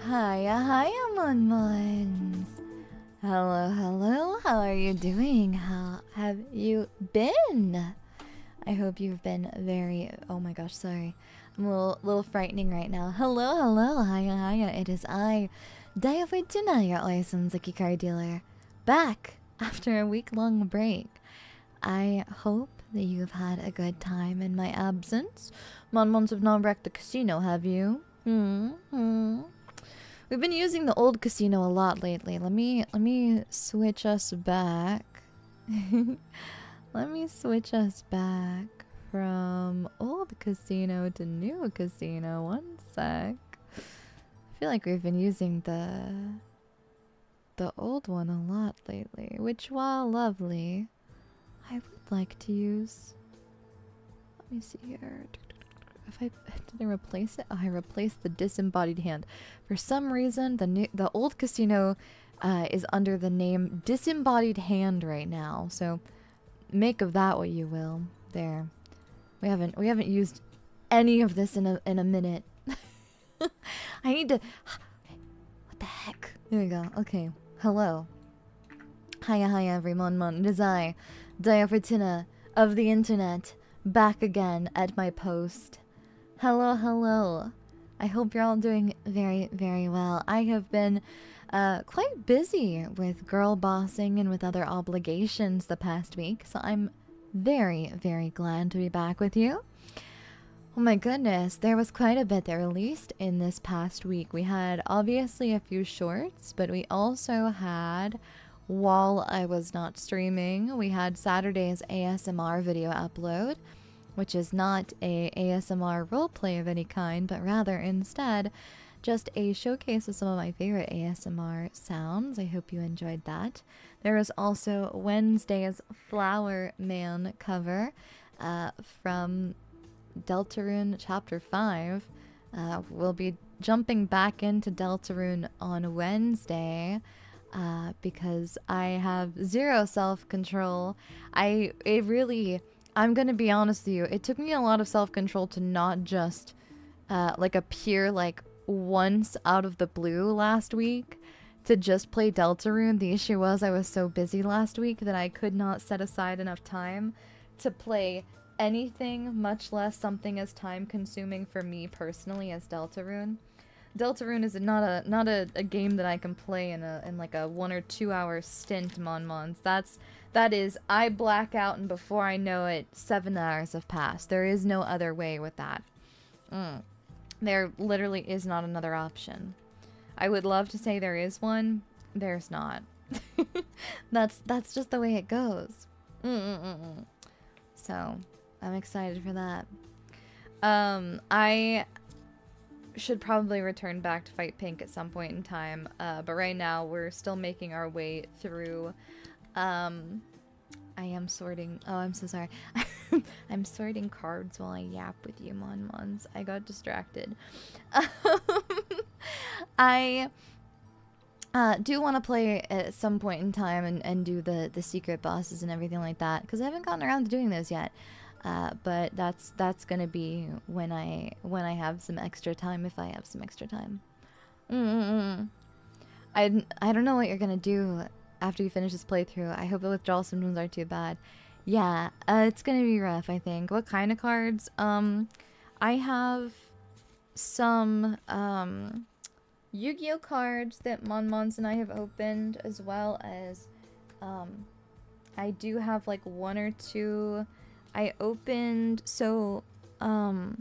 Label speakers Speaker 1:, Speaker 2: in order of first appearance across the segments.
Speaker 1: Hiya, Munmuns. Hello, hello. How are you doing? How have you been? I hope you've been very... Oh my gosh, sorry. I'm a little frightening right now. Hello, hello. Hiya. It is I, Daiya Fortuna, your Oisenzuki card dealer, back after a week-long break. I hope that you've had a good time in my absence. Munmuns have not wrecked the casino, have you? We've been using the old casino a lot lately. Let me switch us back. Let me switch us back from old casino to new casino. One sec. I feel like we've been using the old one a lot lately, which, while lovely, I would like to use. Let me see here. Did I replace it? Oh, I replaced the disembodied hand. For some reason, the old casino is under the name Disembodied Hand right now. So make of that what you will. There, we haven't used any of this in a minute. I need to. What the heck? There we go. Okay. Hello. Hiya, everyone. It is I, Daiya Fortuna of the internet, back again at my post. Hello. I hope you're all doing very, very well. I have been quite busy with girl bossing and with other obligations the past week, so I'm very, very glad to be back with you. Oh my goodness, there was quite a bit that released in this past week. We had obviously a few shorts, but we also had, while I was not streaming, we had Saturday's ASMR video upload, which is not a ASMR roleplay of any kind, but rather instead just a showcase of some of my favorite ASMR sounds. I hope you enjoyed that. There was also Wednesday's Flower Man cover from Deltarune Chapter 5. We'll be jumping back into Deltarune on Wednesday because I have zero self-control. I'm gonna be honest with you, it took me a lot of self-control to not just like appear like once out of the blue last week to just play Deltarune. The issue was I was so busy last week that I could not set aside enough time to play anything, much less something as time-consuming for me personally as Deltarune. Deltarune is not a game that I can play in like a 1 or 2 hour stint, Monmons. That is, I black out and before I know it, 7 hours have passed. There is no other way with that. There literally is not another option. I would love to say there is one. There's not. That's just the way it goes. So, I'm excited for that. I should probably return back to Fight Pink at some point in time, but right now we're still making our way through. I am sorting. Oh, I'm so sorry. I'm sorting cards while I yap with you, Monmons. I got distracted. I do want to play at some point in time and do the secret bosses and everything like that, because I haven't gotten around to doing those yet. But that's gonna be when I have some extra time, if I have some extra time. I don't know what you're gonna do after you finish this playthrough. I hope the withdrawal symptoms aren't too bad. Yeah, it's gonna be rough, I think. What kind of cards? I have some Yu-Gi-Oh cards that Monmons and I have opened, as well as I do have like 1 or 2 I opened. So I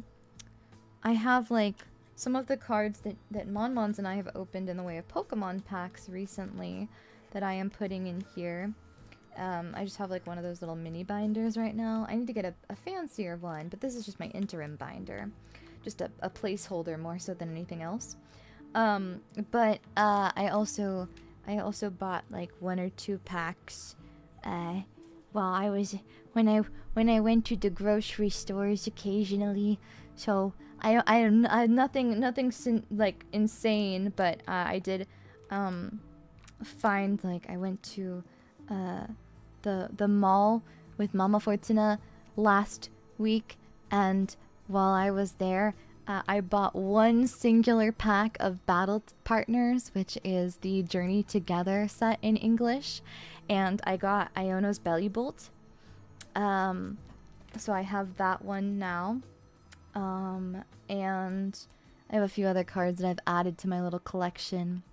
Speaker 1: have like some of the cards that Monmons and I have opened in the way of Pokemon packs recently that I am putting in here. I just have like one of those little mini binders right now. I need to get a fancier one, but this is just my interim binder. Just a placeholder more so than anything else. But I also bought like 1 or 2 packs while I was when I went to the grocery stores occasionally. So I nothing like insane, but I did find, like, I went to the mall with Mama Fortuna last week, and while I was there, I bought one singular pack of Battle Partners, which is the Journey Together set in English, and I got Iono's Belly Bolt. So I have that one now. And I have a few other cards that I've added to my little collection.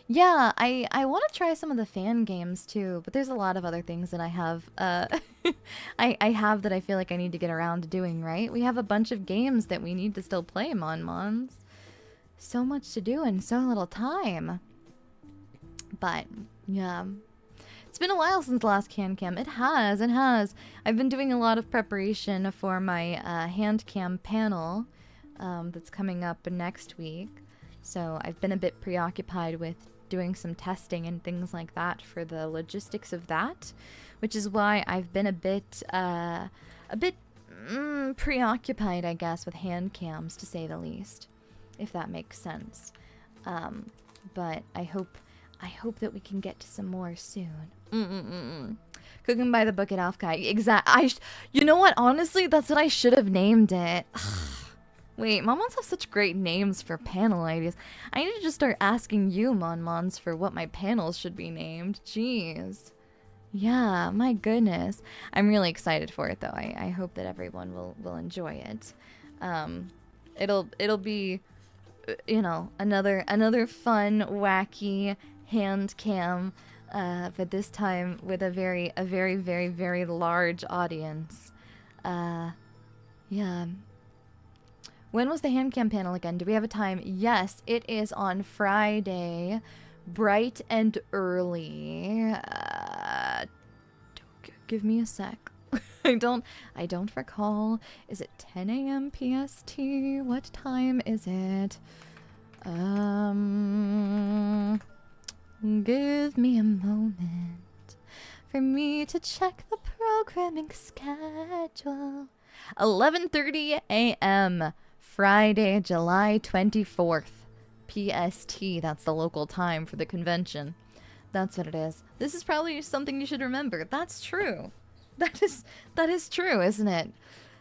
Speaker 1: Yeah, I want to try some of the fan games too, but there's a lot of other things that I have I have that I feel like I need to get around to doing, right? We have a bunch of games that we need to still play, Mons. So much to do and so little time. But yeah. It's been a while since the last can cam. It has. I've been doing a lot of preparation for my hand cam panel that's coming up next week. So I've been a bit preoccupied with doing some testing and things like that for the logistics of that, which is why I've been a bit preoccupied, I guess, with hand cams, to say the least, if that makes sense. But I hope that we can get to some more soon. Cooking by the book at Alfkai. You know what? Honestly, that's what I should have named it. Wait, Monmons have such great names for panel ideas. I need to just start asking you, Monmons, for what my panels should be named. Jeez. Yeah, my goodness. I'm really excited for it, though. I hope that everyone will enjoy it. It'll be, you know, another fun, wacky hand cam, but this time with a very, very large audience. Yeah. When was the hand cam panel again? Do we have a time? Yes, it is on Friday, bright and early. Give me a sec. I don't recall. Is it 10 a.m. PST? What time is it? Give me a moment for me to check the programming schedule. 11:30 a.m. Friday, July 24th, PST. That's the local time for the convention. That's what it is. This is probably something you should remember. That's true. That is true, isn't it?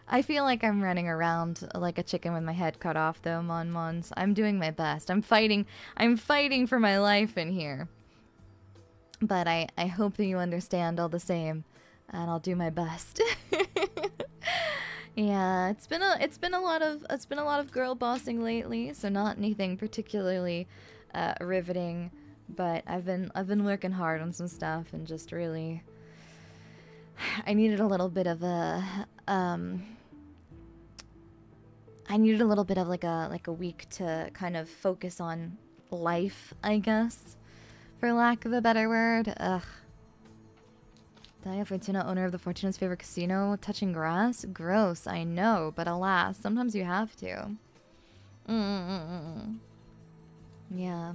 Speaker 1: I feel like I'm running around like a chicken with my head cut off, though, Mons. I'm doing my best. I'm fighting for my life in here. But I hope that you understand all the same, and I'll do my best. Yeah, it's been a lot of girl bossing lately, so not anything particularly riveting, but I've been working hard on some stuff and just really I needed a little bit of like a week to kind of focus on life, I guess, for lack of a better word. Ugh. Daiya Fortuna, owner of the Fortuna's favorite casino, touching grass? Gross, I know, but alas, sometimes you have to. Yeah.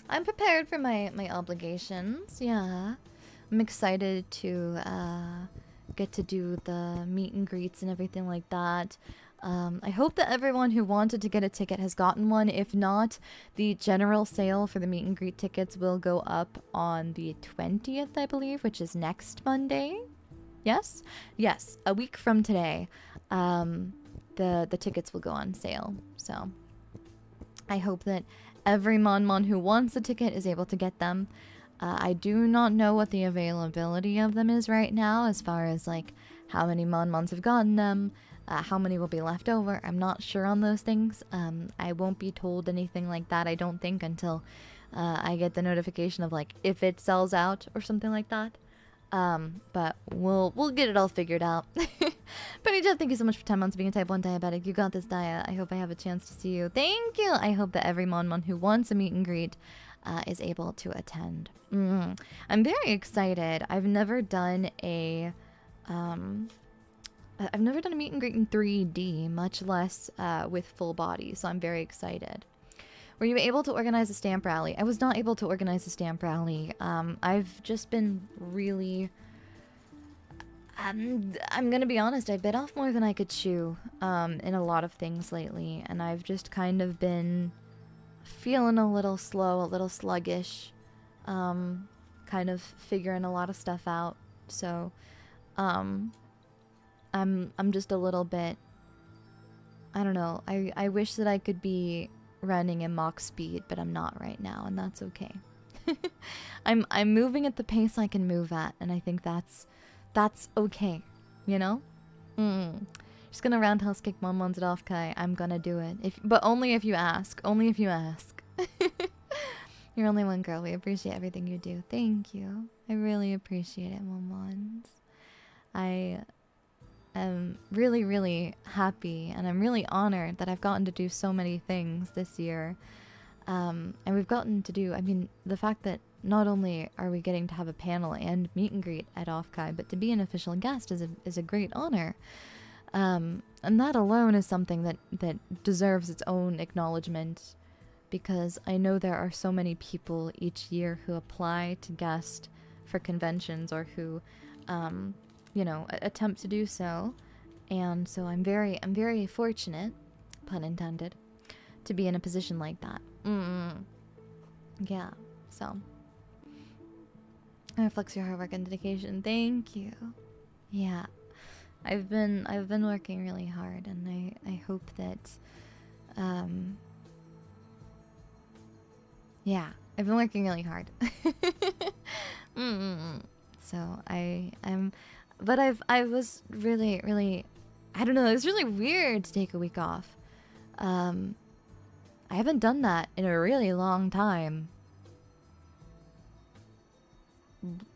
Speaker 1: I'm prepared for my obligations, yeah. I'm excited to get to do the meet and greets and everything like that. I hope that everyone who wanted to get a ticket has gotten one. If not, the general sale for the meet and greet tickets will go up on the 20th, I believe, which is next Monday. Yes? Yes, a week from today. The tickets will go on sale. So I hope that every Mon who wants a ticket is able to get them. I do not know what the availability of them is right now, as far as like how many Mons have gotten them. How many will be left over. I'm not sure on those things. I won't be told anything like that, I don't think, until I get the notification of like if it sells out or something like that. But we'll get it all figured out. Pretty Jeff, thank you so much for 10 months being a type 1 diabetic. You got this, Daiya. I hope I have a chance to see you. Thank you. I hope that every Mon who wants a meet and greet is able to attend. I'm very excited. I've never done a meet and greet in 3D, much less with full body, so I'm very excited. Were you able to organize a stamp rally? I was not able to organize a stamp rally. I've just been really... I'm gonna be honest, I bit off more than I could chew in a lot of things lately, and I've just kind of been feeling a little slow, a little sluggish, kind of figuring a lot of stuff out, so... I'm just a little bit I don't know. I wish that I could be running in Mach speed, but I'm not right now, and that's okay. I'm moving at the pace I can move at, and I think that's okay, you know? Just gonna roundhouse kick Monmon's at off Kai. I'm gonna do it. But only if you ask. Only if you ask. You're only one girl. We appreciate everything you do. Thank you. I really appreciate it, Monmons. I am really, really happy, and I'm really honored that I've gotten to do so many things this year. And we've gotten to do, I mean, the fact that not only are we getting to have a panel and meet and greet at Offkai, but to be an official guest is a great honor. And that alone is something that deserves its own acknowledgement, because I know there are so many people each year who apply to guest for conventions or who, you know, attempt to do so. And so I'm very fortunate, pun intended, to be in a position like that. Yeah, so. It reflects your hard work and dedication. Thank you. Yeah. I've been working really hard, and I hope that yeah, I've been working really hard. So I was really I don't know, it was really weird to take a week off. I haven't done that in a really long time.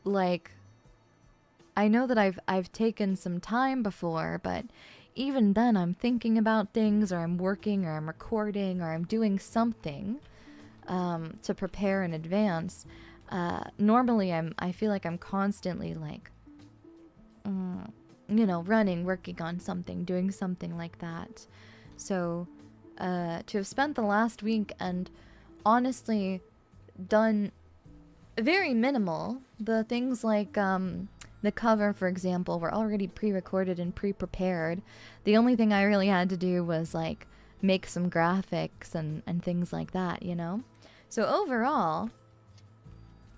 Speaker 1: Like, I know that I've taken some time before, but even then I'm thinking about things, or I'm working, or I'm recording, or I'm doing something to prepare in advance. Normally I feel like I'm constantly like, you know, running, working on something, doing something like that. So to have spent the last week and honestly done very minimal, the things like the cover, for example, were already pre-recorded and pre-prepared. The only thing I really had to do was like make some graphics and things like that, you know? So overall,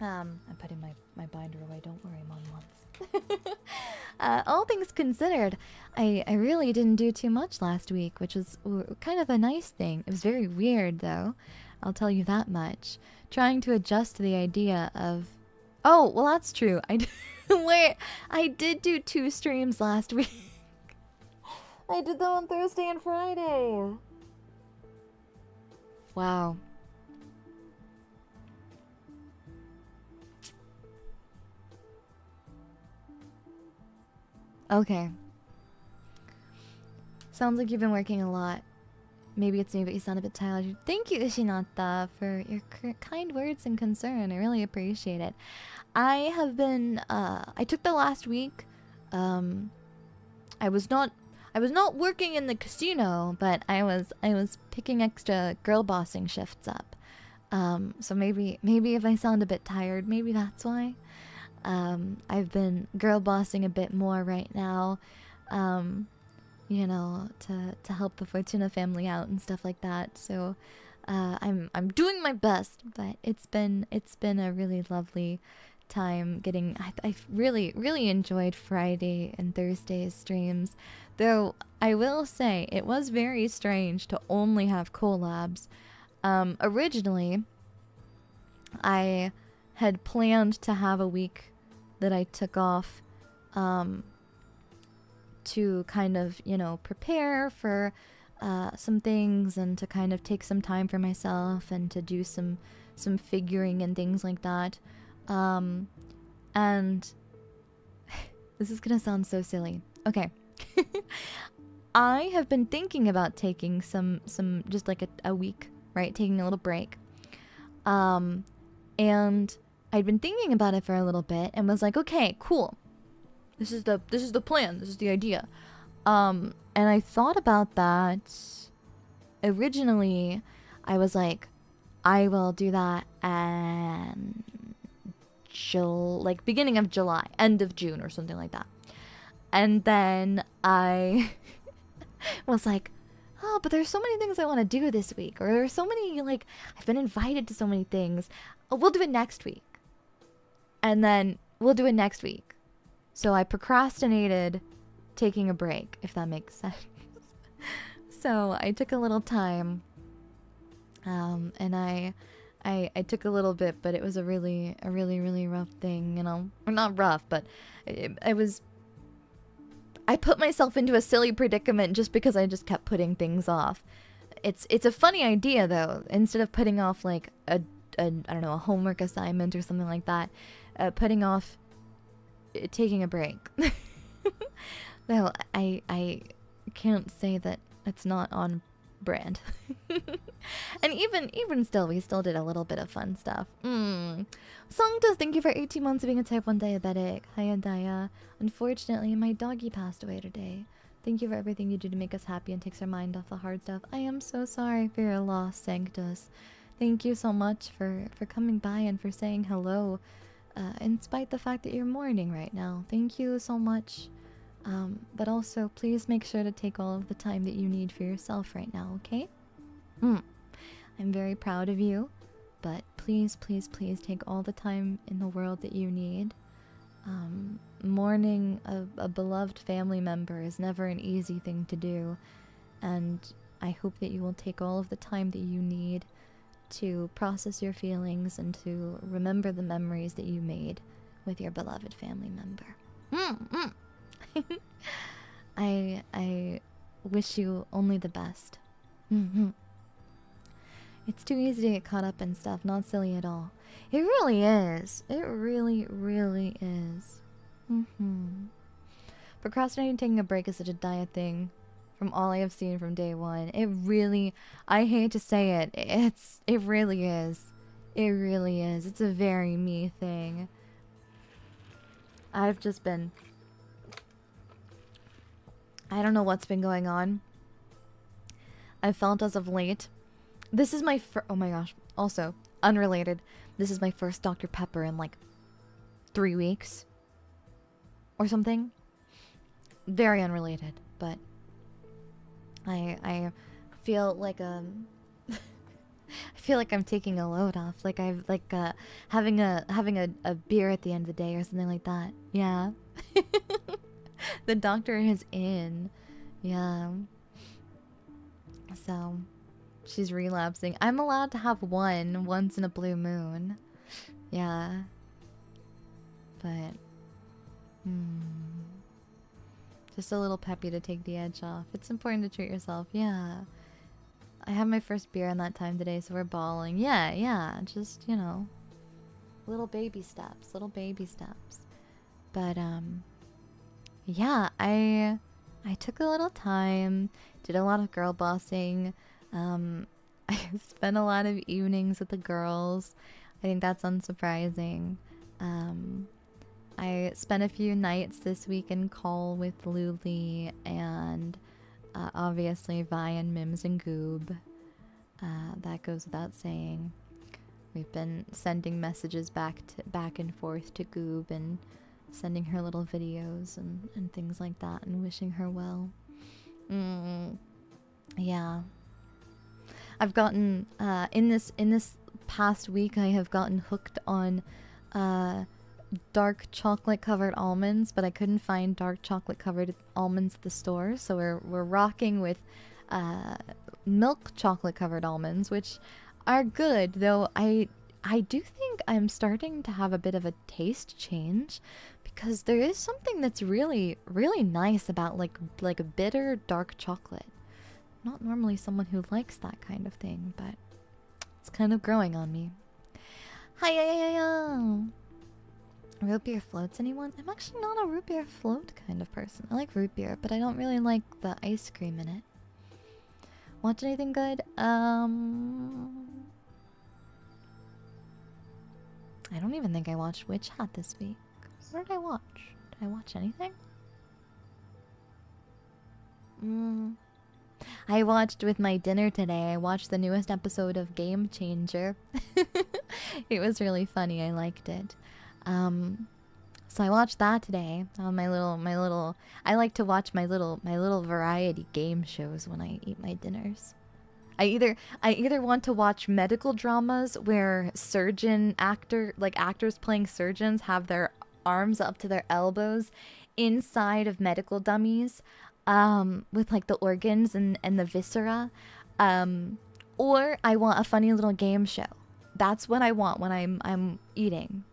Speaker 1: I'm putting my binder away, don't worry, Mom once. All things considered, I really didn't do too much last week, which was kind of a nice thing. It was very weird, though. I'll tell you that much. Trying to adjust to the idea of... Oh, well, that's true. Wait, I did do 2 streams last week. I did them on Thursday and Friday. Wow. Okay. Sounds like you've been working a lot. Maybe it's me, but you sound a bit tired. Thank you, Ishinata, for your kind words and concern. I really appreciate it. I have been, I took the last week. I was not working in the casino, but I was picking extra girl bossing shifts up. So maybe if I sound a bit tired, maybe that's why. I've been girl bossing a bit more right now. You know, to help the Fortuna family out and stuff like that. So I'm doing my best, but it's been a really lovely time getting... I really enjoyed Friday and Thursday's streams, though I will say it was very strange to only have collabs. Originally I had planned to have a week that I took off to kind of, you know, prepare for some things, and to kind of take some time for myself, and to do some figuring and things like that. And this is gonna sound so silly. Okay. I have been thinking about taking some just like a week, right? Taking a little break. And I'd been thinking about it for a little bit and was like, okay, cool. This is the plan. This is the idea. And I thought about that. Originally, I was like, I will do that and like beginning of July, end of June or something like that. And then I was like, oh, but there's so many things I want to do this week, or there's so many, like, I've been invited to so many things. Oh, we'll do it next week. And then we'll do it next week. So I procrastinated taking a break, if that makes sense. So I took a little time, and I took a little bit, but it was a really rough thing, you know. Or not rough, but it was. I put myself into a silly predicament just because I just kept putting things off. It's a funny idea though. Instead of putting off like a I don't know, a homework assignment or something like that, putting off taking a break. Well, I can't say that it's not on brand. And even still, we still did a little bit of fun stuff. Songdos, thank you for 18 months of being a type 1 diabetic. Hiya, Daiya. Unfortunately, my doggy passed away today. Thank you for everything you do to make us happy and takes our mind off the hard stuff. I am so sorry for your loss, Sanctus. Thank you so much for coming by and for saying hello, in spite the fact that you're mourning right now. Thank you so much. But also, please make sure to take all of the time that you need for yourself right now, okay? I'm very proud of you, but please, please, please take all the time in the world that you need. Mourning a beloved family member is never an easy thing to do, and I hope that you will take all of the time that you need to process your feelings and to remember the memories that you made with your beloved family member. I wish you only the best. It's too easy to get caught up in stuff, not silly at all. It really is. It really, really is. Procrastinating taking a break is such a Daiya thing. From all I have seen from day one, it really, I hate to say it, it really is. It really is. It's a very me thing. I've just been, I don't know what's been going on. I felt as of late, this is my oh my gosh, also, unrelated, this is my first Dr. Pepper in like 3 weeks. Or something. Very unrelated, but I feel like I feel like I'm taking a load off, like I've like having a beer at the end of the day or something like that. Yeah. The doctor is in. Yeah. So she's relapsing. I'm allowed to have one once in a blue moon. Yeah. But just a little peppy to take the edge off. It's important to treat yourself. Yeah. I had my first beer in that time today, so we're bawling. Yeah. Just, you know, little baby steps. Little baby steps. But, yeah, I took a little time, did a lot of girl bossing. I spent a lot of evenings with the girls. I think that's unsurprising. I spent a few nights this week in call with Luli and obviously Vi and Mims and Goob. That goes without saying. We've been sending messages back and forth to Goob and sending her little videos and things like that and wishing her well. Yeah. I've gotten in this past week I have gotten hooked on dark chocolate covered almonds, but I couldn't find dark chocolate covered almonds at the store, so we're rocking with milk chocolate covered almonds, which are good, though I do think I'm starting to have a bit of a taste change, because there is something that's really nice about like a bitter dark chocolate. Not normally someone who likes that kind of thing, but it's kind of growing on me. Hi. Root beer floats, anyone? I'm actually not a root beer float kind of person. I like root beer, but I don't really like the ice cream in it. Watch anything good? I don't even think I watched Witch Hat this week. What did I watch? Did I watch anything? I watched with my dinner today. I watched the newest episode of Game Changer. It was really funny. I liked it. So I watched that today on my little I like to watch my little variety game shows when I eat my dinners. I either want to watch medical dramas where actors playing surgeons have their arms up to their elbows inside of medical dummies. with like the organs and the viscera. Or I want a funny little game show. That's what I want when I'm eating.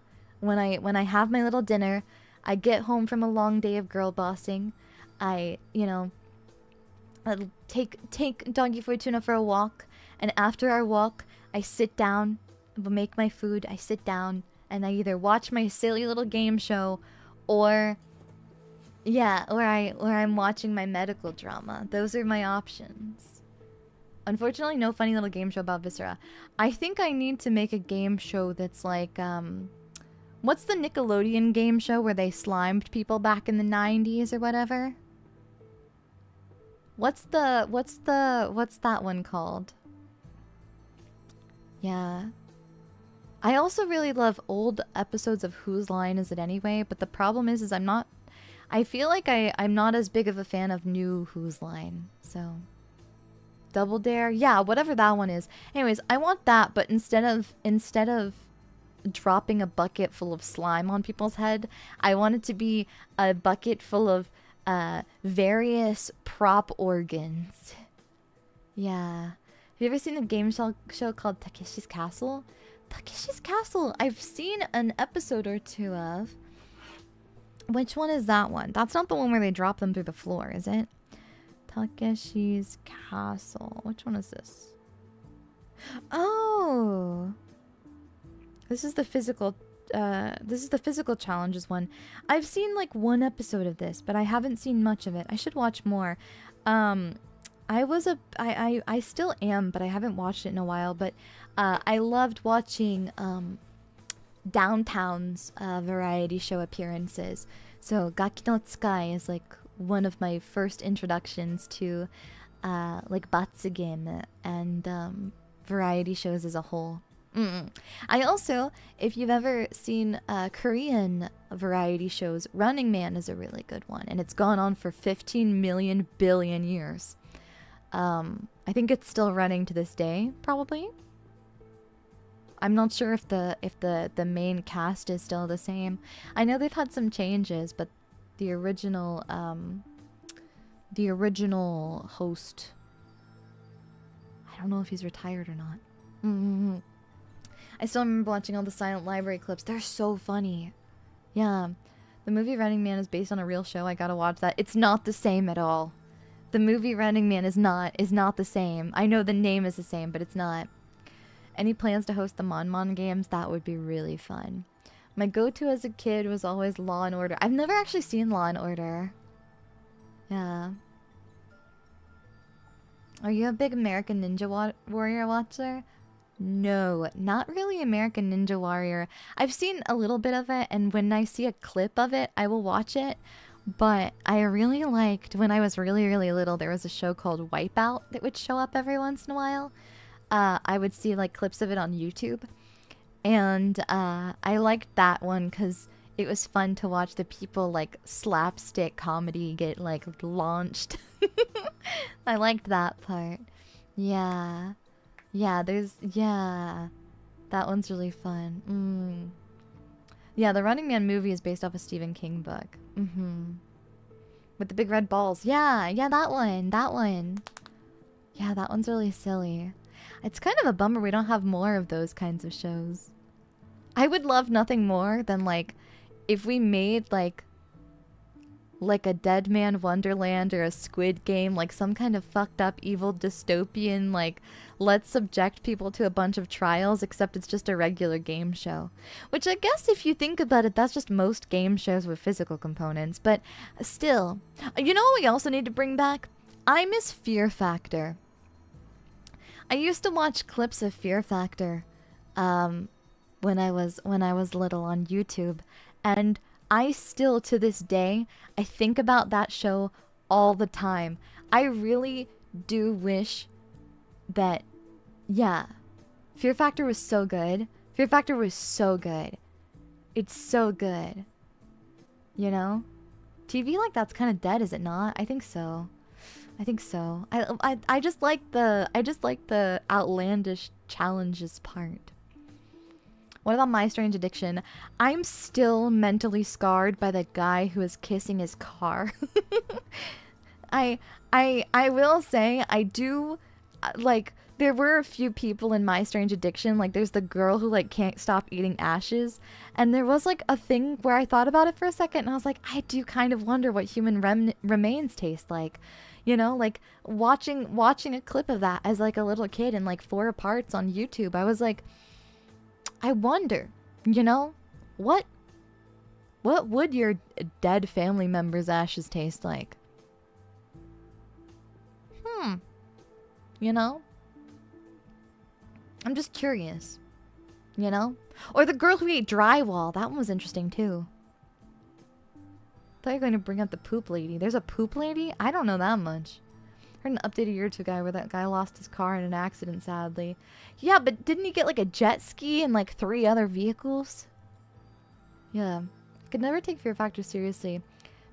Speaker 1: When I have my little dinner, I get home from a long day of girl bossing. I, you know, I'll take Doggy Fortuna for a walk, and after our walk, I sit down, make my food, I sit down, and I either watch my silly little game show, or yeah, or I'm watching my medical drama. Those are my options. Unfortunately, no funny little game show about viscera. I think I need to make a game show that's like, what's the Nickelodeon game show where they slimed people back in the 90s or whatever? What's that one called? Yeah. I also really love old episodes of Whose Line Is It Anyway, but the problem is I feel like I'm not as big of a fan of new Whose Line, so... Double Dare? Yeah, whatever that one is. Anyways, I want that, but instead of dropping a bucket full of slime on people's head, I want it to be a bucket full of various prop organs. Yeah. Have you ever seen a game show called Takeshi's Castle? Takeshi's Castle! I've seen an episode or two of. Which one is that one? That's not the one where they drop them through the floor, is it? Takeshi's Castle. Which one is this? Oh! This is the physical challenges one. I've seen like one episode of this, but I haven't seen much of it. I should watch more. I still am, but I haven't watched it in a while, but I loved watching Downtown's variety show appearances. So Gaki no Tsukai is like one of my first introductions to like Batsugame and variety shows as a whole. I also, if you've ever seen Korean variety shows, Running Man is a really good one, and it's gone on for 15 million billion years. I think it's still running to this day, probably. I'm not sure if the main cast is still the same. I know they've had some changes, but the original host, I don't know if he's retired or not. I still remember watching all the Silent Library clips. They're so funny. Yeah. The movie Running Man is based on a real show. I gotta watch that. It's not the same at all. The movie Running Man is not the same. I know the name is the same, but it's not. Any plans to host the Mon games? That would be really fun. My go-to as a kid was always Law and Order. I've never actually seen Law and Order. Yeah. Are you a big American Ninja Warrior watcher? No, not really American Ninja Warrior. I've seen a little bit of it, and when I see a clip of it, I will watch it. But I really liked, when I was really, really little, there was a show called Wipeout that would show up every once in a while. I would see like clips of it on YouTube. And I liked that one because it was fun to watch the people like slapstick comedy get like launched. I liked that part. Yeah. Yeah, that one's really fun. Yeah, the Running Man movie is based off a Stephen King book. With the big red balls. Yeah, that one. Yeah, that one's really silly. It's kind of a bummer we don't have more of those kinds of shows. I would love nothing more than like if we made like a Dead Man Wonderland or a Squid Game, like some kind of fucked up evil dystopian, like let's subject people to a bunch of trials, except it's just a regular game show. Which I guess if you think about it, that's just most game shows with physical components, but still. You know what we also need to bring back? I miss Fear Factor. I used to watch clips of Fear Factor when I was little on YouTube, and I still, to this day, I think about that show all the time. I really do wish that, yeah, Fear Factor was so good. Fear Factor was so good. It's so good. You know? TV like that's kind of dead, is it not? I think so. I think so. I just like the outlandish challenges part. What about My Strange Addiction? I'm still mentally scarred by the guy who was kissing his car. I will say I do like there were a few people in My Strange Addiction, like there's the girl who like can't stop eating ashes, and there was like a thing where I thought about it for a second and I was like, I do kind of wonder what human remains taste like. You know, like watching a clip of that as like a little kid in like 4 parts on YouTube, I was like, I wonder, you know, what would your dead family member's ashes taste like? You know? I'm just curious. You know? Or the girl who ate drywall. That one was interesting too. I thought you were going to bring up the poop lady. There's a poop lady? I don't know that much. I heard an update a year or two ago where that guy lost his car in an accident, sadly. Yeah, but didn't he get like a jet ski and like 3 other vehicles? Yeah. Could never take Fear Factor seriously.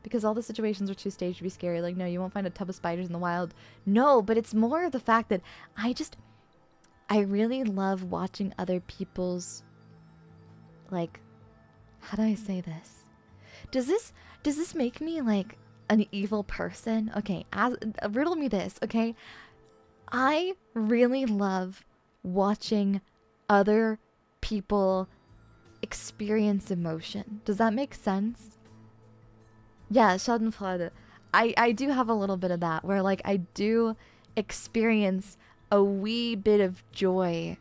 Speaker 1: Because all the situations were too staged to be scary. Like, no, you won't find a tub of spiders in the wild. No, but it's more the fact that I really love watching other people's, like, how do I say this? Does this make me, like, an evil person? Okay, riddle me this, okay? I really love watching other people experience emotion. Does that make sense? Yeah, Schadenfreude. I do have a little bit of that, where like I do experience a wee bit of joy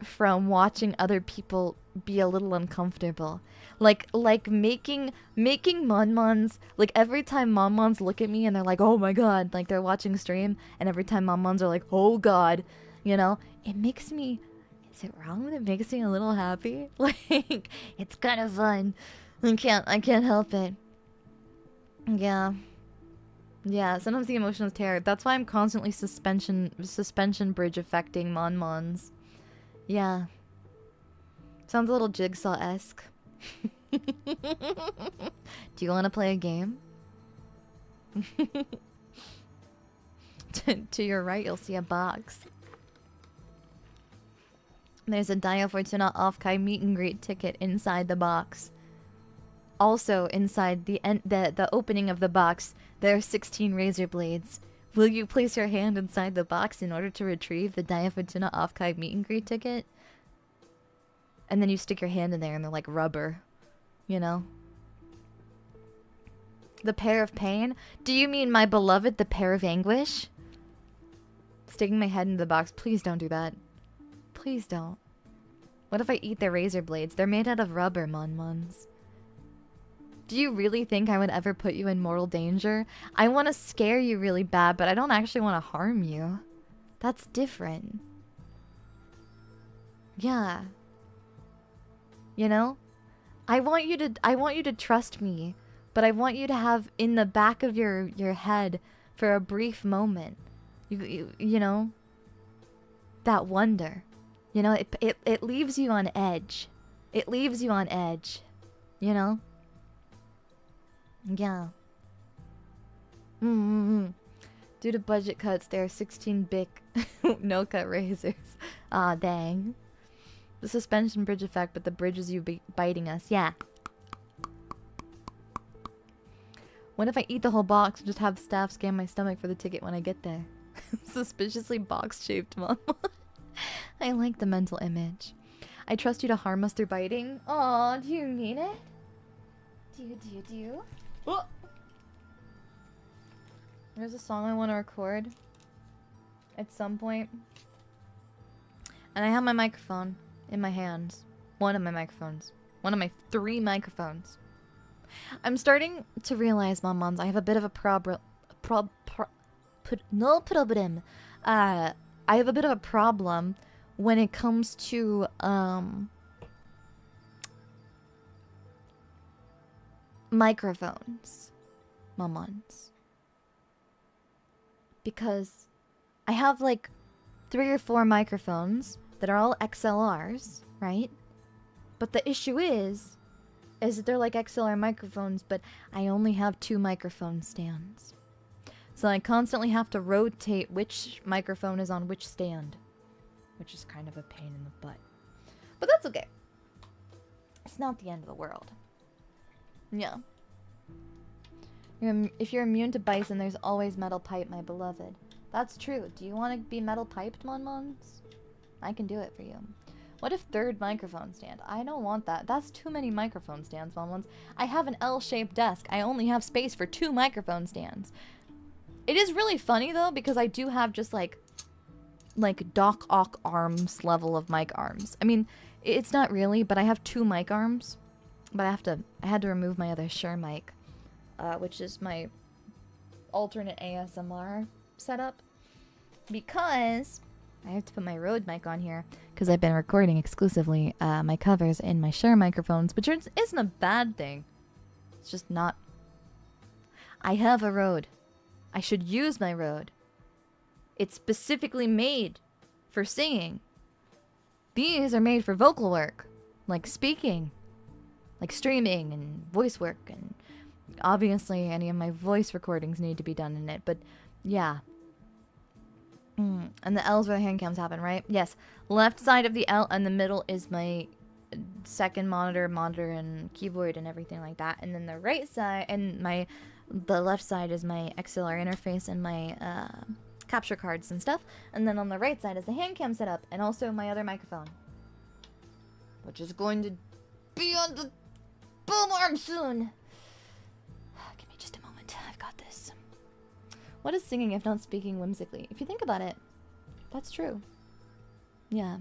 Speaker 1: from watching other people be a little uncomfortable. Like making monmons, like every time monmons look at me and they're like, oh my god, like they're watching stream, and every time monmons are like, oh god, you know, it makes me, is it wrong that it makes me a little happy? Like, it's kind of fun. I can't help it. Yeah. Yeah, sometimes the emotions tear. That's why I'm constantly suspension bridge affecting Mon-Mons. Yeah. Sounds a little Jigsaw-esque. Do you want to play a game? To your right, you'll see a box. There's a Daiya Fortuna off-Kai meet and greet ticket inside the box. Also, inside the opening of the box, there are 16 razor blades. Will you place your hand inside the box in order to retrieve the Daiya Fortuna off-Kai meet and greet ticket? And then you stick your hand in there and they're like rubber. You know? The pair of pain? Do you mean my beloved, the pair of anguish? Sticking my head into the box. Please don't do that. Please don't. What if I eat their razor blades? They're made out of rubber, Mon-Mons. Do you really think I would ever put you in mortal danger? I want to scare you really bad, but I don't actually want to harm you. That's different. Yeah. You know? I want you to trust me, but I want you to have in the back of your head for a brief moment. You know? That wonder. You know, it leaves you on edge. It leaves you on edge. You know? Yeah. Due to budget cuts, there are 16 big no-cut razors. Aw, dang. The suspension bridge effect, but the bridge is you biting us. Yeah. What if I eat the whole box and just have staff scan my stomach for the ticket when I get there? Suspiciously box-shaped, Mom. I like the mental image. I trust you to harm us through biting. Aw, do you mean it? Do? Oh. There's a song I want to record at some point. And I have my microphone in my hands. One of my microphones. One of my 3 microphones. I'm starting to realize, Mon-Mons, I have a bit of a no problem. I have a bit of a problem when it comes to microphones, Mon-Mons. Because I have like 3 or 4 microphones that are all XLRs, right? But the issue is that they're like XLR microphones, but I only have 2 microphone stands. So I constantly have to rotate which microphone is on which stand, which is kind of a pain in the butt. But that's okay. It's not the end of the world. Yeah. If you're immune to bison, there's always metal pipe, my beloved. That's true. Do you want to be metal piped, Monmons? I can do it for you. What if third microphone stand? I don't want that. That's too many microphone stands, Monmons. I have an L-shaped desk. I only have space for 2 microphone stands. It is really funny, though, because I do have just, like Doc Ock arms level of mic arms. I mean, it's not really, but I have 2 mic arms. But I had to remove my other Shure mic, which is my alternate ASMR setup, because I have to put my Rode mic on here because I've been recording exclusively my covers in my Shure microphones, which isn't a bad thing. It's just not. I have a Rode. I should use my Rode. It's specifically made for singing. These are made for vocal work, like speaking, like streaming and voice work, and obviously any of my voice recordings need to be done in it, but yeah. And the L's where the hand cams happen, right? Yes. Left side of the L and the middle is my second monitor and keyboard and everything like that. And then the right side and the left side is my XLR interface and my capture cards and stuff. And then on the right side is the hand cam setup and also my other microphone, which is going to be on the boom arm soon. Give me just a moment. I've got this. What is singing if not speaking whimsically? If you think about it, that's true. Yeah.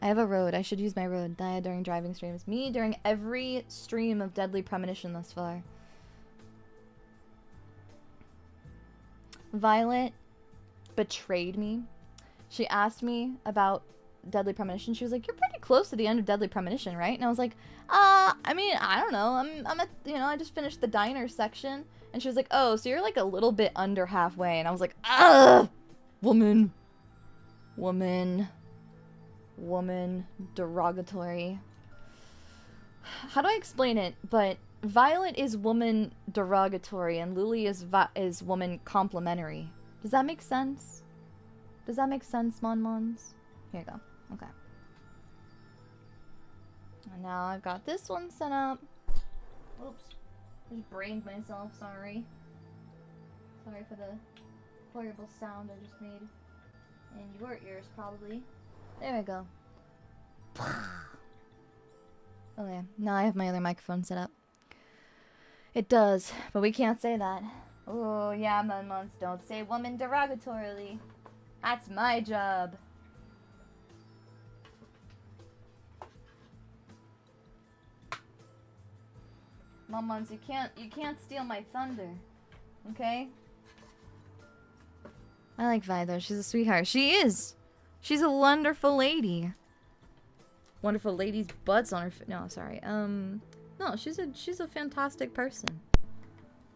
Speaker 1: I have a Rode. I should use my Rode. Daiya during driving streams. Me during every stream of Deadly Premonition thus far. Violet betrayed me. She asked me about Deadly Premonition. She was like, "You're pretty close to the end of Deadly Premonition, right?" And I was like, I mean, I don't know. I'm at, you know, I just finished the diner section." And she was like, "Oh, so you're like a little bit under halfway." And I was like, woman, derogatory. How do I explain it? But Violet is woman derogatory and Luli is woman complimentary. Does that make sense? Does that make sense, Monmons? Here you go. Okay. And now I've got this one set up. Oops. Just brained myself, sorry. Sorry for the horrible sound I just made. In your ears, probably. There we go. Okay, now I have my other microphone set up. It does, but we can't say that. Oh, yeah, Monmons, don't say woman derogatorily. That's my job. Monmons, you can't steal my thunder. Okay? I like Vi though, she's a sweetheart. She is! She's a wonderful lady. Wonderful lady's butts on her no, sorry. No, she's a fantastic person.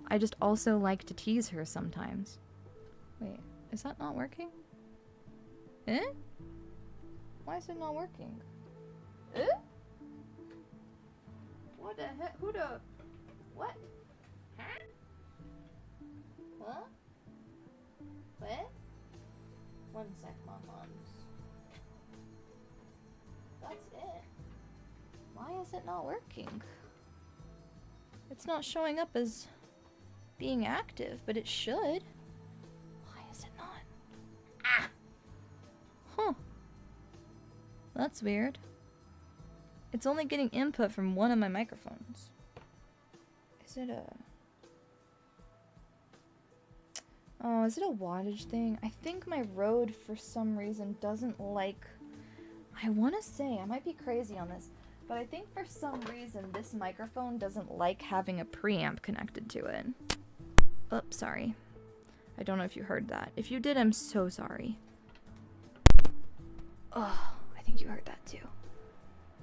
Speaker 1: I just also like to tease her sometimes. Wait, is that not working? Eh? Why is it not working? Eh? What the heck? Who the... What? Huh? Huh? What? One sec, Monmons. That's it. Why is it not working? It's not showing up as being active, but it should. Why is it not? Ah! Huh. That's weird. It's only getting input from one of my microphones. Is it a... Oh, is it a wattage thing? I think my Rode, for some reason, doesn't like... I want to say, I might be crazy on this, but I think for some reason this microphone doesn't like having a preamp connected to it. Oops, sorry. I don't know if you heard that. If you did, I'm so sorry. Oh, I think you heard that too.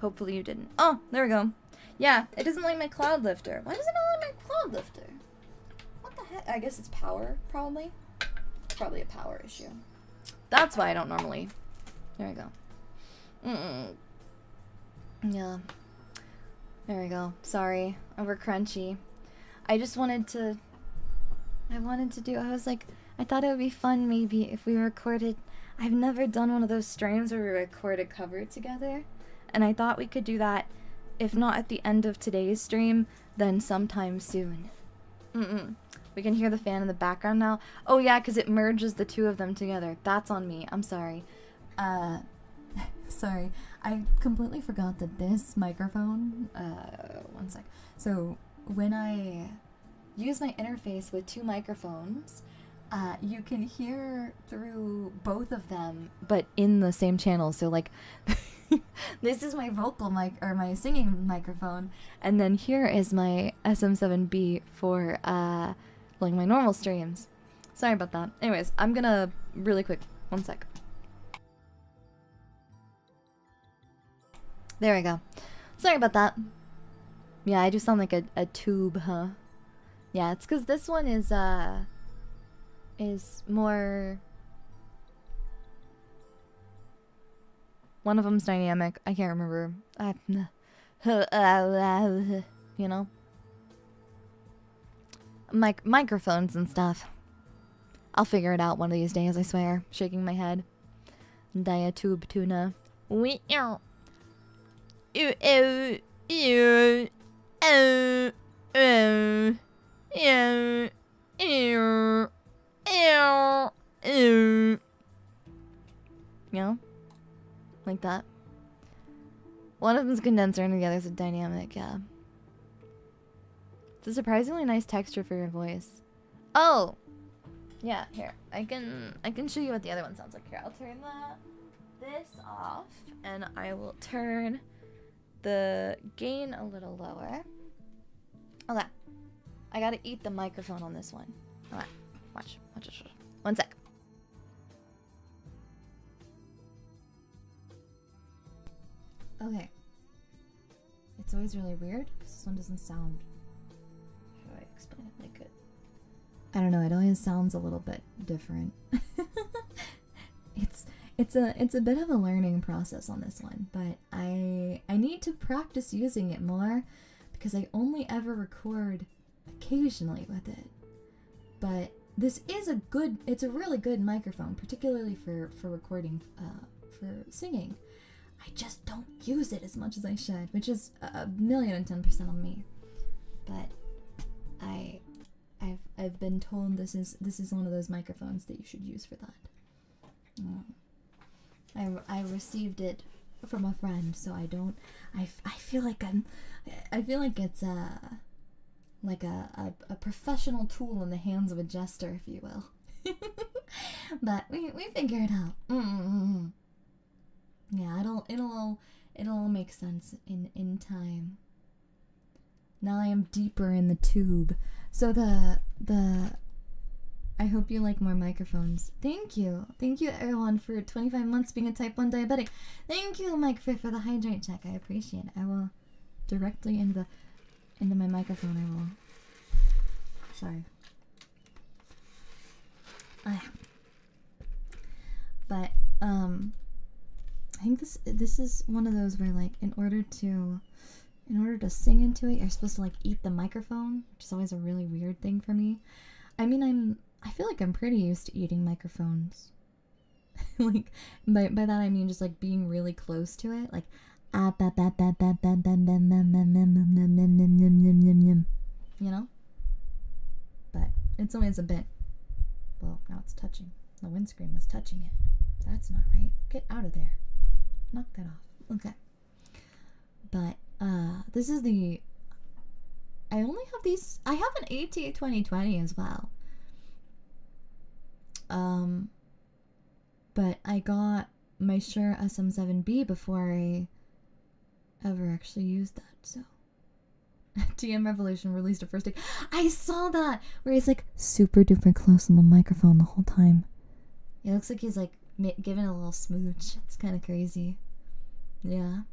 Speaker 1: Hopefully you didn't. Oh, there we go. Yeah, it doesn't like my cloud lifter. Why does it not like my cloud lifter? What the heck? I guess it's power, probably. It's probably a power issue. That's why I don't normally. There we go. Yeah. There we go. Sorry. Over crunchy. I just wanted to... I was like, I thought it would be fun maybe if we recorded... I've never done one of those streams where we record a cover together. And I thought we could do that, if not at the end of today's stream, then sometime soon. We can hear the fan in the background now. Oh yeah, because it merges the two of them together. That's on me. I'm sorry. Sorry. I completely forgot that this microphone, one sec. So when I use my interface with two microphones, you can hear through both of them, but in the same channel. So like, this is my vocal mic, or my singing microphone, and then here is my SM7B for like my normal streams. Sorry about that. Anyways, I'm gonna really quick. One sec. There we go. Sorry about that. Yeah, I do sound like a tube, huh? Yeah, it's because this one is more... One of them's dynamic. I can't remember. You know? Microphones and stuff. I'll figure it out one of these days, I swear. Shaking my head. Daiya tube tuna. You know? Like that. One of them's condenser and the other's a dynamic, yeah. It's a surprisingly nice texture for your voice. Oh! Yeah, here. I can show you what the other one sounds like. Here, I'll turn this off, and I will turn the gain a little lower. Okay. I gotta eat the microphone on this one. Alright, watch. One sec. Okay. It's always really weird because this one doesn't sound. How do I explain it like it? I don't know. It always sounds a little bit different. It's a bit of a learning process on this one, but I need to practice using it more because I only ever record occasionally with it. But this is it's a really good microphone, particularly for recording, for singing. I just don't use it as much as I should, which is 1,010% on me. But I've been told this is one of those microphones that you should use for that. I received it from a friend, so I don't. I feel like it's like a professional tool in the hands of a jester, if you will. But we figure it out. Yeah, it'll all make sense in time. Now I am deeper in the tube. So I hope you like more microphones. Thank you everyone for 25 months being a type 1 diabetic. Thank you, Mike, for the hydrate check. I appreciate it. I will directly into my microphone. I will. Sorry. But I think this is one of those where, like, in order to sing into it, you're supposed to like eat the microphone, which is always a really weird thing for me. I mean, I feel like I'm pretty used to eating microphones. Like, by that I mean just like being really close to it, like you know? But it's always a bit. Well, now it's touching. The windscreen was touching it. That's not right. Get out of there. Knock that off. Okay. But this is the. I only have these. I have an AT 2020 as well. But I got my Shure SM7B before I ever actually used that. So, TM Revolution released a first take. I saw that where he's like super duper close on the microphone the whole time. It looks like he's like giving a little smooch. It's kind of crazy. Yeah.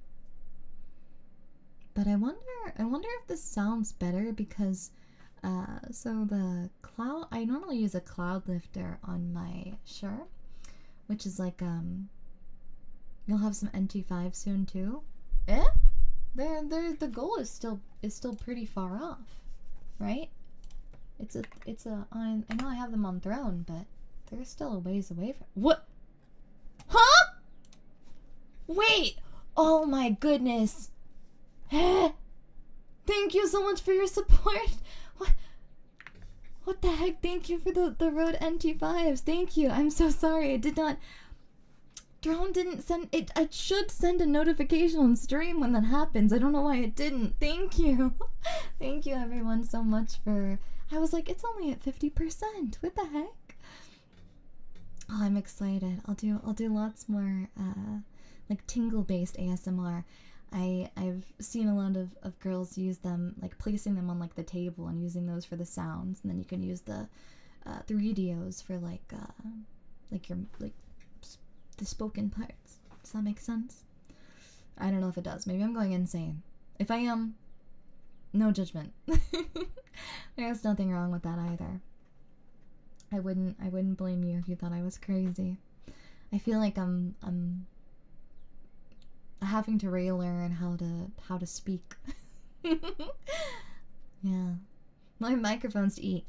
Speaker 1: But I wonder if this sounds better because, so the cloud, I normally use a cloud lifter on my Shure, which is like, you'll have some NT5 soon too. The goal is still pretty far off, right? I know I have them on Throne, but they're still a ways away from. What? Huh? Wait! Oh my goodness! Thank you so much for your support. What? What the heck? Thank you for the Rode NT5s. Thank you. I'm so sorry. I did not. Drone didn't send it. I should send a notification on stream when that happens. I don't know why it didn't. Thank you. Thank you everyone so much for. I was like, it's only at 50%. What the heck? Oh, I'm excited. I'll do lots more like tingle based ASMR. I've seen a lot of girls use them, like placing them on like the table and using those for the sounds, and then you can use the 3DOs for like your like the spoken parts. Does that make sense? I don't know if it does. Maybe I'm going insane. If I am, no judgment. There's nothing wrong with that either. I wouldn't blame you if you thought I was crazy. I feel like I'm having to relearn how to speak. Yeah. My microphone's to eat.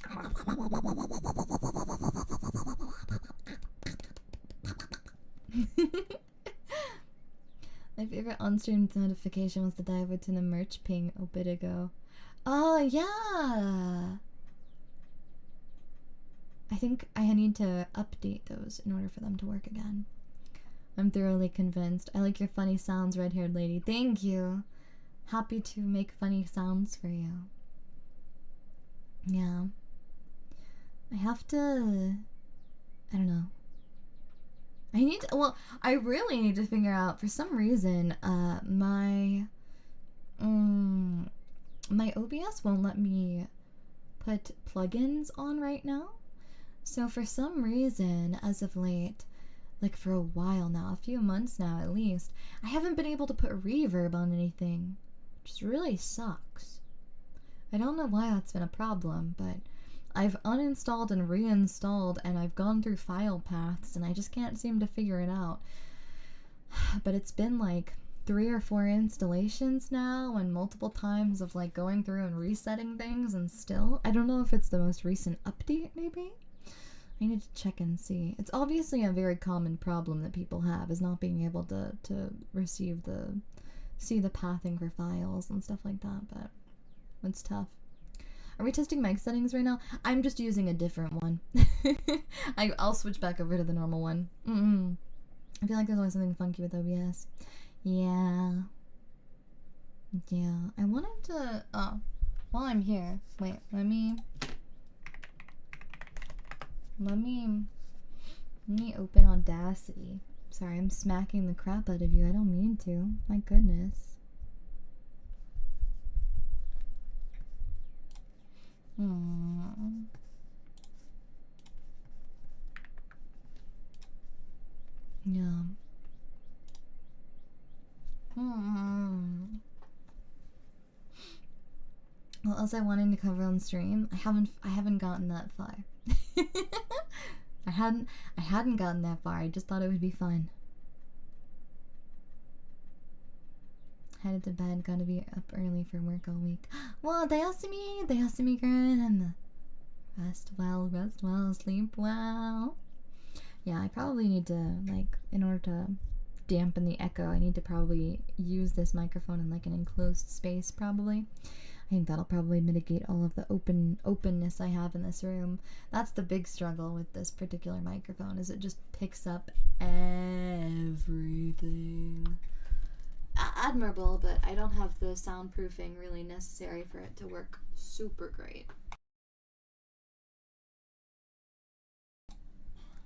Speaker 1: My favorite on-stream notification was the Daiya to the merch ping a bit ago. Oh yeah. I think I need to update those in order for them to work again. I'm thoroughly convinced. I like your funny sounds, red-haired lady. Thank you. Happy to make funny sounds for you. Yeah. I have to... I don't know. I need to... Well, I really need to figure out, for some reason, my OBS won't let me put plugins on right now. So for some reason, as of late, like for a while now, a few months now at least, I haven't been able to put reverb on anything, which really sucks. I don't know why that's been a problem, but I've uninstalled and reinstalled, and I've gone through file paths, and I just can't seem to figure it out. But it's been like 3 or 4 installations now, and multiple times of like going through and resetting things, and still, I don't know if it's the most recent update, maybe? I need to check and see. It's obviously a very common problem that people have, is not being able to see the pathing for files and stuff like that, but it's tough. Are we testing mic settings right now? I'm just using a different one. I'll switch back over to the normal one. I feel like there's always something funky with OBS. Yeah. Yeah. I wanted to... Oh. While I'm here... Wait, let me open Audacity. Sorry, I'm smacking the crap out of you. I don't mean to. My goodness. Yeah. What else I wanted to cover on stream? I haven't gotten that far. I hadn't gotten that far. I just thought it would be fun. Headed to bed, gotta be up early for work all week. Well, Daiya girl. Rest well, sleep well. Yeah, I probably need to, like, in order to dampen the echo, I need to probably use this microphone in like an enclosed space, probably. I think that'll probably mitigate all of the openness I have in this room. That's the big struggle with this particular microphone, is it just picks up everything. Admirable, but I don't have the soundproofing really necessary for it to work super great.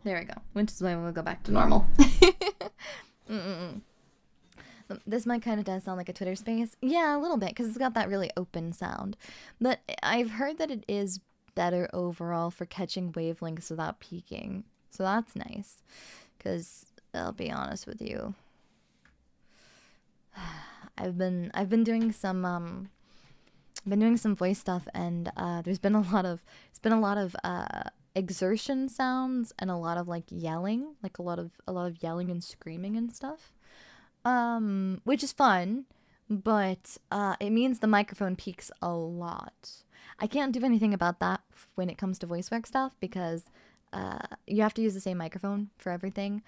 Speaker 1: There we go, which is why we'll go back to normal. This mic kind of does sound like a Twitter space. Yeah, a little bit, because it's got that really open sound. But I've heard that it is better overall for catching wavelengths without peaking. So that's nice. Because I'll be honest with you, I've been doing some voice stuff, and there's been a lot of exertion sounds and a lot of like yelling, like a lot of yelling and screaming and stuff. Which is fun, but it means the microphone peaks a lot. I can't do anything about that when it comes to voice work stuff, because you have to use the same microphone for everything.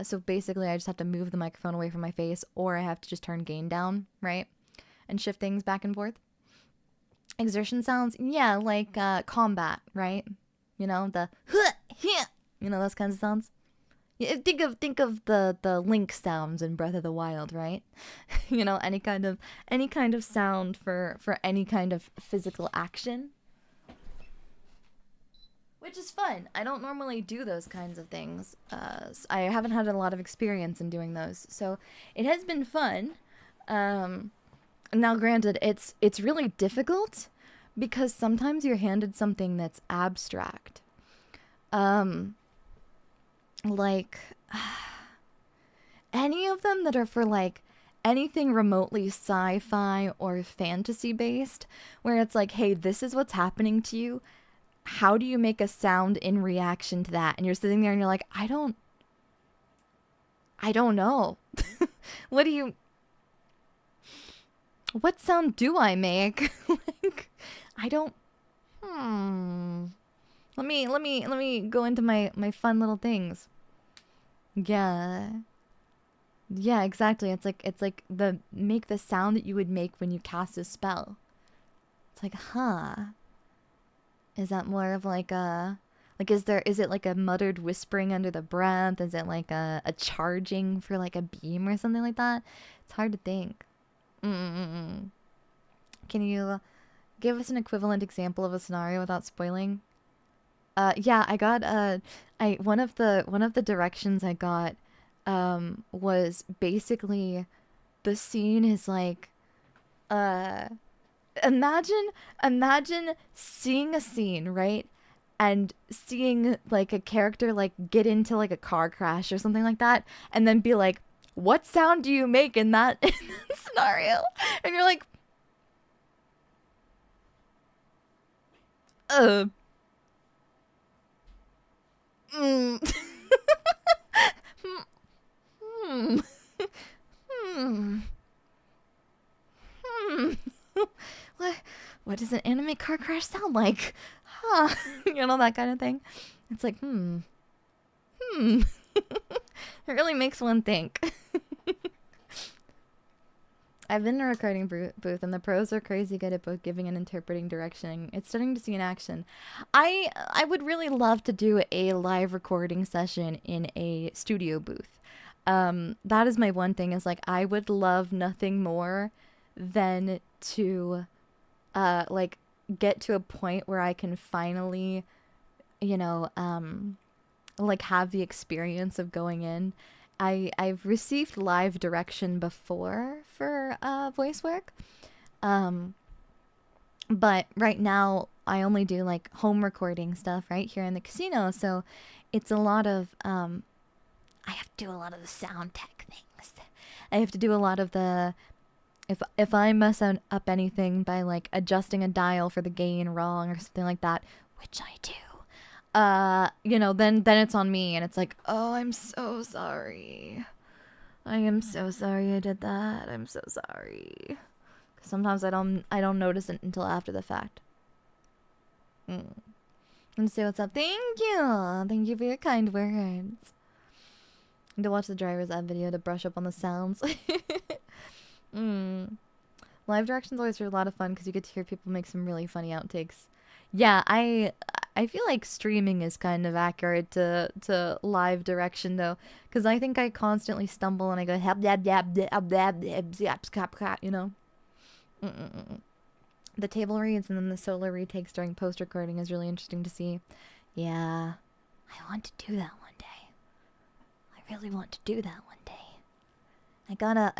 Speaker 1: So basically I just have to move the microphone away from my face, or I have to just turn gain down, right? And shift things back and forth. Exertion sounds? Yeah, like combat, right? You know, the you know, those kinds of sounds. Yeah, think of the Link sounds in Breath of the Wild, right? You know, any kind of sound for any kind of physical action, which is fun. I don't normally do those kinds of things. I haven't had a lot of experience in doing those, so it has been fun. Now, granted, it's really difficult because sometimes you're handed something that's abstract. Like any of them that are for like anything remotely sci-fi or fantasy based, where it's like, hey, this is what's happening to you. How do you make a sound in reaction to that? And you're sitting there and you're like, I don't know. What do you, what sound do I make? Like, I don't, let me go into my fun little things. Yeah. Yeah, exactly. It's like the make the sound that you would make when you cast a spell. It's like, huh. Is that more of like a is it like a muttered whispering under the breath? Is it like a charging for like a beam or something like that? It's hard to think. Mm-mm-mm. Can you give us an equivalent example of a scenario without spoiling? Yeah, I got one of the directions I got was basically the scene is like imagine seeing a scene, right? And seeing like a character like get into like a car crash or something like that, and then be like, what sound do you make in that, in that scenario? And you're like, mm. Hmm. Hmm. Hmm. What does an anime car crash sound like? Huh. You know, that kind of thing. It's like, hmm. It really makes one think. I've been in a recording booth, and the pros are crazy good at both giving and interpreting direction. It's starting to see in action. I would really love to do a live recording session in a studio booth. That is my one thing, is like I would love nothing more than to like get to a point where I can finally, you know, like have the experience of going in. I've received live direction before for voice work. But right now I only do like home recording stuff right here in the casino, so it's a lot of I have to do a lot of the sound tech things. I have to do a lot of the if I mess up anything by like adjusting a dial for the gain wrong or something like that, which I do. You know, then it's on me, and it's like, oh, I'm so sorry. I am so sorry I did that. I'm so sorry. Sometimes I don't notice it until after the fact. And say what's up. Thank you for your kind words. And to watch the driver's ed video to brush up on the sounds. Live directions always are a lot of fun because you get to hear people make some really funny outtakes. Yeah, I feel like streaming is kind of accurate to live direction though, because I think I constantly stumble and I go you know. The table reads and then the solo retakes during post recording is really interesting to see. Yeah, I want to do that one day. I really want to do that one day. I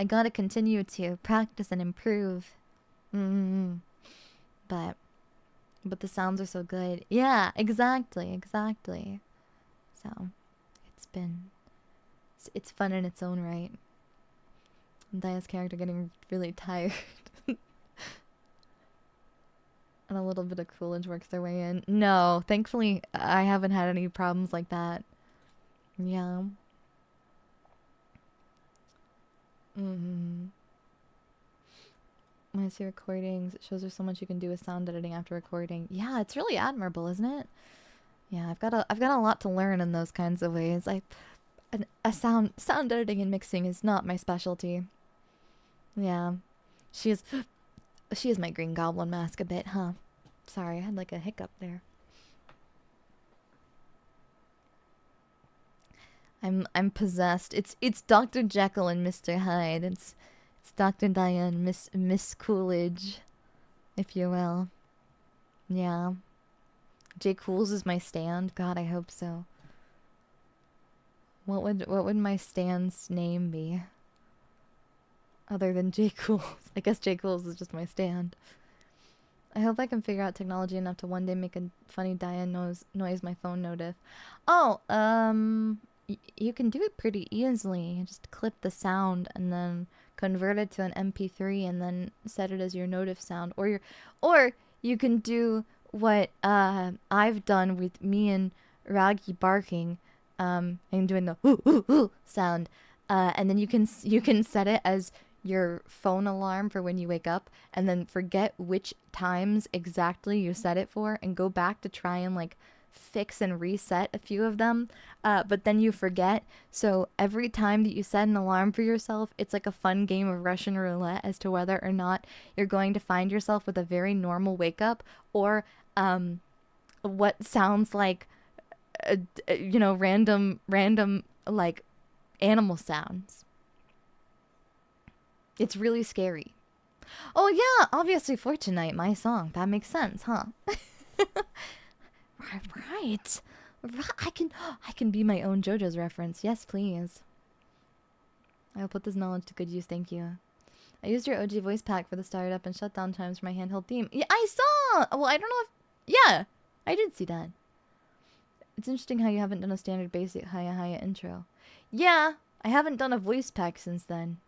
Speaker 1: gotta continue to practice and improve. But the sounds are so good. Yeah, exactly. So, it's fun in its own right. And Daiya's character getting really tired. And a little bit of Coolidge works their way in. No, thankfully I haven't had any problems like that. Yeah. When I see recordings, it shows there's so much you can do with sound editing after recording. Yeah, it's really admirable, isn't it? Yeah, I've got a lot to learn in those kinds of ways. Sound editing and mixing is not my specialty. Yeah, she is She is my Green Goblin mask a bit, huh? Sorry, I had like a hiccup there. I'm possessed. It's Dr. Jekyll and Mr. Hyde. It's Dr. Daiya and Miss Coolidge, if you will. Yeah. J. Cools is my stand. God, I hope so. What would my stand's name be? Other than J. Cools. I guess J. Cools is just my stand. I hope I can figure out technology enough to one day make a funny Daiya noise my phone notif. Oh, you can do it pretty easily. You just clip the sound and then convert it to an MP3 and then set it as your notif sound. Or you can do what I've done with me and Raggy barking and doing the ooh ooh ooh sound. And then you can set it as your phone alarm for when you wake up, and then forget which times exactly you set it for and go back to try and like fix and reset a few of them, but then you forget. So every time that you set an alarm for yourself, it's like a fun game of Russian roulette as to whether or not you're going to find yourself with a very normal wake up or what sounds like random like animal sounds. It's really scary. Oh yeah, obviously Fortuna, my song. That makes sense, huh? Right. I can be my own JoJo's reference. Yes, please. I'll put this knowledge to good use, thank you. I used your OG voice pack for the startup and shutdown times for my handheld theme. Yeah, I saw! Well, I don't know if... Yeah, I did see that. It's interesting how you haven't done a standard basic Haya intro. Yeah, I haven't done a voice pack since then.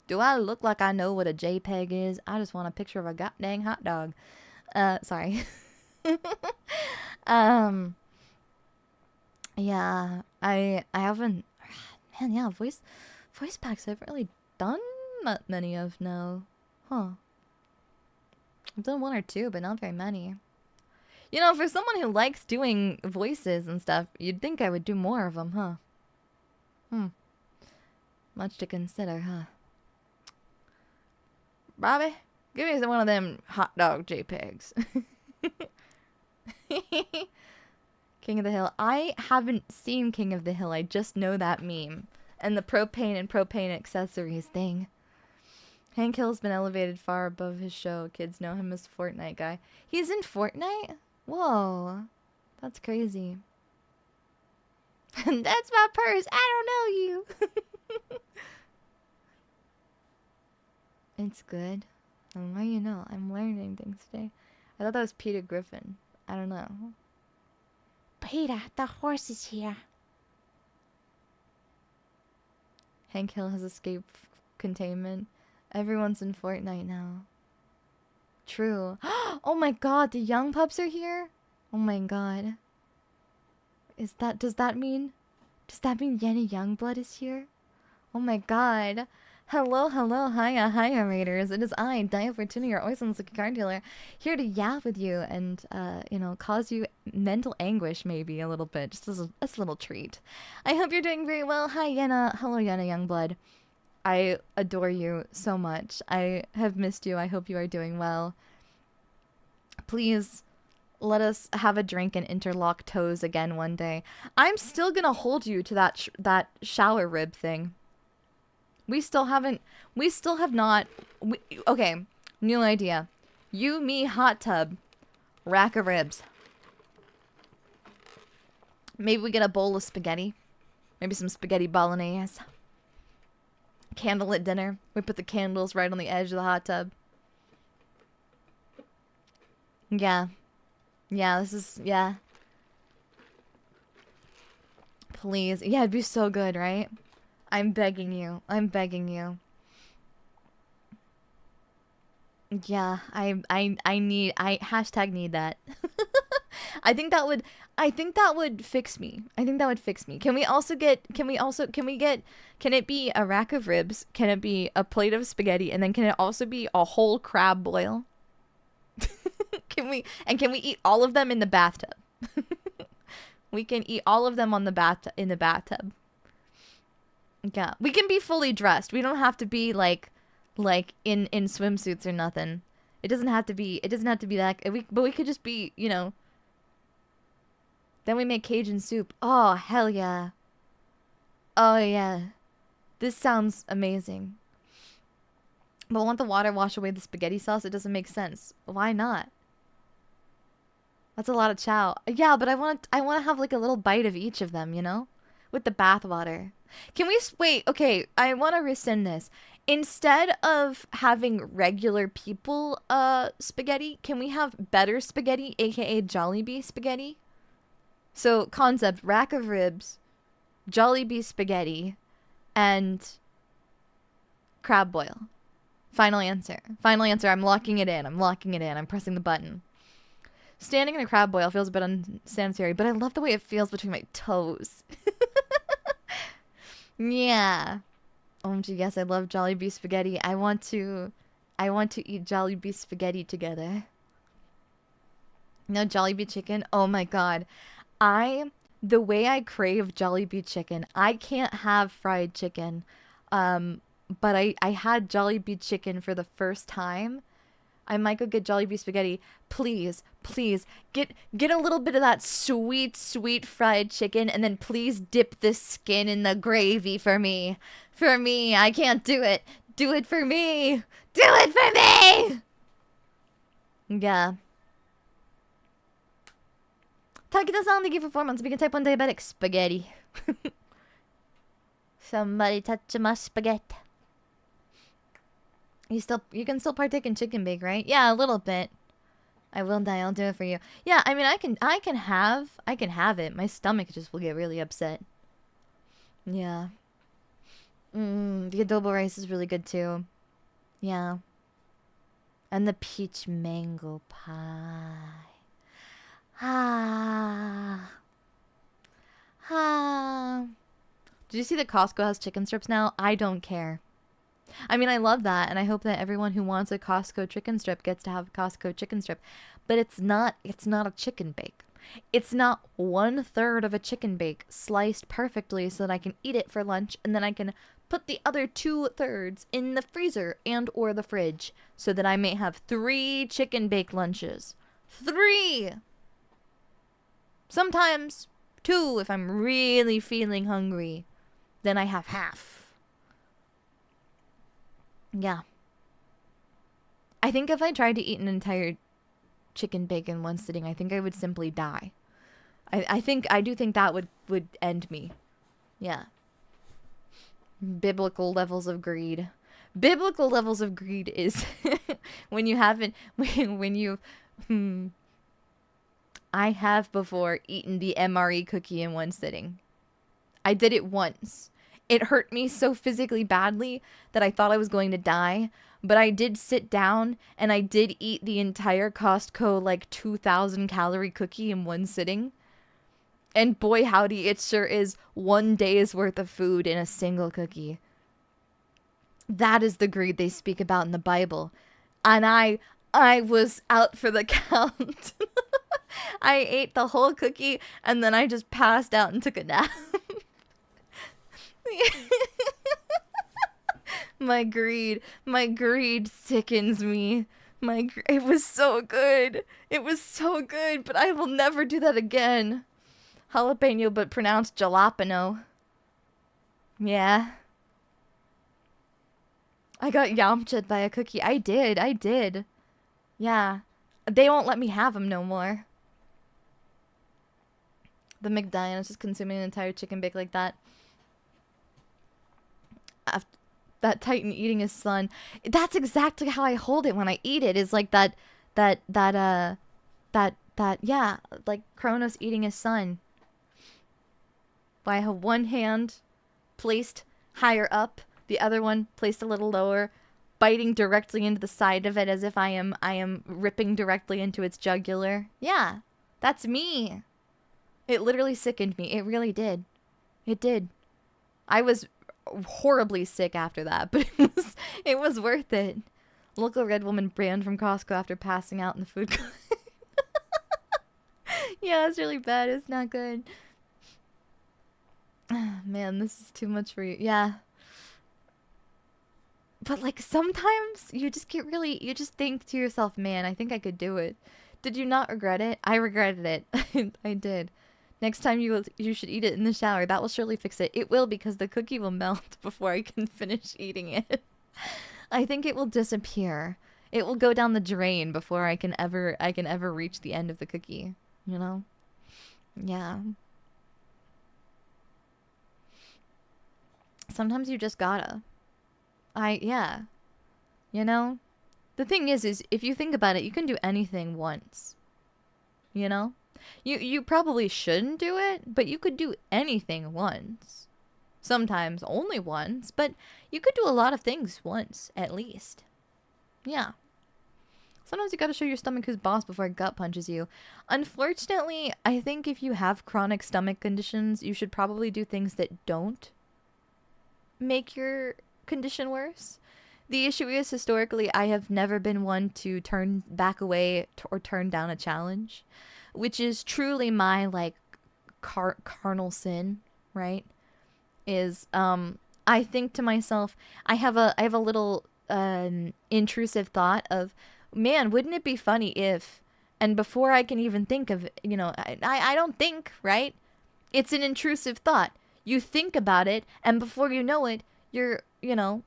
Speaker 1: Do I look like I know what a JPEG is? I just want a picture of a goddamn hot dog. Sorry. Yeah, I haven't... Man, yeah, voice packs I haven't really done that many of now. Huh. I've done one or two, but not very many. You know, for someone who likes doing voices and stuff, you'd think I would do more of them, huh? Much to consider, huh? Bobby, give me one of them hot dog JPEGs. King of the Hill. I haven't seen King of the Hill. I just know that meme. And the propane and propane accessories thing. Hank Hill's been elevated far above his show. Kids know him as Fortnite guy. He's in Fortnite? Whoa. That's crazy. That's my purse. I don't know you. It's good. Well, you know, I'm learning things today. I thought that was Peter Griffin. I don't know. Peter, the horse is here. Hank Hill has escaped containment. Everyone's in Fortnite now. True. Oh my god, the young pups are here? Oh my god. Does that mean Yenny Youngblood is here? Oh my god. Hello, hiya, raiders. It is I, Daiya Fortuna, your awesome looking card dealer, here to yap with you and, cause you mental anguish maybe a little bit, just as a little treat. I hope you're doing very well. Hi, Yenna. Hello, Yenna Youngblood. I adore you so much. I have missed you. I hope you are doing well. Please let us have a drink and interlock toes again one day. I'm still gonna hold you to that shower rib thing. We still have not... Okay, new idea. You, me, hot tub. Rack of ribs. Maybe we get a bowl of spaghetti. Maybe some spaghetti bolognese. Candlelit dinner. We put the candles right on the edge of the hot tub. Yeah. Yeah, this is... Yeah. Please. Yeah, it'd be so good, right? I'm begging you. I'm begging you. Yeah, I need #need that. I think that would fix me. I think that would fix me. Can it be a rack of ribs? Can it be a plate of spaghetti? And then can it also be a whole crab boil? Can we eat all of them in the bathtub? We can eat all of them in the bathtub. Yeah, we can be fully dressed. We don't have to be like like in swimsuits or nothing. It doesn't have to be that, but we could just be, you know. Then we make Cajun soup. Oh, hell yeah. Oh yeah. This sounds amazing. But won't the water wash away the spaghetti sauce? It doesn't make sense. Why not? That's a lot of chow. Yeah, but I want to have like a little bite of each of them, you know? With the bath water. Can we wait, okay, I want to rescind this. Instead of having regular people spaghetti, can we have better spaghetti, aka Jollibee spaghetti? So, concept, rack of ribs, Jollibee spaghetti, and crab boil. Final answer. Final answer. I'm locking it in. I'm pressing the button. Standing in a crab boil feels a bit unsanitary, but I love the way it feels between my toes. Yeah. OMG, yes, I love Jollibee spaghetti. I want to eat Jollibee spaghetti together. No Jollibee chicken? Oh my god. The way I crave Jollibee chicken, I can't have fried chicken. But I had Jollibee chicken for the first time. I might go get Jollibee spaghetti. Please, please, get a little bit of that sweet, sweet fried chicken, and then please dip the skin in the gravy for me. For me, I can't do it. Do it for me. Do it for me! Yeah. Takeda-san, thank you for 4 months. Being type 1 diabetic. Spaghetti. Somebody touch my spaghetti. You can still partake in chicken bake, right? Yeah, a little bit. I will die. I'll do it for you. Yeah, I mean, I can have it. My stomach just will get really upset. Yeah. The adobo rice is really good too. Yeah. And the peach mango pie. Ah. Ah. Did you see that Costco has chicken strips now? I don't care. I mean, I love that, and I hope that everyone who wants a Costco chicken strip gets to have a Costco chicken strip. But it's not a chicken bake. It's not 1/3 of a chicken bake sliced perfectly so that I can eat it for lunch, and then I can put the other 2/3 in the freezer and or the fridge so that I may have 3 chicken bake lunches. 3! Sometimes 2 if I'm really feeling hungry. Then I have half. Yeah. I think if I tried to eat an entire chicken bake in one sitting, I think I would simply die. I do think that would end me. Yeah. Biblical levels of greed. Biblical levels of greed is when you haven't I have before eaten the MRE cookie in one sitting. I did it once. It hurt me so physically badly that I thought I was going to die, but I did sit down and I did eat the entire Costco like 2,000 calorie cookie in one sitting. And boy howdy, it sure is 1 day's worth of food in a single cookie. That is the greed they speak about in the Bible. And I was out for the count. I ate the whole cookie and then I just passed out and took a nap. My greed sickens me. It was so good. It was so good, but I will never do that again. Jalapeno, but pronounced jalapeno. Yeah. I got yamcha'd by a cookie. I did. Yeah. They won't let me have them no more. The McDian is just consuming an entire chicken bake like that. After that Titan eating his son. That's exactly how I hold it when I eat it. Is like that, yeah, like Kronos eating his son. I have one hand placed higher up, the other one placed a little lower, biting directly into the side of it as if I am ripping directly into its jugular. Yeah, that's me. It literally sickened me. It really did. It did. I was horribly sick after that, but it was worth it. Local red woman banned from Costco after passing out in the food court. Yeah, it's really bad. It's not good. Man, this is too much for you. Yeah. But like sometimes you just get really, you just think to yourself, man, I think I could do it. Did you not regret it? I regretted it. I did. Next time you should eat it in the shower. That will surely fix it. It will, because the cookie will melt before I can finish eating it. I think it will disappear. It will go down the drain before I can ever reach the end of the cookie. You know? Yeah. Sometimes you just gotta. Yeah. You know? The thing is if you think about it, you can do anything once. You know? You probably shouldn't do it, but you could do anything once. Sometimes only once, but you could do a lot of things once, at least. Yeah. Sometimes you gotta show your stomach who's boss before it gut punches you. Unfortunately, I think if you have chronic stomach conditions, you should probably do things that don't make your condition worse. The issue is, historically, I have never been one to turn back away or turn down a challenge, which is truly my, like, carnal sin, right? Is, I think to myself, I have a little, intrusive thought of, man, wouldn't it be funny if, and before I can even think of, you know, I don't think, right? It's an intrusive thought. You think about it, and before you know it, you're, you know,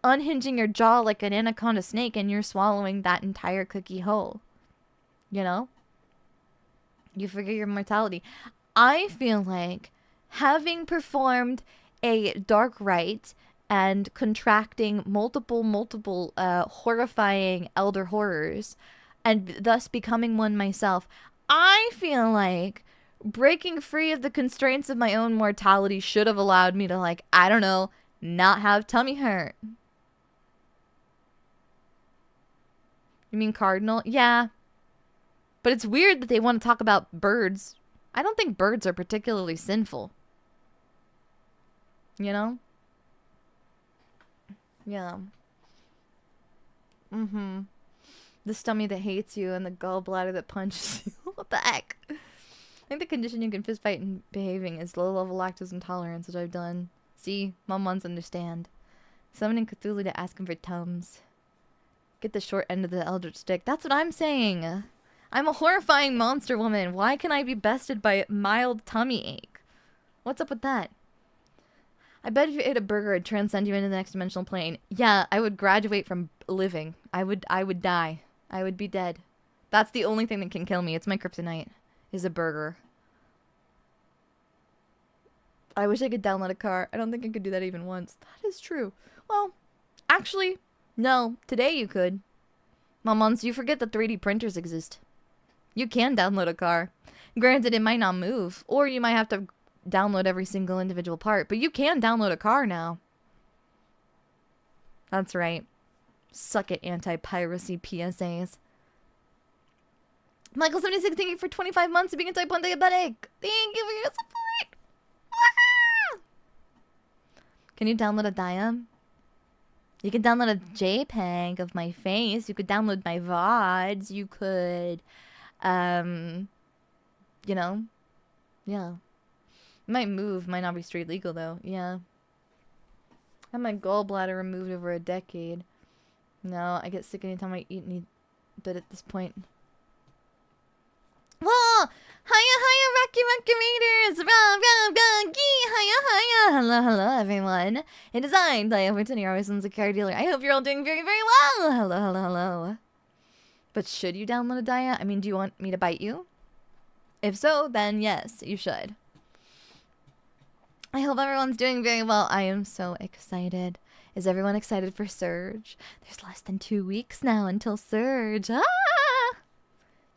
Speaker 1: unhinging your jaw like an anaconda snake, and you're swallowing that entire cookie whole. You know? You forget your mortality. I feel like having performed a dark rite and contracting multiple horrifying elder horrors, and thus becoming one myself, I feel like breaking free of the constraints of my own mortality should have allowed me to, like, I don't know, not have tummy hurt. You mean cardinal? Yeah. But it's weird that they want to talk about birds. I don't think birds are particularly sinful. You know? Yeah. Mm-hmm. The stomach that hates you and the gallbladder that punches you. What the heck? I think the condition you can fist fight in behaving is low-level lactose intolerance, which I've done. See? Mom wants to understand. Summoning Cthulhu to ask him for Tums. Get the short end of the eldritch stick. That's what I'm saying. I'm a horrifying monster woman. Why can I be bested by mild tummy ache? What's up with that? I bet if you ate a burger, it'd transcend you into the next dimensional plane. Yeah, I would graduate from living. I would die. I would be dead. That's the only thing that can kill me. It's my kryptonite. Is a burger. I wish I could download a car. I don't think I could do that even once. That is true. Well, actually, no. Today you could. Momons, you forget that 3D printers exist. You can download a car. Granted, it might not move, or you might have to download every single individual part, but you can download a car now. That's right. Suck it, anti-piracy PSAs. Michael76, thank you for 25 months of being a type 1 diabetic. Thank you for your support. Ah! Can you download a Daiya? You can download a JPEG of my face. You could download my VODs. You could, you know, yeah. It might move, might not be straight legal though, yeah. I had my gallbladder removed over a decade. No, I get sick anytime I eat but at this point. Whoa! Hiya, Rocky Raiders! Hiya! Hello, everyone. It is I, Daiya Fortuna, your licensed car dealer. I hope you're all doing very, very well! Hello. But should you download a Daiya? I mean, do you want me to bite you? If so, then yes, you should. I hope everyone's doing very well. I am so excited. Is everyone excited for Surge? There's less than 2 weeks now until Surge. Ah!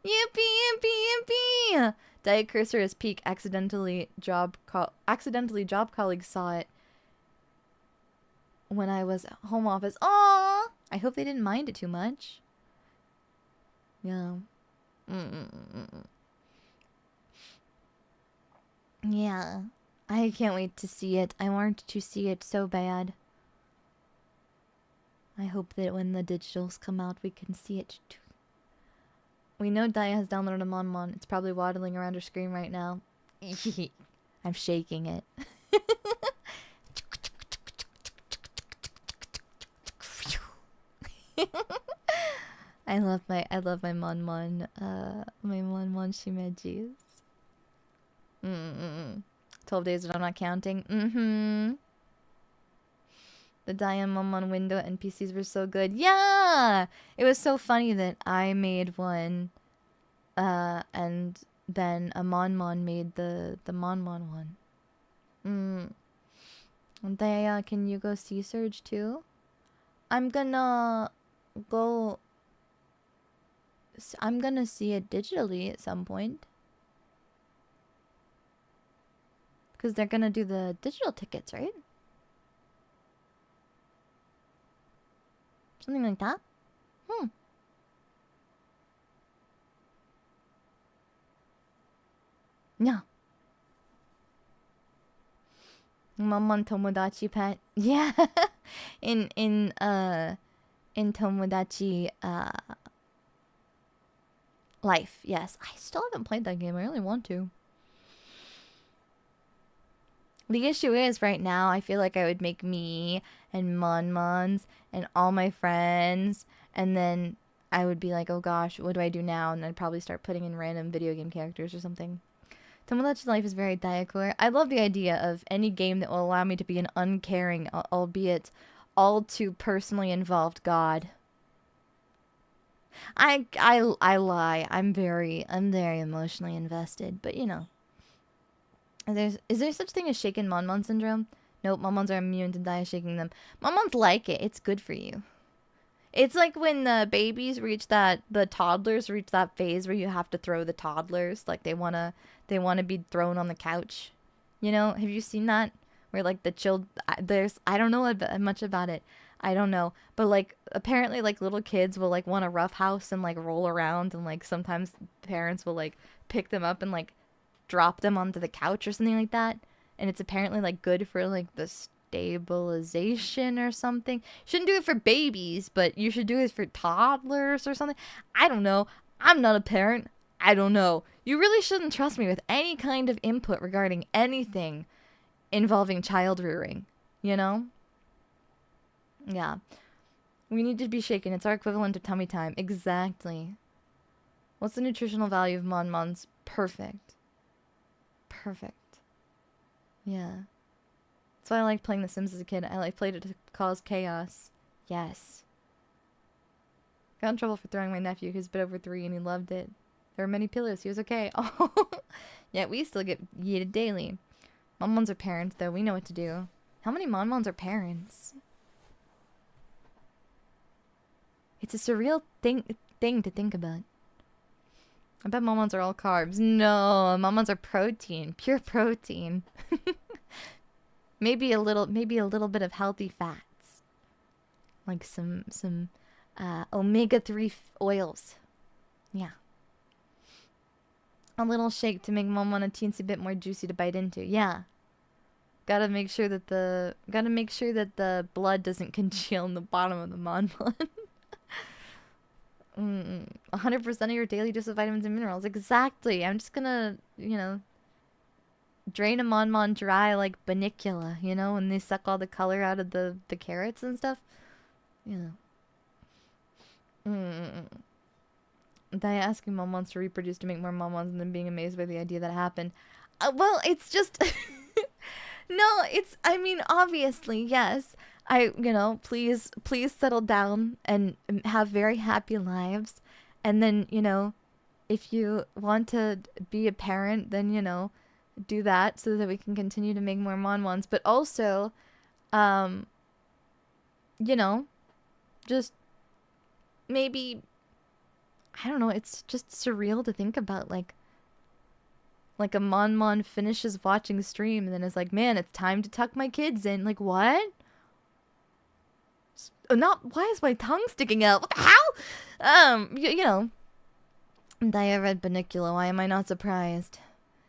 Speaker 1: Yippee! Diet Cursor is peak. Accidentally job colleagues saw it when I was home office. Aww! I hope they didn't mind it too much. Yeah. Yeah. I can't wait to see it. I want to see it so bad. I hope that when the digitals come out, we can see it too. We know Daiya has downloaded a Mon. It's probably waddling around her screen right now. I'm shaking it. I love my my Mon Shimejis. 12 days, but I'm not counting. The Daiya Mon window NPCs were so good. Yeah! It was so funny that I made one, and then a Mon made the Mon one. Daiya, can you go Sea Surge too? I'm gonna go... I'm gonna see it digitally at some point. Because they're gonna do the digital tickets, right? Something like that? Yeah. Momon Tomodachi pet. Yeah. in Tomodachi Life. Yes. I still haven't played that game. I really want to. The issue is right now I feel like I would make me and Monmons and all my friends, and then I would be like, oh gosh, what do I do now? And I'd probably start putting in random video game characters or something. Tomodachi Life is very Daiya. I love the idea of any game that will allow me to be an uncaring, albeit all too personally involved god. I lie. I'm very emotionally invested, but you know. Is there such thing as shaken Monmon syndrome? Nope, Monmons are immune to Daiya shaking them. Monmons like it. It's good for you. It's like when the babies reach that, the toddlers reach that phase where you have to throw the toddlers. Like they wanna be thrown on the couch. You know, have you seen that? Where like the I don't know much about it. I don't know. But like apparently like little kids will like want a rough house and like roll around, and like sometimes parents will like pick them up and like drop them onto the couch or something like that. And it's apparently like good for like the stabilization or something. Shouldn't do it for babies, but you should do it for toddlers or something. I don't know. I'm not a parent. I don't know. You really shouldn't trust me with any kind of input regarding anything involving child rearing, you know? Yeah. We need to be shaken. It's our equivalent of tummy time. Exactly. What's the nutritional value of Monmons? Perfect. Perfect. Yeah. That's why I liked playing The Sims as a kid. I played it to cause chaos. Yes. Got in trouble for throwing my nephew who's a bit over 3 and he loved it. There were many pillows. He was okay. Oh. Yeah, we still get yeeted daily. Monmons are parents, though. We know what to do. How many Monmons are parents? It's a surreal thing to think about. I bet Monmons are all carbs. No, Monmons are protein. Pure protein. Maybe a little bit of healthy fats. Like some omega-3 oils. Yeah. A little shake to make Momon a teensy bit more juicy to bite into. Yeah. Gotta make sure that the blood doesn't congeal in the bottom of the Monmon. 100% of your daily dose of vitamins and minerals. Exactly. I'm just gonna, you know, drain a Monmon dry like Banicula, you know, when they suck all the color out of the carrots and stuff. You know. Daiya asking Monmons to reproduce to make more Monmons and then being amazed by the idea that it happened. Well, it's just... No, it's... I mean, obviously, yes. You know, please settle down and have very happy lives. And then, you know, if you want to be a parent, then, you know, do that so that we can continue to make more Monmons. But also, you know, just maybe... I don't know, it's just surreal to think about, like a Monmon finishes watching the stream and then is like, man, it's time to tuck my kids in. Like, what? Why is my tongue sticking out? What the hell? You know. Daiya read Banicula, why am I not surprised?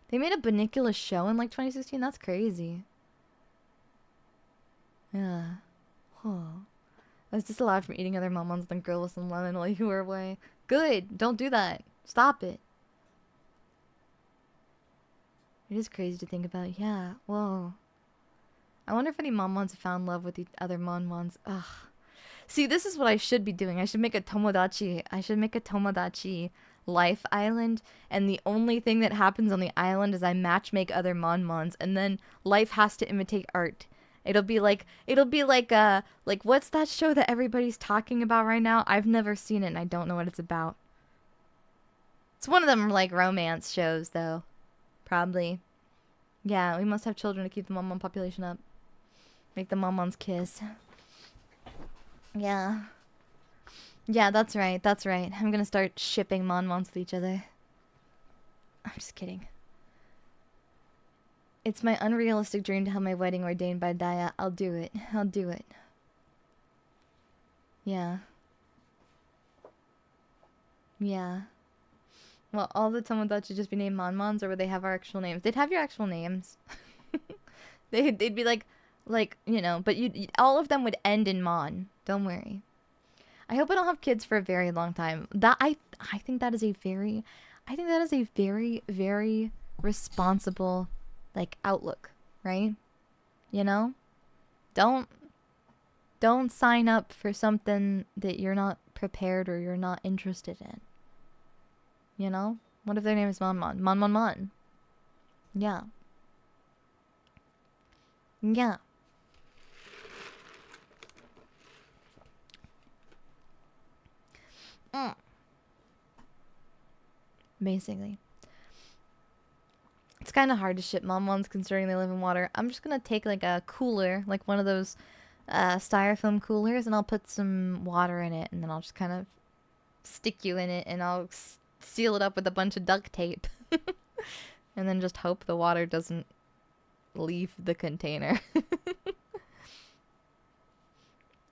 Speaker 1: They made a Banicula show in, like, 2016? That's crazy. Yeah. Oh. I was disallowed from eating other Monmons than girl with some lemon while you were away. Good. Don't do that. Stop it. It is crazy to think about. Yeah. Whoa. I wonder if any Monmons have found love with the other Monmons. Ugh. See, this is what I should be doing. I should make a Tomodachi. I should make a Tomodachi life island, and the only thing that happens on the island is I matchmake other Monmons, and then life has to imitate art. It'll be like what's that show that everybody's talking about right now? I've never seen it and I don't know what it's about. It's one of them like romance shows though. Probably. Yeah, we must have children to keep the Monmon population up. Make the Monmons kiss. Yeah. Yeah, that's right, that's right. I'm gonna start shipping Monmons with each other. I'm just kidding. It's my unrealistic dream to have my wedding ordained by Daiya. I'll do it. I'll do it. Yeah. Yeah. Well, all the Tomodachi just be named Monmons, or would they have our actual names? They'd have your actual names. They'd be like, you know, but all of them would end in Mon. Don't worry. I hope I don't have kids for a very long time. I think that is a very, very responsible, like, outlook, right? You know? Don't sign up for something that you're not prepared or you're not interested in. You know? What if their name is Monmon? Mon. Yeah. Yeah. Basically. It's kind of hard to ship Monmons considering they live in water. I'm just gonna take like a cooler, like one of those styrofoam coolers, and I'll put some water in it, and then I'll just kind of stick you in it, and I'll seal it up with a bunch of duct tape. And then just hope the water doesn't leave the container.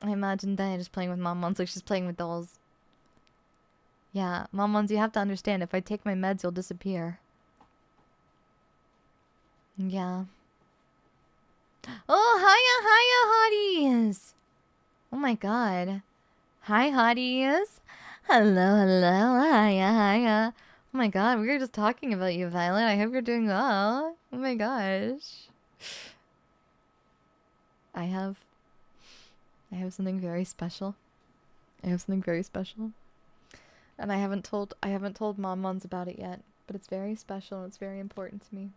Speaker 1: I imagine Daiya just playing with Monmons like she's playing with dolls. Yeah, Monmons, you have to understand, if I take my meds, you'll disappear. Yeah. Oh, hiya, hotties! Oh my god. Hi, hotties! Hello, hiya. Oh my god, we were just talking about you, Violet. I hope you're doing well. Oh my gosh. I have something very special. And I haven't told Monmons about it yet, but it's very special and it's very important to me.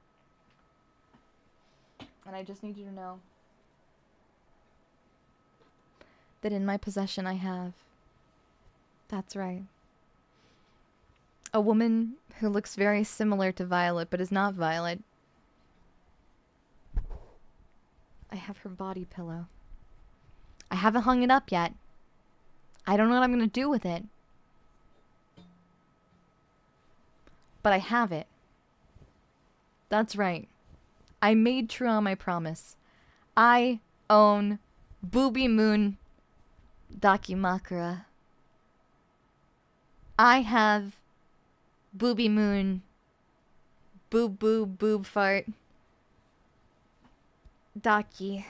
Speaker 1: And I just need you to know that in my possession I have, that's right, a woman who looks very similar to Violet but is not Violet. I have her body pillow. I haven't hung it up yet. I don't know what I'm gonna do with it. But I have it. That's right. I made true on my promise. I own Booby Moon Dakimakura. I have Booby Moon Boob Fart Daki.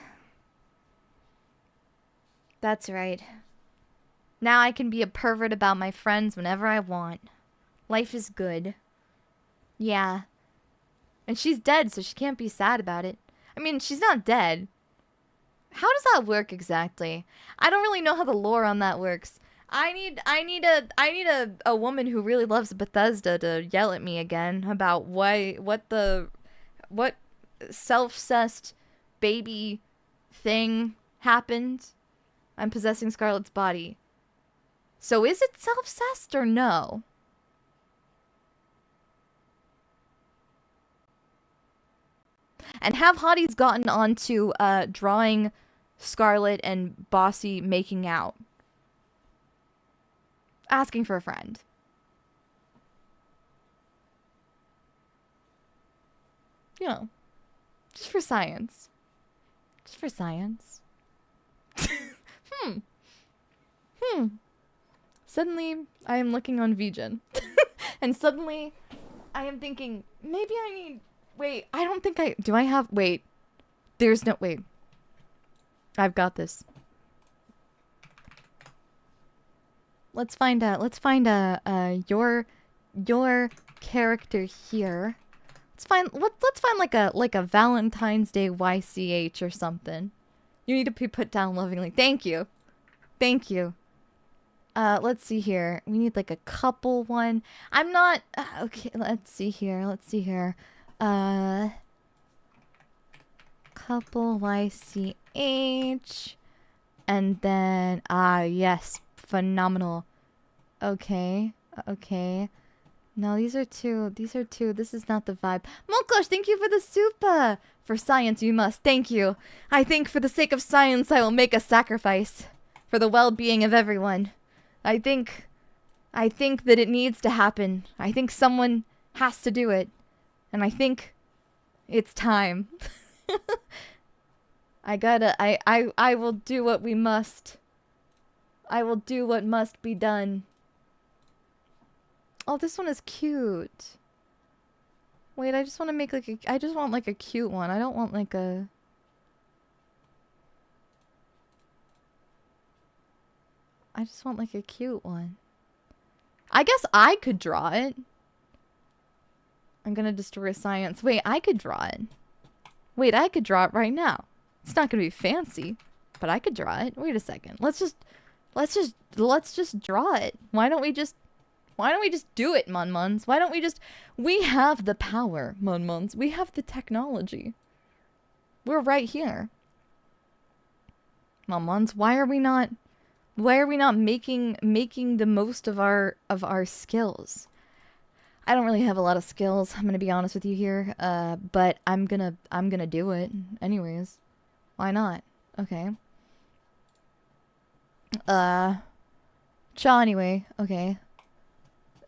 Speaker 1: That's right. Now I can be a pervert about my friends whenever I want. Life is good. Yeah. And she's dead, so she can't be sad about it. I mean, she's not dead. How does that work exactly? I don't really know how the lore on that works. I need a woman who really loves Bethesda to yell at me again about what self-cessed baby thing happened. I'm possessing Scarlet's body. So is it self-cessed or no? And have hotties gotten onto drawing Scarlet and Bossy making out? Asking for a friend. You know, just for science. Just for science. Suddenly, I am looking on VGen. And suddenly, I am thinking, maybe I need... Wait, I don't think I... Do I have... Wait. There's no... Wait. I've got this. Let's find your character here. Let's find like a Valentine's Day YCH or something. You need to be put down lovingly. Thank you. Thank you. Let's see here. We need like a couple one. I'm not okay, let's see here. Couple YCH. And then yes, phenomenal. Okay. No, these are two. This is not the vibe. Monkosh, thank you for the soup. For science you must. Thank you. I think for the sake of science I will make a sacrifice. For the well-being of everyone. I think that it needs to happen. I think someone has to do it. And I think it's time. I will do what we must. I will do what must be done. Oh, this one is cute. Wait, I just want to make like a, I just want like a cute one. I don't want like a... I just want like a cute one. I guess I could draw it. I'm gonna destroy science. Wait, I could draw it. Wait, I could draw it right now. It's not gonna be fancy, but I could draw it. Wait a second. Let's just draw it. Why don't we just do it, Munmuns? Why don't we just... We have the power, Munmuns. We have the technology. We're right here. Munmuns, why are we not making the most of our skills? I don't really have a lot of skills, I'm gonna be honest with you here. But I'm gonna do it anyways. Why not? Okay. Cha anyway, okay.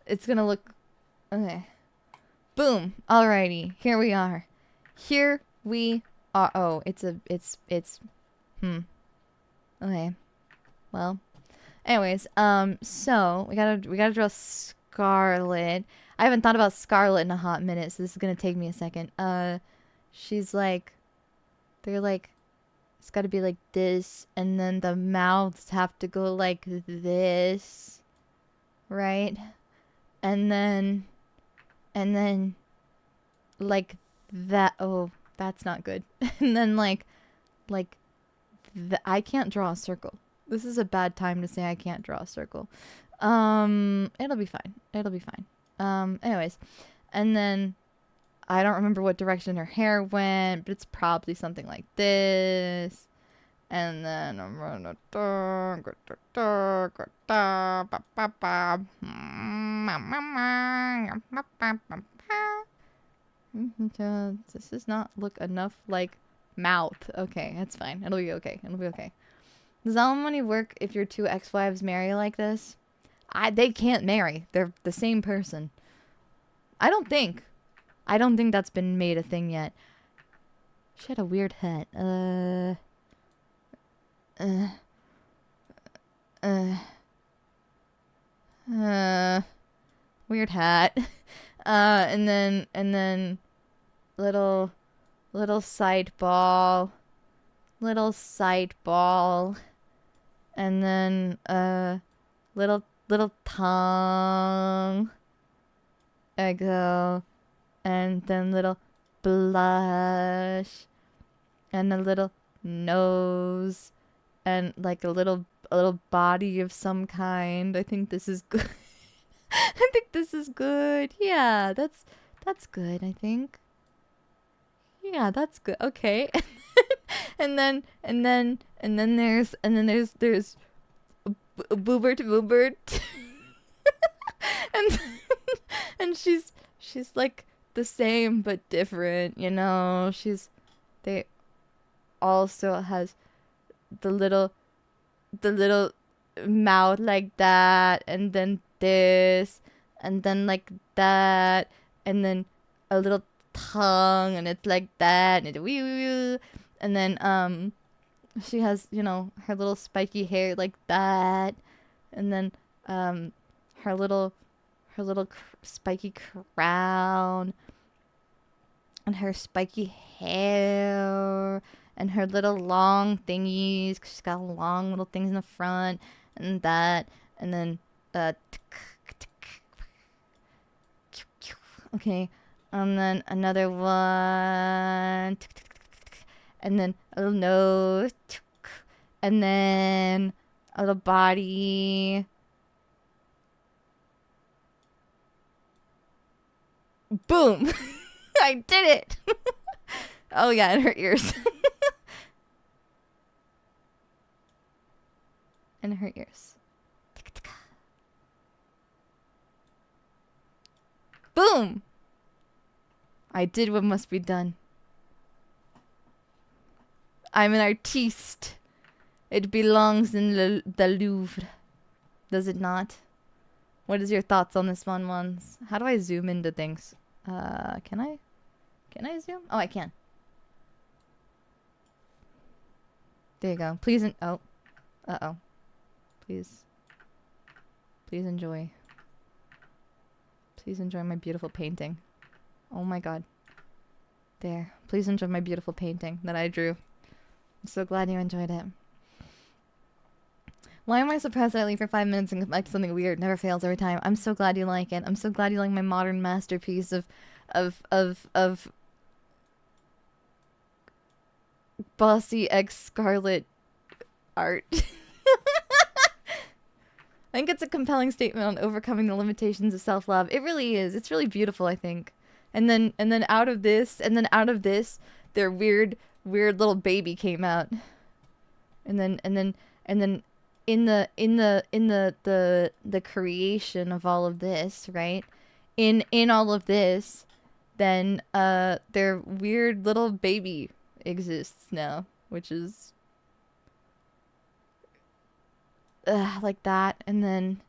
Speaker 1: It's gonna look... Okay. Boom. Alrighty. Here we are. Oh, it's... Okay. Well. Anyways, so, we gotta draw Scarlet. I haven't thought about Scarlet in a hot minute, so this is gonna take me a second. She's like... They're like... It's gotta be like this, and then the mouths have to go like this. Right? And then like that. Oh, that's not good. And then I can't draw a circle. This is a bad time to say I can't draw a circle. It'll be fine. Anyways, and then I don't remember what direction her hair went, but it's probably something like this. And then I'm gonna this does not look enough like mouth. Okay, that's fine. It'll be okay. Does alimony work if your two ex-wives marry like this? They can't marry. They're the same person. I don't think that's been made a thing yet. She had a weird hat. Weird hat. And then little side ball. And then little tongue. I go. And then little blush. And a little nose. And like a little body of some kind. I think this is good. I think this is good. Yeah, that's good, I think. Yeah, that's good. Okay. and then there's Boobert. and she's like the same but different, you know. They also has the little mouth like that, and then this, and then like that, and then a little tongue, and it's like that, and and then she has, you know, her little spiky hair like that, and then her little spiky crown, and her spiky hair, and her little long thingies. She's got long little things in the front, and that, and then okay, and then another one, and then a little nose, and then A little body. Boom! I did it! Oh yeah, and her ears. And her ears. Boom! I did what must be done. I'm an artiste. It belongs in the Louvre. Does it not? What is your thoughts on this one, ones? How do I zoom into things? Can I? Can I zoom? Oh, I can. There you go. Please, oh. Uh-oh. Please. Please enjoy. Please enjoy my beautiful painting. Oh my god. There. Please enjoy my beautiful painting that I drew. I'm so glad you enjoyed it. Why am I surprised that I leave for 5 minutes and come back to something weird? Never fails every time. I'm so glad you like it. I'm so glad you like my modern masterpiece of bossy ex-Scarlet art. I think it's a compelling statement on overcoming the limitations of self-love. It really is. It's really beautiful, I think. And then out of this, their weird little baby came out. And then in the creation of all of this, right? In all of this, then their weird little baby exists now, which is like that, and then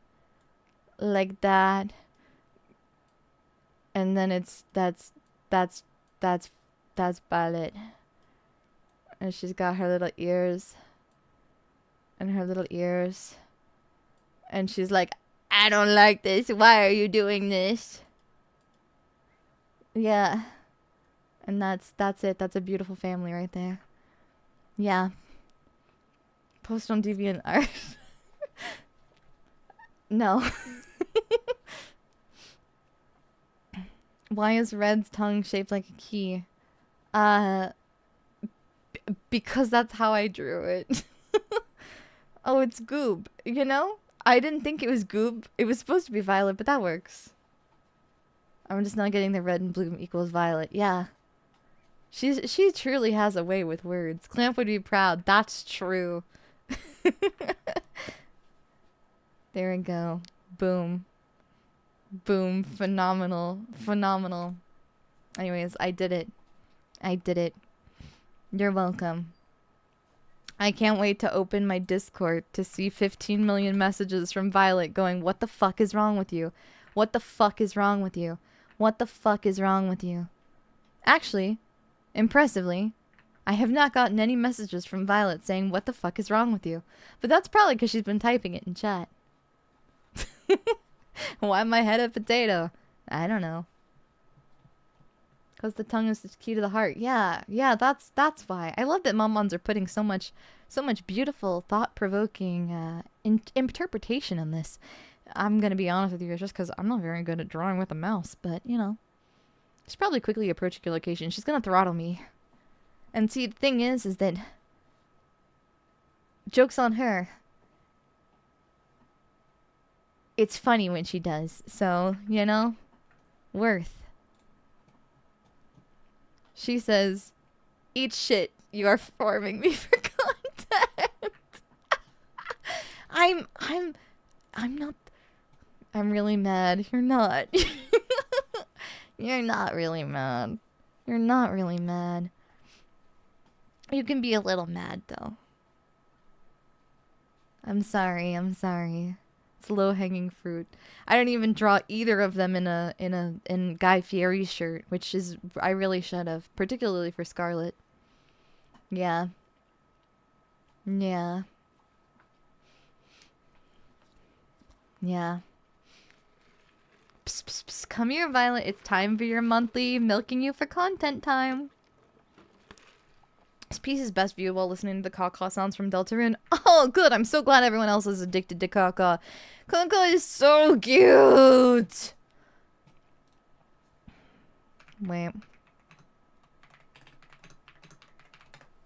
Speaker 1: like that, and then that's Violet, and she's got her little ears, and she's like, I don't like this. Why are you doing this? Yeah, and that's it. That's a beautiful family right there. Yeah. Post on DeviantArt. No. Why is Red's tongue shaped like a key? Because that's how I drew it. Oh, it's Goob. You know? I didn't think it was Goob. It was supposed to be Violet, but that works. I'm just not getting the red and blue equals Violet. Yeah. She truly has a way with words. Clamp would be proud. That's true. There we go. Boom. Boom. Phenomenal. Phenomenal. Anyways, I did it. I did it. You're welcome. I can't wait to open my Discord to see 15 million messages from Violet going, what the fuck is wrong with you? What the fuck is wrong with you? What the fuck is wrong with you? Actually, impressively, I have not gotten any messages from Violet saying, what the fuck is wrong with you? But that's probably because she's been typing it in chat. Why am I head a potato? I don't know. Because the tongue is the key to the heart. Yeah, that's why. I love that Momons are putting so much beautiful, thought-provoking interpretation in this. I'm gonna be honest with you, just because I'm not very good at drawing with a mouse, but, you know. She's probably quickly approaching your location. She's gonna throttle me. And see, the thing is that... joke's on her. It's funny when she does, so, you know, worth. She says, eat shit, you are farming me for content. I'm not, I'm really mad. You're not. You're not really mad. You're not really mad. You can be a little mad, though. I'm sorry, I'm sorry. It's low-hanging fruit. I don't even draw either of them in Guy Fieri's shirt, which is I really should have, particularly for Scarlet. Yeah. Yeah. Yeah. Psst, psst, psst. Come here, Violet. It's time for your monthly milking you for content time. This piece is best viewed while listening to the caw-caw sounds from Deltarune. Oh, good. I'm so glad everyone else is addicted to caw-caw. Caw-caw is so cute. Wait.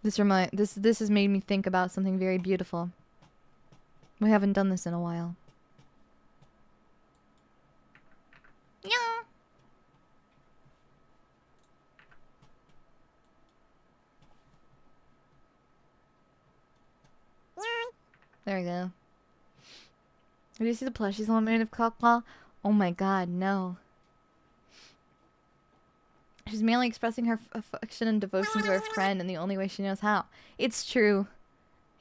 Speaker 1: This has made me think about something very beautiful. We haven't done this in a while. Yeah. There we go. Did you see the plushies on made of cockpaw? Oh my god, no. She's mainly expressing her affection and devotion to her friend in the only way she knows how. It's true.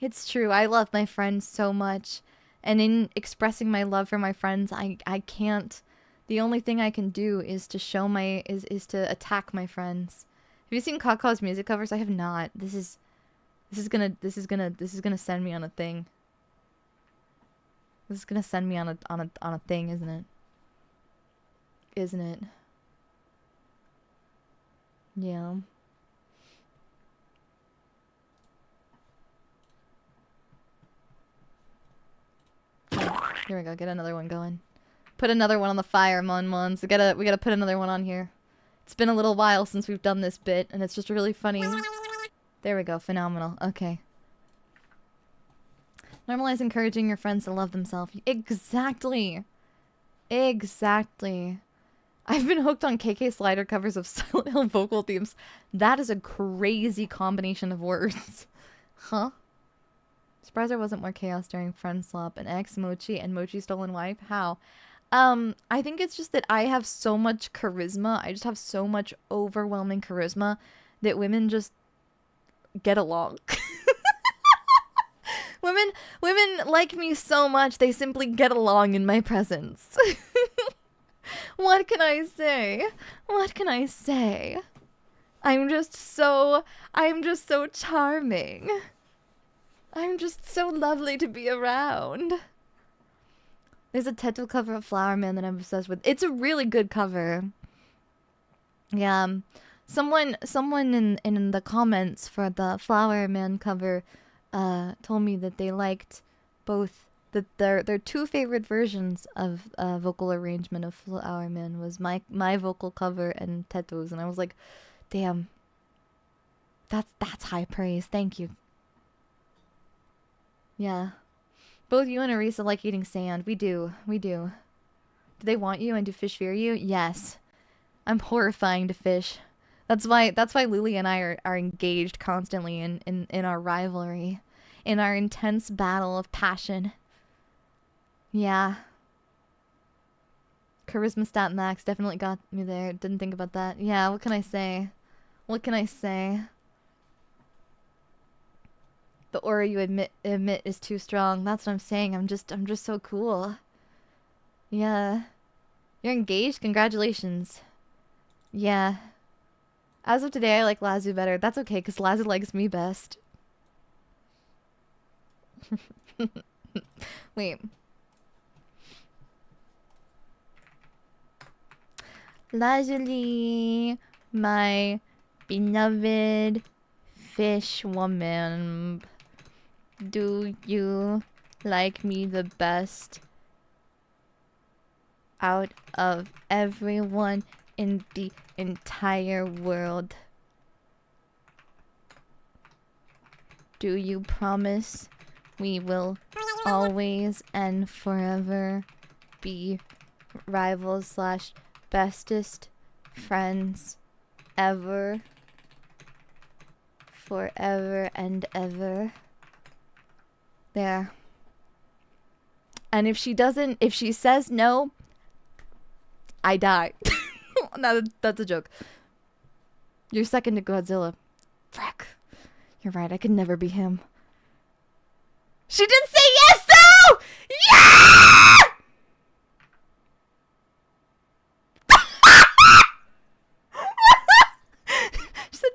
Speaker 1: It's true. I love my friends so much. And in expressing my love for my friends, I can't. The only thing I can do is to show my is to attack my friends. Have you seen Kakao's music covers? I have not. This is gonna send me on a thing. This is gonna send me on a thing, isn't it? Isn't it? Yeah. Here we go. Get another one going. Put another one on the fire, Mon. We gotta put another one on here. It's been a little while since we've done this bit, and it's just really funny. There we go. Phenomenal. Okay. Normalize encouraging your friends to love themselves. Exactly. Exactly. I've been hooked on KK Slider covers of Silent Hill vocal themes. That is a crazy combination of words. Huh? Surprised there wasn't more chaos during Friend Swap and X, Mochi, and Mochi Stolen Wife. How? I think it's just that I have so much charisma. I just have so much overwhelming charisma that women just get along. Women like me so much, they simply get along in my presence. What can I say? What can I say? I'm just so charming. I'm just so lovely to be around. There's a Teto cover of Flower Man that I'm obsessed with. It's a really good cover. Yeah. Someone in the comments for the Flower Man cover told me that they liked both their two favorite versions of vocal arrangement of Flower Man was my vocal cover and Teto's, and I was like, damn. That's high praise. Thank you. Yeah. Both you and Arisa like eating sand. We do. Do they want you and do fish fear you? Yes. I'm horrifying to fish. That's why Luli and I are engaged constantly in our rivalry. In our intense battle of passion. Yeah. Charisma stat max definitely got me there. Didn't think about that. Yeah, what can I say? What can I say? The aura you emit is too strong. That's what I'm saying. I'm just so cool. Yeah. You're engaged? Congratulations. Yeah. As of today, I like Lazu better. That's okay, because Lazu likes me best. Wait. Lazuli, my beloved fish woman. Do you like me the best out of everyone in the entire world? Do you promise we will always and forever be rivals / bestest friends ever? Forever and ever. There. And if she says no, I die. No, that's a joke. You're second to Godzilla. Frick. You're right, I could never be him. She did say yes though! Yeah! She said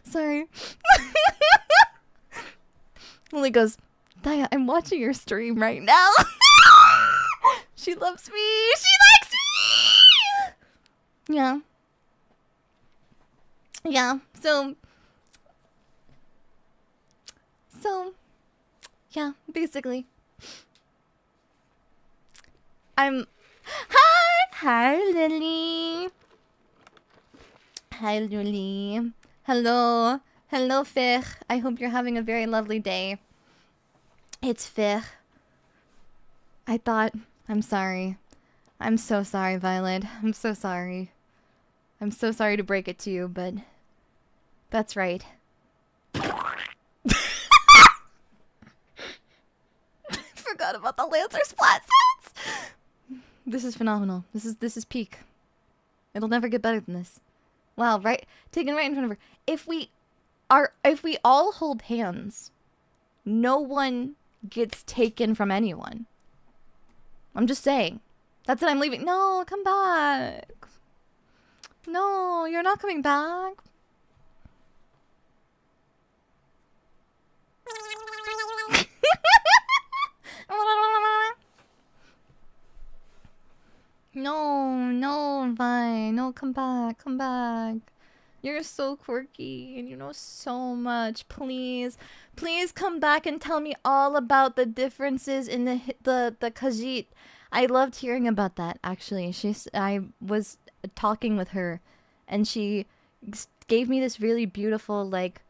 Speaker 1: sorry. Lily goes, Daiya, I'm watching your stream right now. She loves me. She likes me. Yeah. Yeah. So, yeah, basically. Hi, Lily. Hi, Lily. Hello. Hello, Fich. I hope you're having a very lovely day. It's Fich. I thought... I'm sorry. I'm so sorry, Violet. I'm so sorry. I'm so sorry to break it to you, but... That's right. Forgot about the Lancer splat sounds! This is phenomenal. This is peak. It'll never get better than this. Wow, right? Taken right in front of her. If we all hold hands, no one gets taken from anyone. I'm just saying. That's it, I'm leaving. No, come back. No, you're not coming back. No, Vi. No, come back. Come back. You're so quirky and you know so much. Please, please come back and tell me all about the differences in the Khajiit. I loved hearing about that, actually. I was talking with her and she gave me this really beautiful, like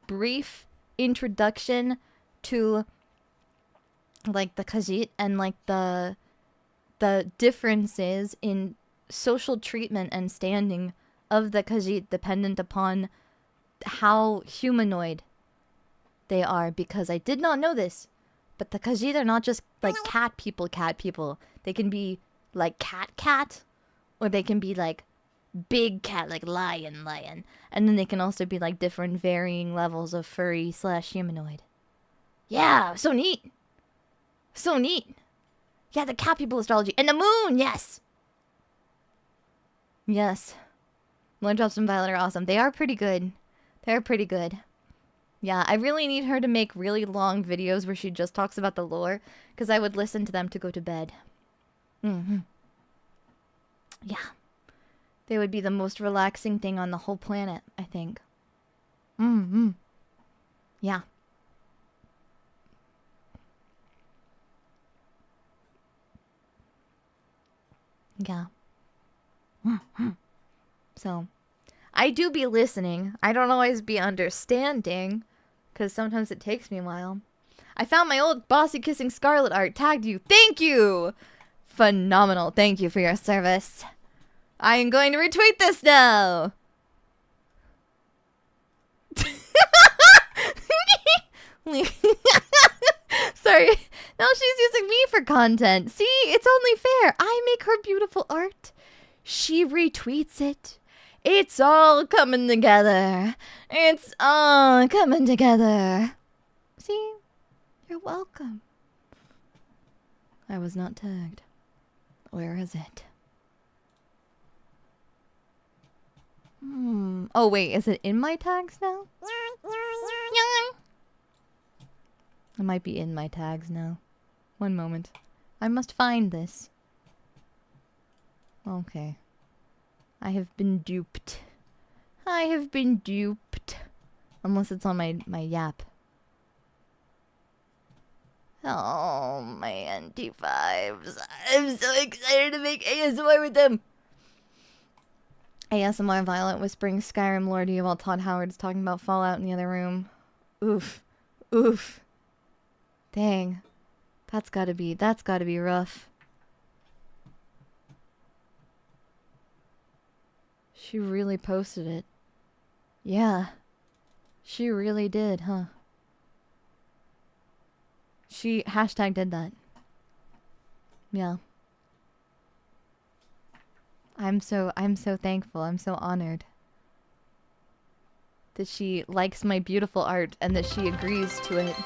Speaker 1: brief introduction to, like, the Khajiit and, like, the differences in social treatment and standing of the Khajiit dependent upon how humanoid they are, because I did not know this, but the Khajiit are not just like cat people. They can be like cat, or they can be like big cat, like lion, and then they can also be like different varying levels of furry / humanoid. Yeah, so neat. So neat. Yeah, the cat people astrology. And the moon, yes! Yes. Lord Drops and Violet are awesome. They are pretty good. They're pretty good. Yeah, I really need her to make really long videos where she just talks about the lore, because I would listen to them to go to bed. Yeah. They would be the most relaxing thing on the whole planet, I think. Yeah. Yeah. So, I do be listening. I don't always be understanding, because sometimes it takes me a while. I found my old Bossy Kissing Scarlet art. Tagged you. Thank you! Phenomenal. Thank you for your service. I am going to retweet this now! Sorry. Now she's using me for content. See? It's only fair. I make her beautiful art. She retweets it. It's all coming together. It's all coming together. See? You're welcome. I was not tagged. Where is it? Oh, wait. Is it in my tags now? It might be in my tags now. One moment. I must find this. Okay. I have been duped. I have been duped. Unless it's on my Yap. Oh, my anti-vibes. I'm so excited to make ASMR with them. ASMR Violet whispering Skyrim lore to you while Todd Howard's talking about Fallout in the other room. Oof. Oof. Dang. That's gotta be rough. She really posted it. Yeah. She really did, huh? She hashtag did that. Yeah. I'm so thankful. I'm so honored that she likes my beautiful art and that she agrees to it.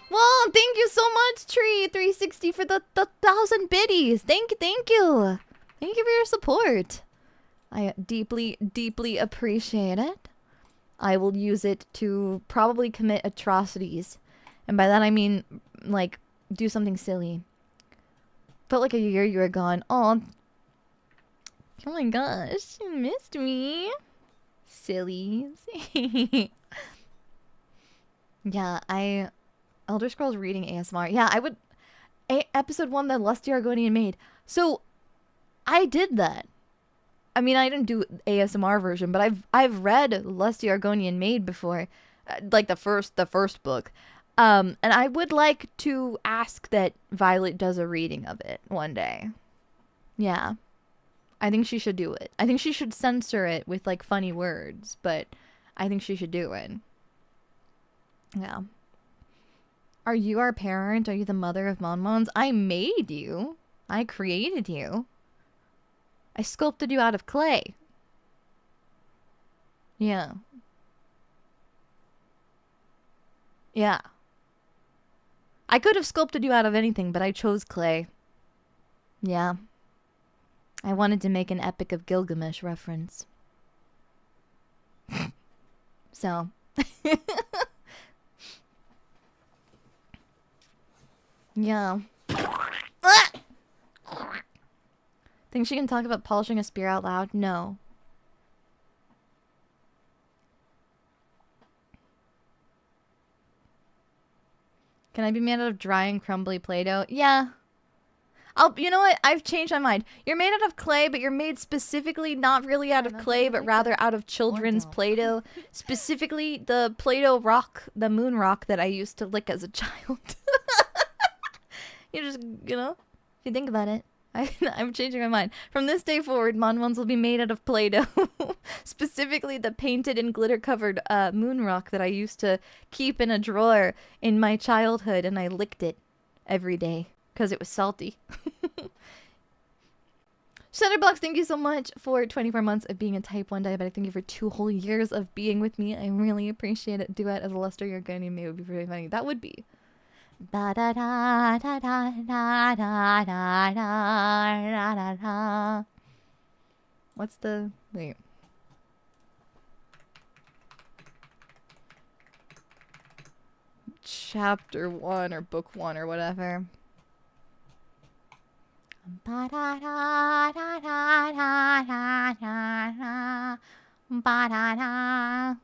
Speaker 1: Well, thank you so much, Tree360, for the 1,000 biddies. Thank you. Thank you for your support. I deeply appreciate it. I will use it to probably commit atrocities. And by that I mean, like, do something silly. Felt like a year you were gone. Oh my gosh, you missed me. Sillies. Yeah, Elder Scrolls reading ASMR. Yeah, I would... episode 1 that Lusty Argonian made. So, I did that. I mean, I didn't do ASMR version, but I've read Lusty Argonian Maid before, like the first book. And I would like to ask that Violet does a reading of it one day. Yeah. I think she should do it. I think she should censor it with like funny words, but I think she should do it. Yeah. Are you our parent? Are you the mother of Monmons? I made you. I created you. I sculpted you out of clay. Yeah. Yeah. I could have sculpted you out of anything, but I chose clay. Yeah. I wanted to make an Epic of Gilgamesh reference. So. Yeah. Think she can talk about polishing a spear out loud? No. Can I be made out of dry and crumbly Play-Doh? Yeah. You know what? I've changed my mind. You're made out of clay, but you're made specifically not really out of clay, but rather out of children's Play-Doh. Specifically the Play-Doh rock, the moon rock that I used to lick as a child. You just, you know, if you think about it. I'm changing my mind. From this day forward, Monmons will be made out of Play-Doh. Specifically the painted and glitter-covered moon rock that I used to keep in a drawer in my childhood, and I licked it every day because it was salty. Shutterbox, thank you so much for 24 months of being a type 1 diabetic. Thank you for 2 whole years of being with me. I really appreciate it. Duet as a Luster you're going to make would be really funny. That would be. Da da da da da da da da da da. What's the wait? Chapter 1 or book 1 or whatever. Ba da da da da da da da. Ba da da.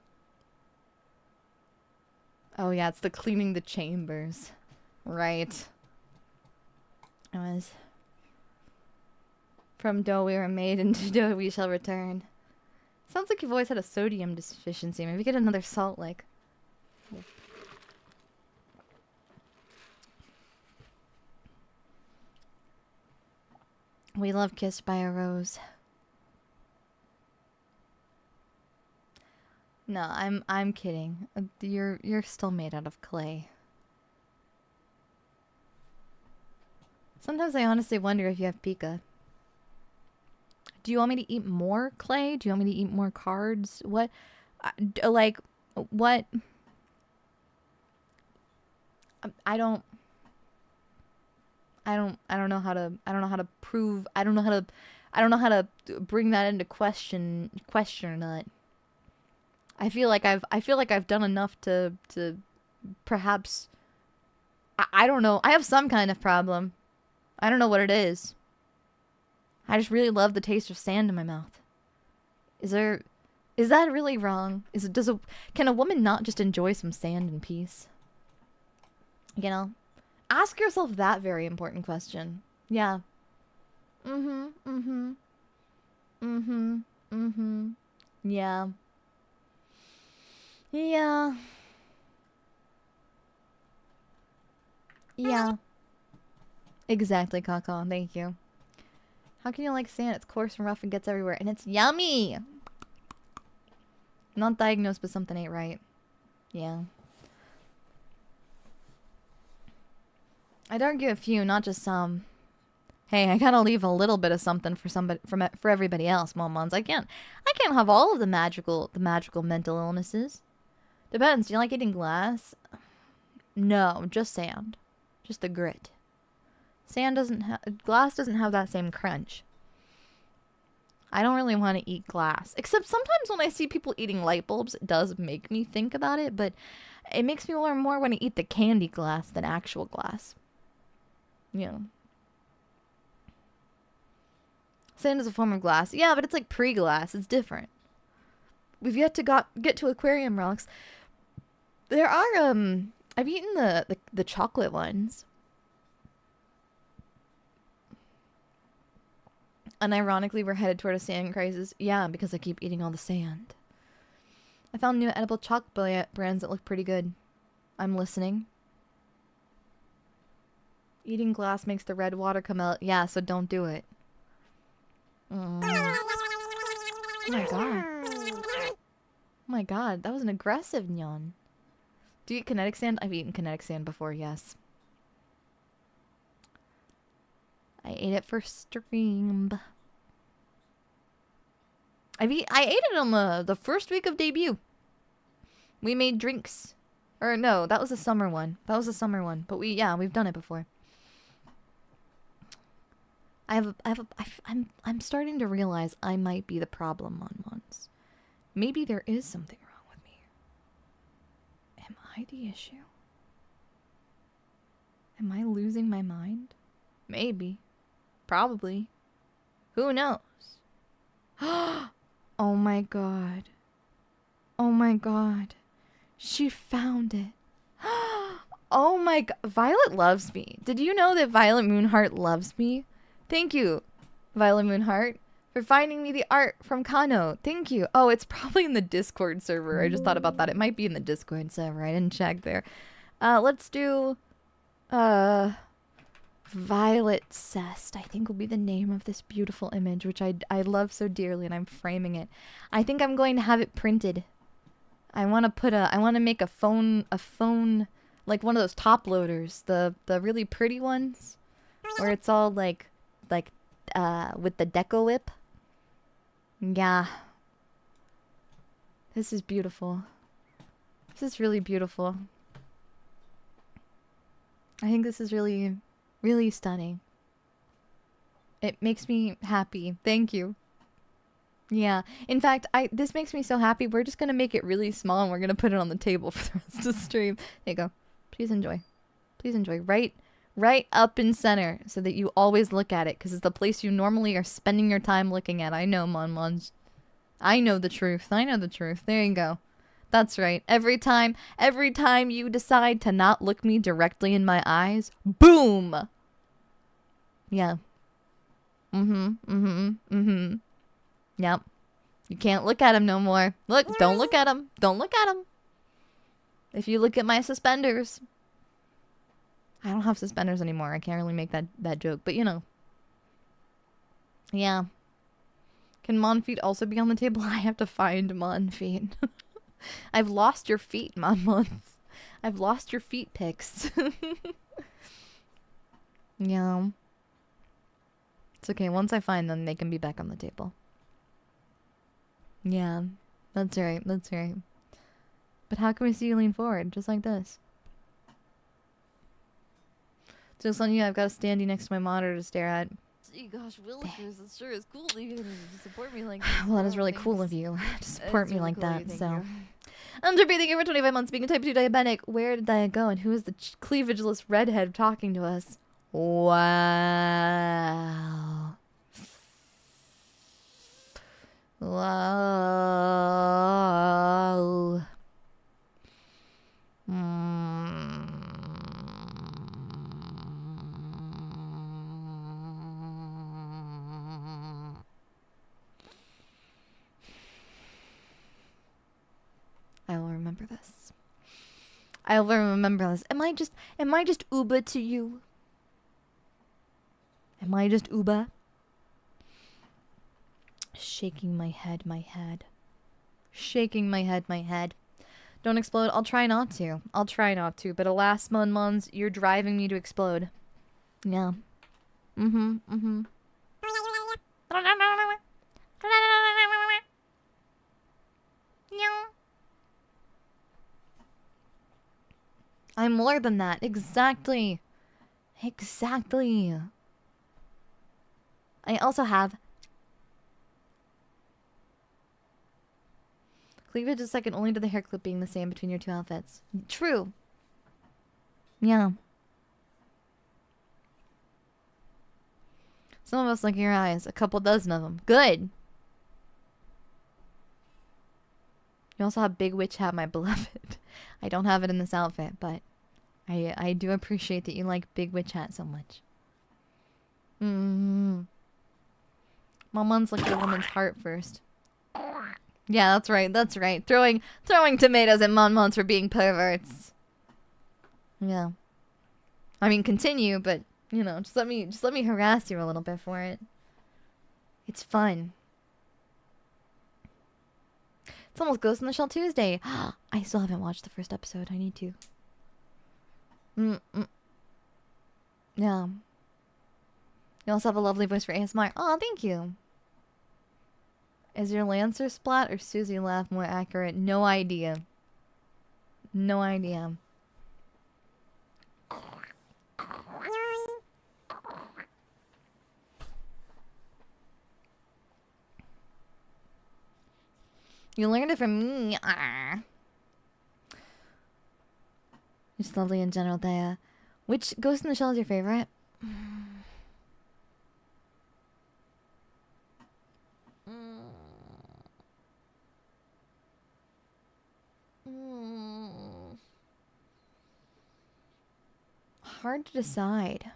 Speaker 1: Oh yeah, it's the cleaning the chambers. Right. It was. From dough we were made, and to dough we shall return. Sounds like you've always had a sodium deficiency. Maybe get another salt lick. We love Kissed by a Rose. No, I'm kidding. You're still made out of clay. Sometimes I honestly wonder if you have pica. Do you want me to eat more clay? Do you want me to eat more cards? What, like, what? I don't know how to. I don't know how to prove. I don't know how to bring that into question or not. I feel like I've done enough to perhaps. I don't know. I have some kind of problem. I don't know what it is. I just really love the taste of sand in my mouth. Is that really wrong? Can a woman not just enjoy some sand in peace? You know? Ask yourself that very important question. Yeah. Yeah. Yeah. Yeah. Exactly, Kaka. Thank you. How can you like sand? It's coarse and rough and gets everywhere. And it's yummy! Not diagnosed, but something ain't right. Yeah. I'd argue a few, not just some. Hey, I gotta leave a little bit of something for somebody, for everybody else, Momons. I can't have all of the magical mental illnesses. Depends. Do you like eating glass? No, just sand. Just the grit. Glass doesn't have that same crunch. I don't really want to eat glass. Except sometimes when I see people eating light bulbs, it does make me think about it, but it makes me more want to eat the candy glass than actual glass. Yeah. Sand is a form of glass. Yeah, but it's like pre-glass. It's different. We've yet to get to aquarium rocks. There are, I've eaten the chocolate ones. Unironically, we're headed toward a sand crisis. Yeah, because I keep eating all the sand. I found new edible chocolate brands that look pretty good. I'm listening. Eating glass makes the red water come out. Yeah, so don't do it. Oh my god. Oh my god, that was an aggressive yawn. Do you eat kinetic sand? I've eaten kinetic sand before, yes. I ate it for stream. I ate it on the first week of debut. We made drinks. Or no, that was a summer one. That was a summer one. But we've done it before. I'm starting to realize I might be the problem on ones. Maybe there is something wrong with me. Am I the issue? Am I losing my mind? Maybe. Probably. Who knows? Oh my god. Oh my god. She found it. Oh my god. Violet loves me. Did you know that Violet Moonheart loves me? Thank you, Violet Moonheart, for finding me the art from Kano. Thank you. Oh, it's probably in the Discord server. I just thought about that. It might be in the Discord server. I didn't check there. Let's do Violet Cest, I think will be the name of this beautiful image, which I love so dearly, and I'm framing it. I think I'm going to have it printed. I want to make a phone, like one of those top loaders, the really pretty ones, where it's all like with the deco lip. Yeah. This is beautiful. This is really beautiful. I think this is really, really stunning. It makes me happy. Thank you. Yeah. In fact, this makes me so happy. We're just gonna make it really small and we're gonna put it on the table for the rest of the stream. There you go. Please enjoy. Please enjoy. Right up in center so that you always look at it, because it's the place you normally are spending your time looking at. I know, Mon. I know the truth. I know the truth. There you go. That's right. Every time you decide to not look me directly in my eyes, boom! Yeah. Yep. You can't look at him no more. Look, don't look at him. Don't look at him. If you look at my suspenders. I don't have suspenders anymore. I can't really make that joke, but you know. Yeah. Can Mon feet also be on the table? I have to find Mon feet. I've lost your feet, Mon. I've lost your feet pics. Yeah. It's okay. Once I find them, they can be back on the table. Yeah. That's right. That's right. But how can we see you lean forward? Just like this. Just on you, I've got a standee next to my monitor to stare at. Gee, gosh, Willikers, it sure is cool of you to support me like that. Well, that is really cool of you to support me like that, so. Under breathing over 25 months, being a type 2 diabetic. Where did Daiya go, and who is the cleavageless redhead talking to us? Wow. Wow. I will remember this. I will remember this. Am I just Uba to you? Am I just Uba? Shaking my head, my head. Shaking my head, my head. Don't explode. I'll try not to. I'll try not to. But alas, Mons, you're driving me to explode. Yeah. I'm more than that. Exactly. Exactly. I also have cleavage is second only to the hair clip being the same between your two outfits. True. Yeah. Some of us like your eyes. A couple dozen of them. Good. You also have Big Witch Hat, my beloved. I don't have it in this outfit, but I do appreciate that you like Big Witch Hat so much. Monmon's like the woman's heart first. Yeah, that's right. That's right. Throwing tomatoes at Monmons for being perverts. Yeah. I mean, continue, but you know, just let me harass you a little bit for it. It's fun. It's almost Ghost in the Shell Tuesday. I still haven't watched the first episode. I need to. Yeah. You also have a lovely voice for ASMR. Oh, thank you. Is your Lancer splat or Susie laugh more accurate? No idea. No idea. You learned it from me. Ah. Just lovely in general, Daiya. Which Ghost in the Shell is your favorite? Hard to decide.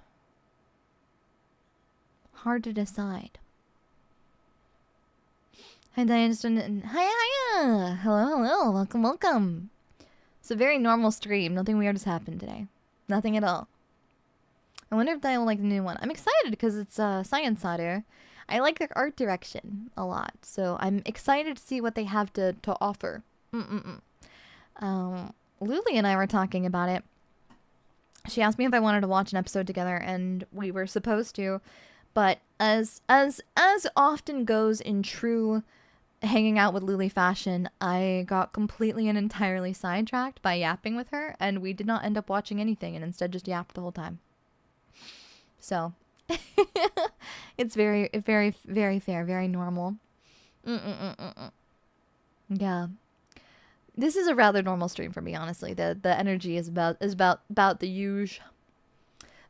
Speaker 1: Hard to decide. Hi, Daiya. Hiya! Hello. Welcome. It's a very normal stream. Nothing weird has happened today. Nothing at all. I wonder if Daiya will like the new one. I'm excited because it's Science Adhere. I like their art direction a lot. So I'm excited to see what they have to offer. Luli and I were talking about it. She asked me if I wanted to watch an episode together, and we were supposed to. But as often goes in true hanging out with Luli fashion, I got completely and entirely sidetracked by yapping with her, and we did not end up watching anything, and instead just yapped the whole time. So, it's very fair, very normal. Yeah. This is a rather normal stream for me, honestly. The energy is about the usual.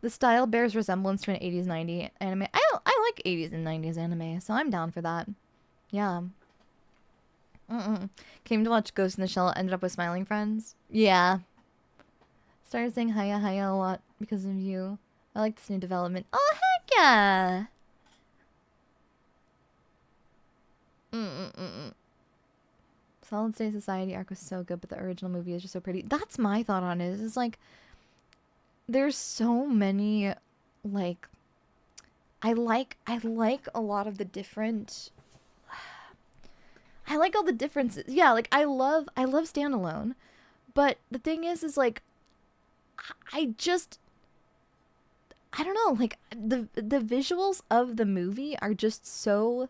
Speaker 1: The style bears resemblance to an 80s, 90s anime. I like 80s and 90s anime, so I'm down for that. Yeah. Came to watch Ghost in the Shell, ended up with smiling friends. Yeah. Started saying hiya a lot because of you. I like this new development. Oh, heck yeah! Solid State Society arc was so good, but the original movie is just so pretty. That's my thought on it. It's like, there's so many, like, I like a lot of the different, I like all the differences. Yeah, like, I love Standalone, but the thing is like, I don't know, like, the visuals of the movie are just so,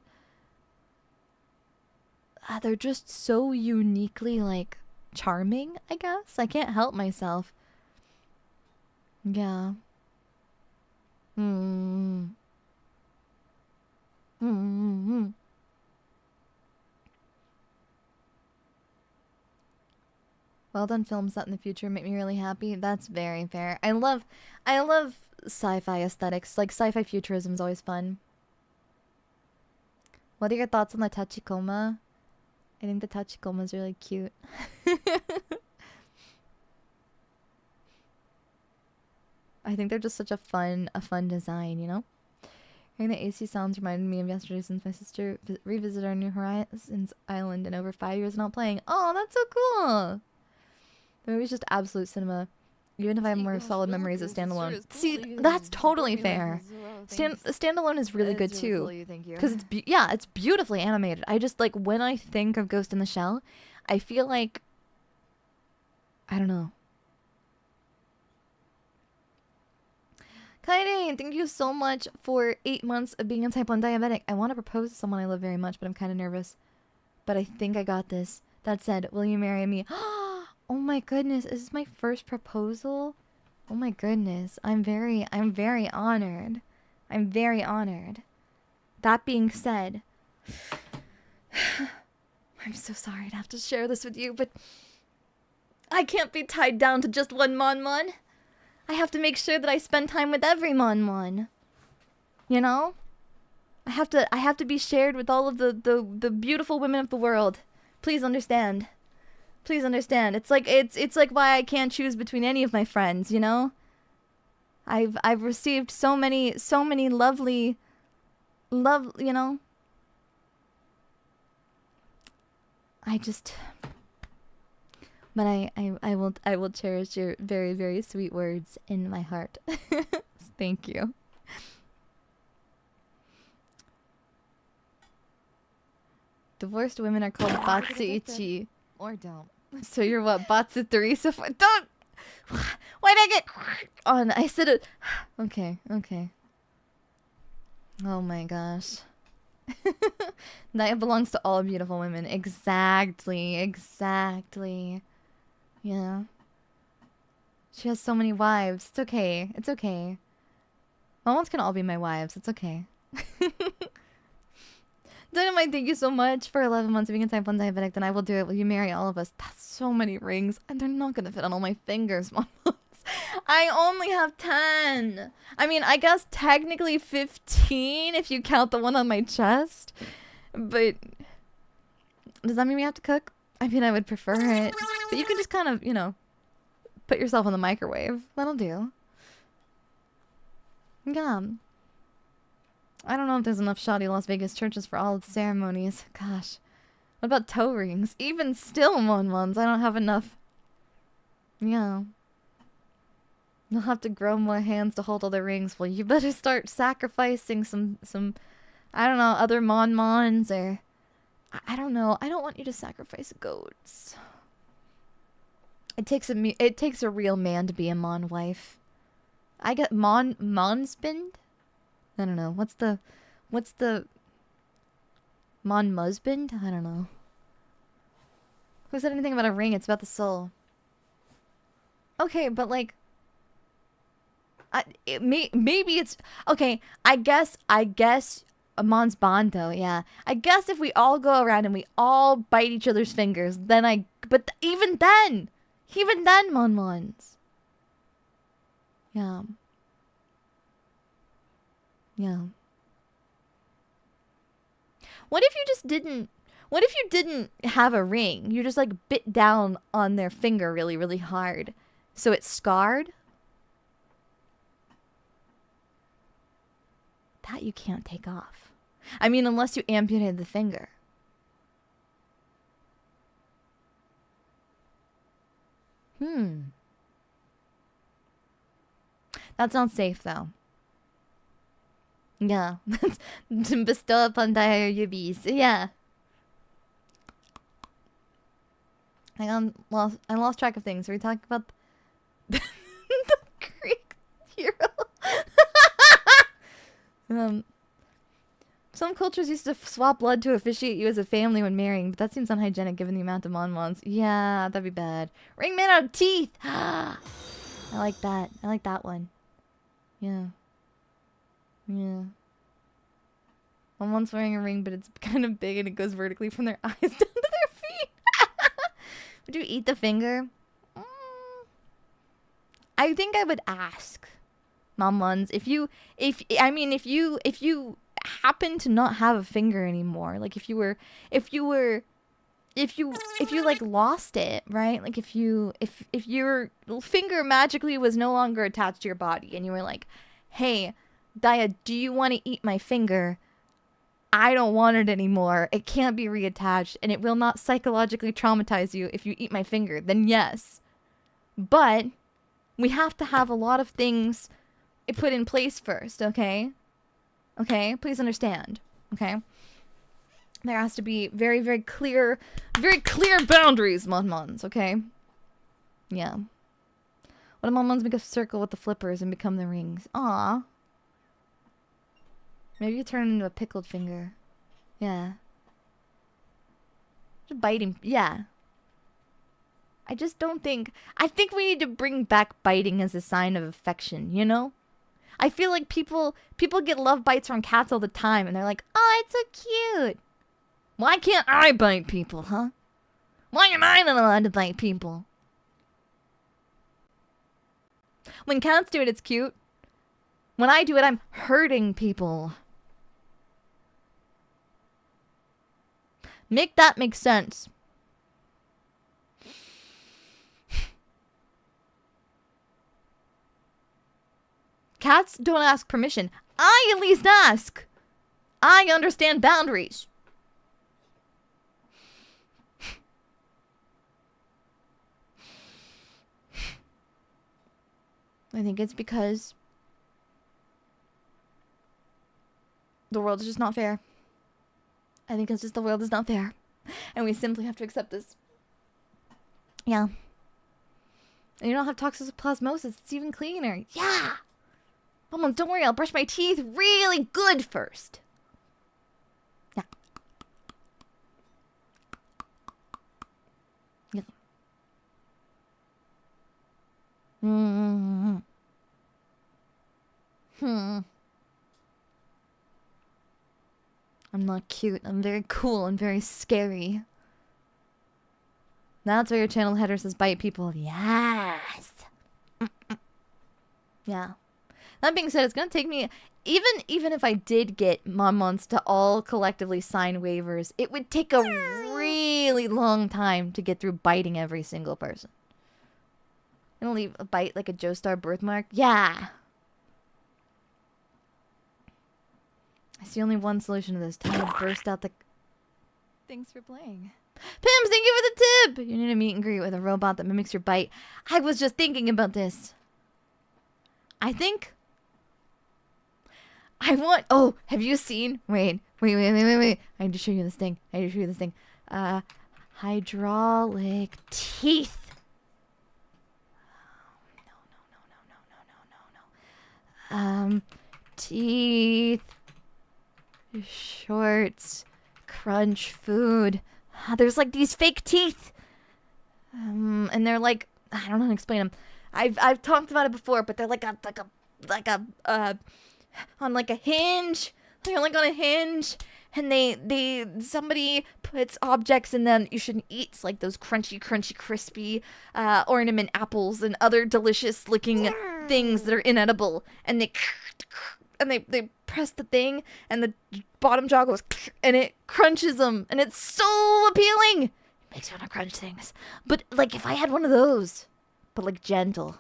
Speaker 1: they're just so uniquely, like, charming, I guess. I can't help myself. Yeah. Well done films set in the future make me really happy. That's very fair. I love sci-fi aesthetics. Like, sci-fi futurism is always fun. What are your thoughts on the Tachikoma? I think the Tachikoma is really cute. I think they're just such a fun design, you know? Hearing the AC sounds reminded me of yesterday since my sister revisited our New Horizons island in over 5 years not playing. Oh, that's so cool! The movie's just absolute cinema. Even if I have more solid memories of Standalone. See, that's totally fair. Standalone is really good too. Because it's beautifully animated. I just, like, when I think of Ghost in the Shell, I feel like, I don't know. Kaide, thank you so much for 8 months of being a type 1 diabetic. I want to propose to someone I love very much, but I'm kind of nervous. But I think I got this. That said, will you marry me? Oh my goodness, is this my first proposal? Oh my goodness, I'm very honored. I'm very honored. That being said, I'm so sorry to have to share this with you, but I can't be tied down to just one Mon. I have to make sure that I spend time with every Mon. You know? I have to be shared with all of the beautiful women of the world. Please understand. Please understand. It's like why I can't choose between any of my friends, you know? I've received so many lovely, you know? I just... But I will cherish your very, very sweet words in my heart. Thank you. Divorced women are called backseating.
Speaker 2: Or don't.
Speaker 1: So you're what, backseating? So don't. Why'd I get on? I said it. Okay, okay. Oh my gosh. Daiya belongs to all beautiful women. Exactly, exactly. Yeah. She has so many wives. It's okay. It's okay. My ones can all be my wives. It's okay. Dynamite, thank you so much for 11 months of being a type 1 diabetic. Then I will do it. Will you marry all of us? That's so many rings. And they're not going to fit on all my fingers, Mom. I only have 10. I mean, I guess technically 15 if you count the one on my chest. But does that mean we have to cook? I mean, I would prefer it. But you can just kind of, you know, put yourself in the microwave. That'll do. Yeah. I don't know if there's enough shoddy Las Vegas churches for all of the ceremonies. Gosh. What about toe rings? Even still, ones. I don't have enough. Yeah. You'll have to grow more hands to hold all the rings. Well, you better start sacrificing some I don't know, other mons or... I don't know. I don't want you to sacrifice goats. It takes a real man to be a mon wife. I get monspend? I don't know. What's the mon musband? I don't know. Who said anything about a ring? It's about the soul. Okay, but like maybe it's okay. I guess a mon's bond though. Yeah, I guess if we all go around and we all bite each other's fingers, then but even then, mons. Yeah. Yeah. What if you just didn't? What if you didn't have a ring? You just like bit down on their finger really, really hard, so it's scarred. That you can't take off. I mean, unless you amputated the finger. That sounds safe though. Yeah. To bestow upon Daiya Yubis. Yeah. I lost track of things. Are we talking about the Greek hero? Some cultures used to swap blood to officiate you as a family when marrying, but that seems unhygienic given the amount of mon-mons. Yeah, that'd be bad. Ring made out of teeth! I like that. I like that one. Yeah. Yeah. Someone's wearing a ring, but it's kind of big and it goes vertically from their eyes down to their feet. Would you eat the finger? I think I would ask Mom-Muns if you happen to not have a finger anymore, like if you like lost it, right? Like if your finger magically was no longer attached to your body and you were like, hey, Daiya, do you want to eat my finger? I don't want it anymore. It can't be reattached and it will not psychologically traumatize you if you eat my finger. Then yes. But we have to have a lot of things put in place first, okay? Okay? Please understand. Okay? There has to be very, very clear boundaries, Mon-Mons, okay? Yeah. What if Mon-Mons make a circle with the flippers and become the rings? Aw. Maybe you turn into a pickled finger. Yeah. Just biting. Yeah. I just don't think... I think we need to bring back biting as a sign of affection, you know? I feel like people get love bites from cats all the time, and they're like, oh, it's so cute. Why can't I bite people, huh? Why am I not allowed to bite people? When cats do it, it's cute. When I do it, I'm hurting people. Make that make sense. Cats don't ask permission. I at least ask. I understand boundaries. I think it's because the world is just not fair. I think it's just the world is not fair. And we simply have to accept this. Yeah. And you don't have toxoplasmosis. It's even cleaner. Yeah! Mama, don't worry. I'll brush my teeth really good first. Yeah. Yeah. Mm-hmm. I'm not cute. I'm very cool and very scary. That's why your channel header says bite people. Yes. Yeah. That being said, it's gonna take me even if I did get Monmons to all collectively sign waivers, it would take a really long time to get through biting every single person. Gonna leave a bite like a Joestar birthmark? Yeah. I see only one solution to this. Time to burst out the... Thanks for playing. Pims, thank you for the tip! You need a meet and greet with a robot that mimics your bite. I was just thinking about this. I think... I want... Oh, have you seen... Wait. I need to show you this thing. Hydraulic teeth. No. Teeth. Shorts. Crunch food. There's like these fake teeth. And they're like... I don't know how to explain them. I've talked about it before, but they're like on like a hinge. They're like on a hinge, and somebody puts objects in them you shouldn't eat. It's like those crunchy, crispy ornament apples and other delicious looking things that are inedible, and they press the thing, and the bottom jaw goes, and it crunches them, and it's so appealing. It makes me want to crunch things. But like if I had one of those, but like gentle.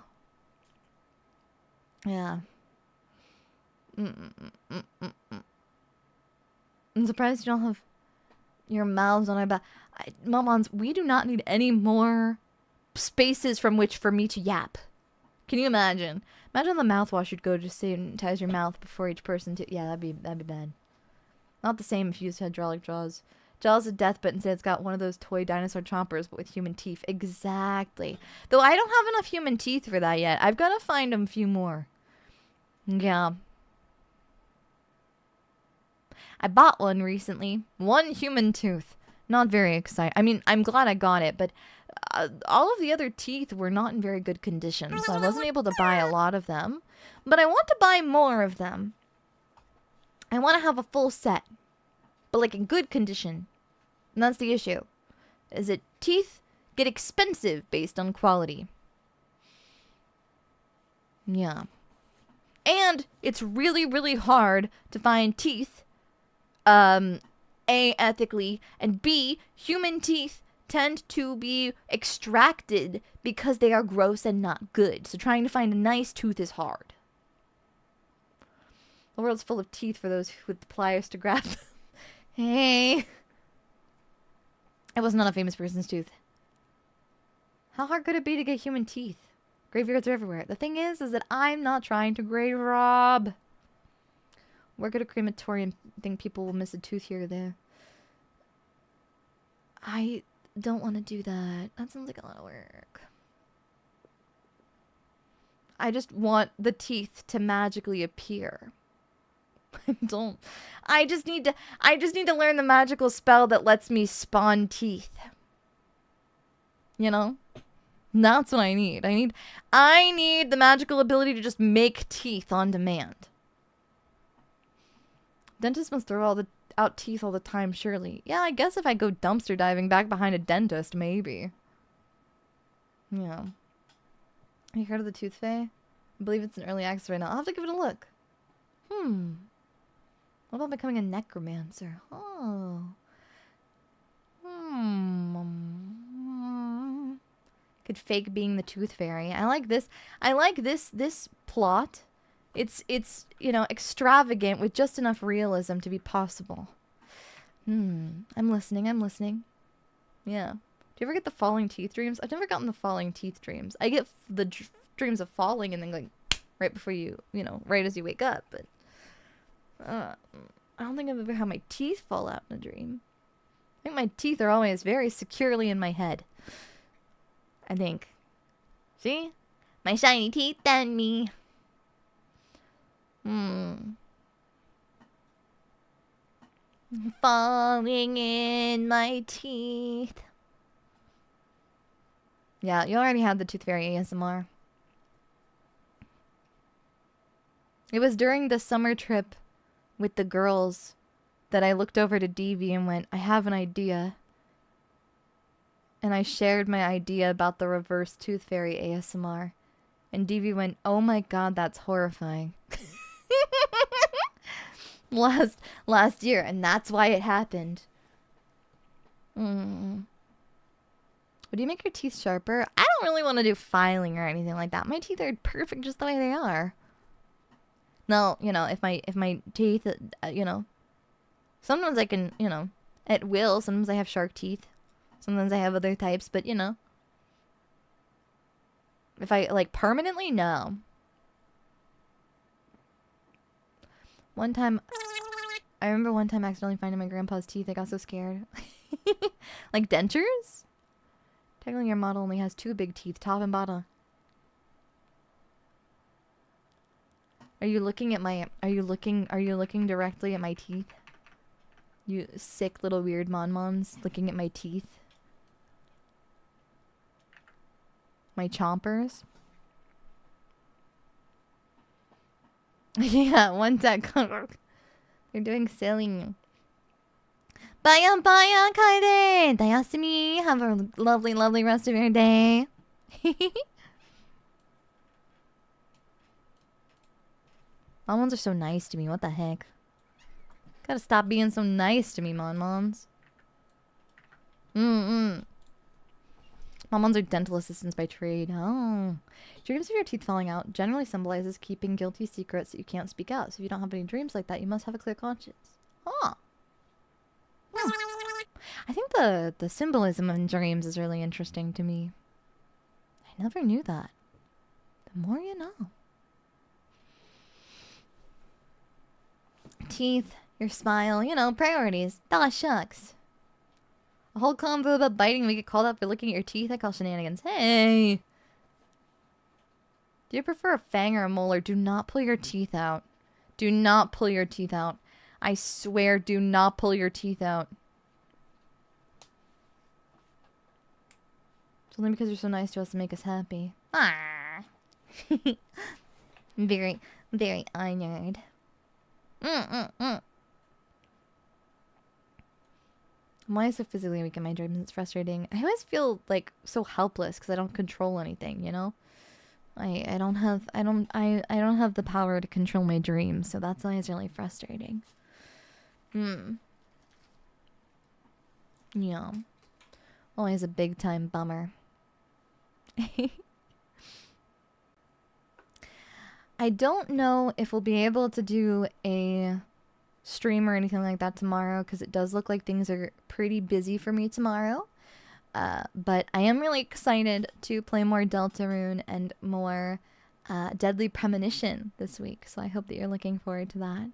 Speaker 1: Yeah. I'm surprised you don't have your mouths on our back. Momons, we do not need any more spaces from which for me to yap. Can you imagine? Imagine the mouthwash you'd go to sanitize your mouth before each person to... Yeah, that'd be bad. Not the same if you used hydraulic jaws. Jaws of death, but instead it's got one of those toy dinosaur chompers, but with human teeth. Exactly. Though I don't have enough human teeth for that yet. I've got to find a few more. Yeah. I bought one recently. One human tooth. Not very excited. I mean, I'm glad I got it, but all of the other teeth were not in very good condition, so I wasn't able to buy a lot of them. But I want to buy more of them. I want to have a full set, but like in good condition. And that's the issue. Is that teeth get expensive based on quality. Yeah. And it's really, really hard to find teeth, A, ethically, and B, human teeth tend to be extracted because they are gross and not good. So trying to find a nice tooth is hard. The world's full of teeth for those with the pliers to grab them. Hey. It was not a famous person's tooth. How hard could it be to get human teeth? Graveyards are everywhere. The thing is that I'm not trying to grave rob. Work at a crematorium. Think people will miss a tooth here or there. I don't want to do that. That sounds like a lot of work. I just want the teeth to magically appear. I just need to learn the magical spell that lets me spawn teeth. You know? That's what I need. I need the magical ability to just make teeth on demand. Dentists must throw out teeth all the time, surely. Yeah, I guess if I go dumpster diving back behind a dentist, maybe. Yeah. Have you heard of the Tooth Fae? I believe it's in early access right now. I'll have to give it a look. What about becoming a necromancer? Oh. Could fake being the Tooth Fairy. I like this. I like this plot. It's you know, extravagant with just enough realism to be possible. I'm listening. Yeah. Do you ever get the falling teeth dreams? I've never gotten the falling teeth dreams. I get the dreams of falling and then like right before you know, right as you wake up. But I don't think I've ever had my teeth fall out in a dream. I think my teeth are always very securely in my head. I think. See? My shiny teeth and me. Falling in my teeth. Yeah, you already had the Tooth Fairy ASMR. It was during the summer trip with the girls that I looked over to Devi and went, I have an idea. And I shared my idea about the reverse Tooth Fairy ASMR. And Devi went, oh my god, that's horrifying. last year, and that's why it happened. Would you make your teeth sharper? I don't really want to do filing or anything like that. My teeth are perfect just the way they are. No, you know, if my teeth, you know, sometimes I can, you know, at will. Sometimes I have shark teeth. Sometimes I have other types, but you know, if I like permanently, no. One time, I remember one time accidentally finding my grandpa's teeth. I got so scared. Like dentures? Technically, your model only has 2 big teeth, top and bottom. Are you looking at my? Are you looking directly at my teeth? You sick little weird mon-mons looking at my teeth. My chompers. Yeah, one deck. You're doing silly. Bye, bye, Kaide. Dayasumi. Have a lovely, lovely rest of your day. Mon-mons are so nice to me. What the heck? Gotta stop being so nice to me, mon-mons. Mon-mons are dental assistants by trade. Oh. Dreams of your teeth falling out generally symbolizes keeping guilty secrets that you can't speak out. So if you don't have any dreams like that, you must have a clear conscience. Huh. I think the symbolism in dreams is really interesting to me. I never knew that. The more you know. Teeth, your smile, you know, priorities. Aw, shucks. A whole convo about biting and we get called out for looking at your teeth. I call shenanigans. Hey! Do you prefer a fang or a molar? Do not pull your teeth out. Do not pull your teeth out. I swear, do not pull your teeth out. It's only because you're so nice to us to make us happy. Ah. Very, very honored. Why is it physically weak in my dreams? It's frustrating. I always feel like so helpless because I don't control anything, you know? I don't have the power to control my dreams, so that's why it's really frustrating. Yeah. Always a big time bummer. I don't know if we'll be able to do a stream or anything like that tomorrow because it does look like things are pretty busy for me tomorrow. But I am really excited to play more Deltarune and more Deadly Premonition this week. So I hope that you're looking forward to that.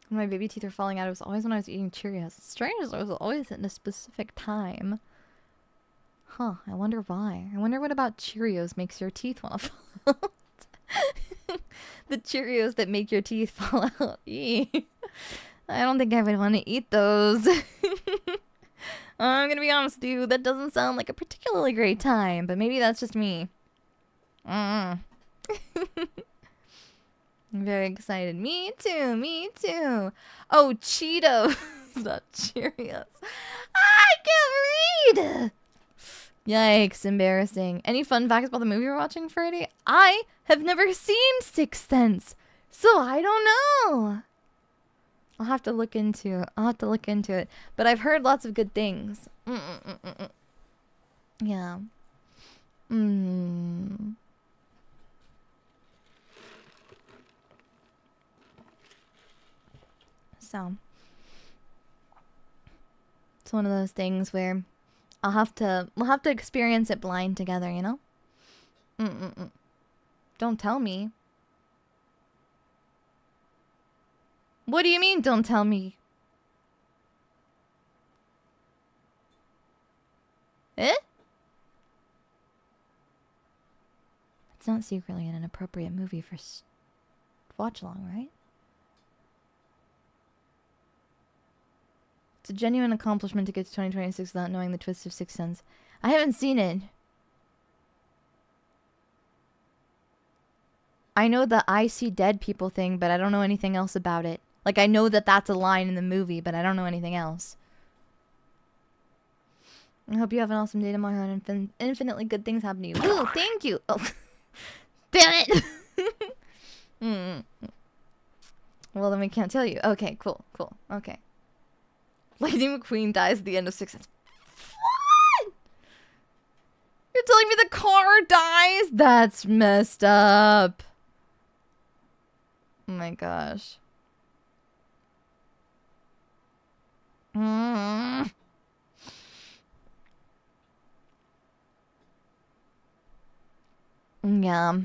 Speaker 1: When my baby teeth were falling out, it was always when I was eating Cheerios. It's strange, it was always at a specific time. Huh, I wonder why. I wonder what about Cheerios makes your teeth want to fall out. The Cheerios that make your teeth fall out. I don't think I would want to eat those. I'm gonna be honest, dude. That doesn't sound like a particularly great time, but maybe that's just me. I'm very excited. Me too, me too. Oh, Cheetos, not Cheerios. I can't read! Yikes, embarrassing. Any fun facts about the movie we're watching Friday? I have never seen Sixth Sense, so I don't know. I'll have to look into it. But I've heard lots of good things. Yeah. So it's one of those things where we'll have to experience it blind together, you know? Don't tell me. What do you mean, don't tell me? Eh? It's not secretly an inappropriate movie for watch along, right? It's a genuine accomplishment to get to 2026 without knowing the twist of Sixth Sense. I haven't seen it. I know the I see dead people thing, but I don't know anything else about it. Like, I know that that's a line in the movie, but I don't know anything else. I hope you have an awesome day tomorrow and infinitely good things happen to you. Ooh, thank you! Oh. Damn it! Well, then we can't tell you. Okay, cool, okay. Lightning McQueen dies at the end of Sixth Sense. What? You're telling me the car dies? That's messed up. Oh my gosh. Yeah.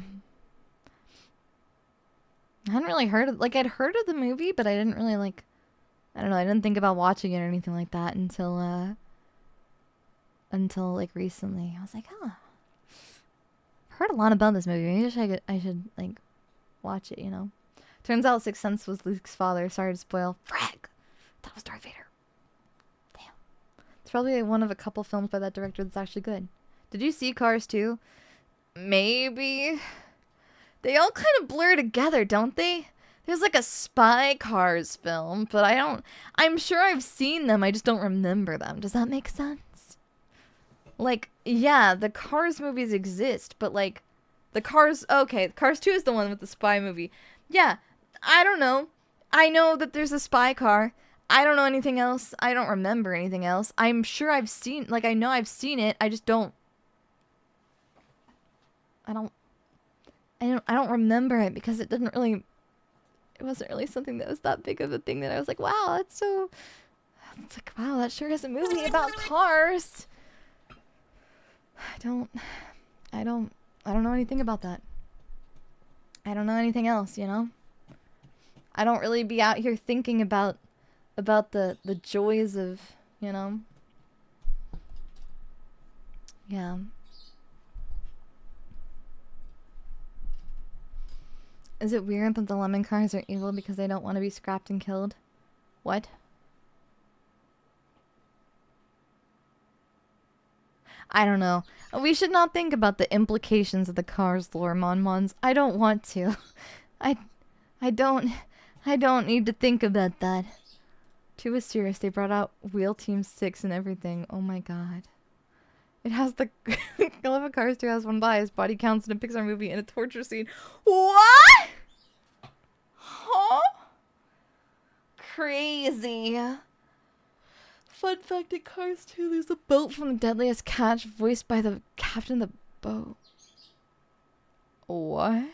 Speaker 1: I hadn't really heard of, like, I'd heard of the movie, but I didn't really, like, I don't know, I didn't think about watching it or anything like that until, like, recently. I was like, huh. I've heard a lot about this movie. Maybe I should, like, watch it, you know? Turns out Sixth Sense was Luke's father. Sorry to spoil. Frag! That was Darth Vader. Damn. It's probably like, one of a couple films by that director that's actually good. Did you see Cars 2? Maybe. They all kind of blur together, don't they? There's like a Spy Cars film, but I'm sure I've seen them, I just don't remember them. Does that make sense? Like, yeah, the Cars movies exist, but like, the Cars, okay, Cars 2 is the one with the spy movie. Yeah, I don't know. I know that there's a spy car. I don't know anything else. I don't remember anything else. I'm sure I've seen, like, I know I've seen it, I just don't. I don't remember it because it wasn't really something that was that big of a thing that I was like, wow, it's like, wow, that sure is a movie about cars. I don't know anything about that. I don't know anything else, you know? I don't really be out here thinking about the joys of, you know? Yeah. Is it weird that the lemon cars are evil because they don't want to be scrapped and killed? What? I don't know. We should not think about the implications of the Cars lore, Monmons. I don't want to. I don't need to think about that. 2 is serious. They brought out Wheel Team 6 and everything. Oh my god. It has the... I love a Cars 2 has one bias. Body counts in a Pixar movie and a torture scene. What? Huh? Crazy. Fun fact, in Cars 2, there's a boat from the Deadliest Catch voiced by the captain of the boat. What?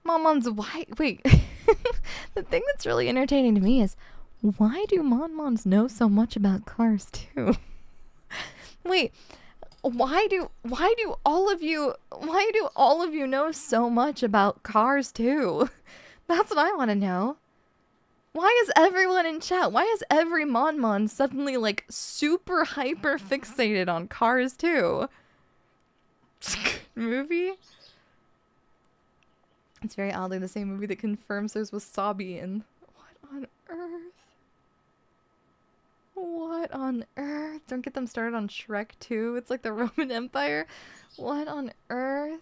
Speaker 1: Monmons, why? Wait. The thing that's really entertaining to me is, why do Monmons know so much about Cars 2? Wait, why do all of you know so much about Cars 2? That's what I want to know. Why is everyone in chat, why is every Monmon suddenly like super hyper fixated on Cars 2? Movie? It's very oddly the same movie that confirms there's wasabi in. What on earth? What on earth? Don't get them started on Shrek 2. It's like the Roman Empire. What on earth?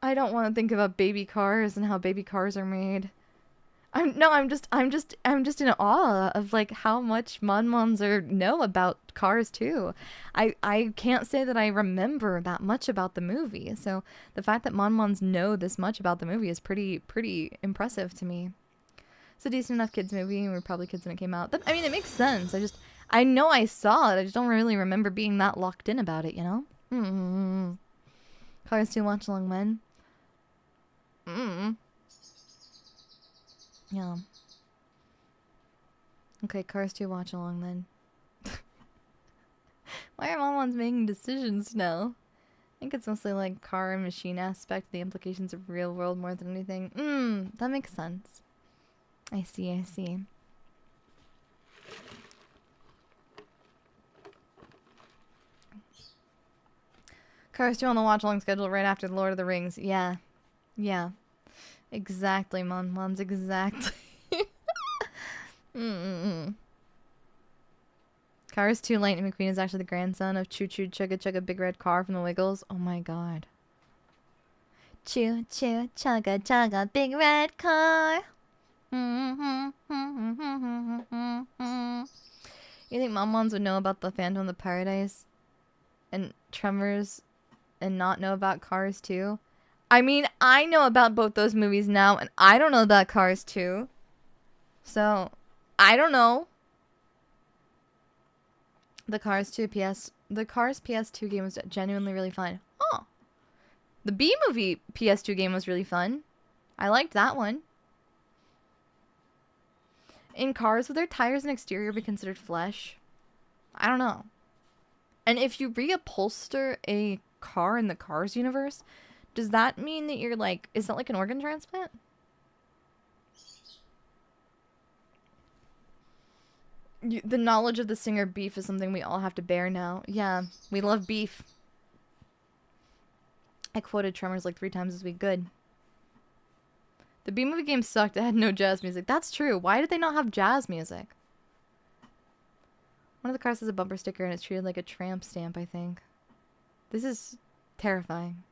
Speaker 1: I don't want to think about baby cars and how baby cars are made. I'm just in awe of like how much Monmons know about Cars 2. I can't say that I remember that much about the movie. So the fact that Monmons know this much about the movie is pretty impressive to me. It's a decent enough kids movie, and we were probably kids when it came out. I mean, it makes sense. I know I saw it. I just don't really remember being that locked in about it, you know? Cars 2 watch along when? Yeah. Okay, Cars 2 watch along then. Why are one's making decisions now. I think it's mostly like car and machine aspect, the implications of real world more than anything. That makes sense. I see, I see. Cars 2 on the watch-along schedule right after The Lord of the Rings. Yeah. Yeah. Exactly, Mons, exactly. Cars 2 Lightning McQueen is actually the grandson of Choo Choo Chugga Chugga Big Red Car from the Wiggles. Oh my god. Choo Choo Chugga Chugga Big Red Car. You think Mons would know about the Phantom of the Paradise and Tremors and not know about Cars 2? I mean, I know about both those movies now, and I don't know about Cars 2. So, I don't know. The Cars PS2 game was genuinely really fun. Oh. The B-movie PS2 game was really fun. I liked that one. In Cars, would their tires and exterior be considered flesh? I don't know. And if you reupholster a car in the Cars universe, does that mean that you're like, is that like an organ transplant? The knowledge of the singer Beef is something we all have to bear now. Yeah, we love Beef. I quoted Tremors like 3 times this week. Good. The B-movie game sucked. It had no jazz music. That's true. Why did they not have jazz music? One of the cars has a bumper sticker and it's treated like a tramp stamp, I think. This is terrifying.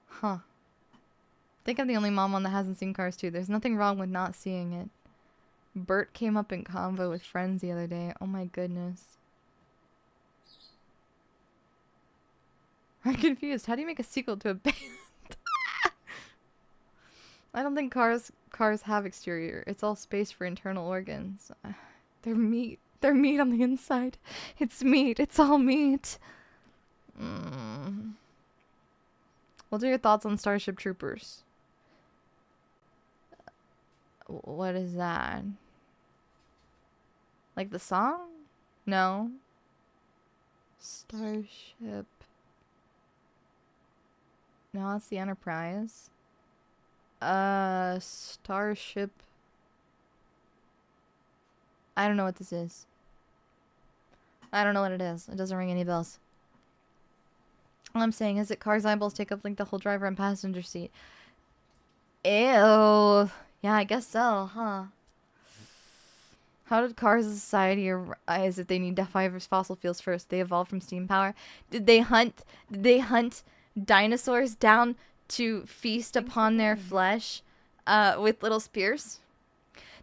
Speaker 1: Huh. I think I'm the only mom that hasn't seen Cars 2. There's nothing wrong with not seeing it. Bert came up in convo with friends the other day. Oh my goodness. I'm confused. How do you make a sequel to a band? I don't think cars have exterior. It's all space for internal organs. They're meat. They're meat on the inside. It's meat. It's all meat. What are your thoughts on Starship Troopers? What is that? Like the song? No. Starship. No, it's the Enterprise. Starship. I don't know what this is. I don't know what it is. It doesn't ring any bells. All I'm saying is that Cars' eyeballs take up like the whole driver and passenger seat. Ew. Yeah, I guess so, huh? How did Cars as a society arise if they need to fire fossil fuels first? They evolved from steam power. Did they hunt dinosaurs down to feast upon their flesh with little spears?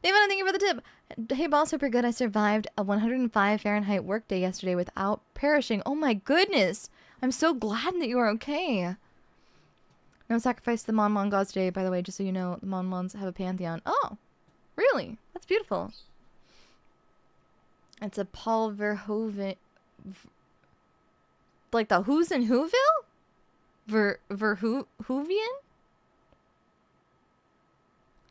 Speaker 1: David, thank you for the tip. Hey boss, super good. I survived a 105 Fahrenheit workday yesterday without perishing. Oh my goodness. I'm so glad that you are okay. No sacrifice to the Mon gods today, by the way, just so you know. The Mons have a pantheon. Oh, really? That's beautiful. It's a Paul Verhoeven... Like the Who's in Whoville? Verhoeven?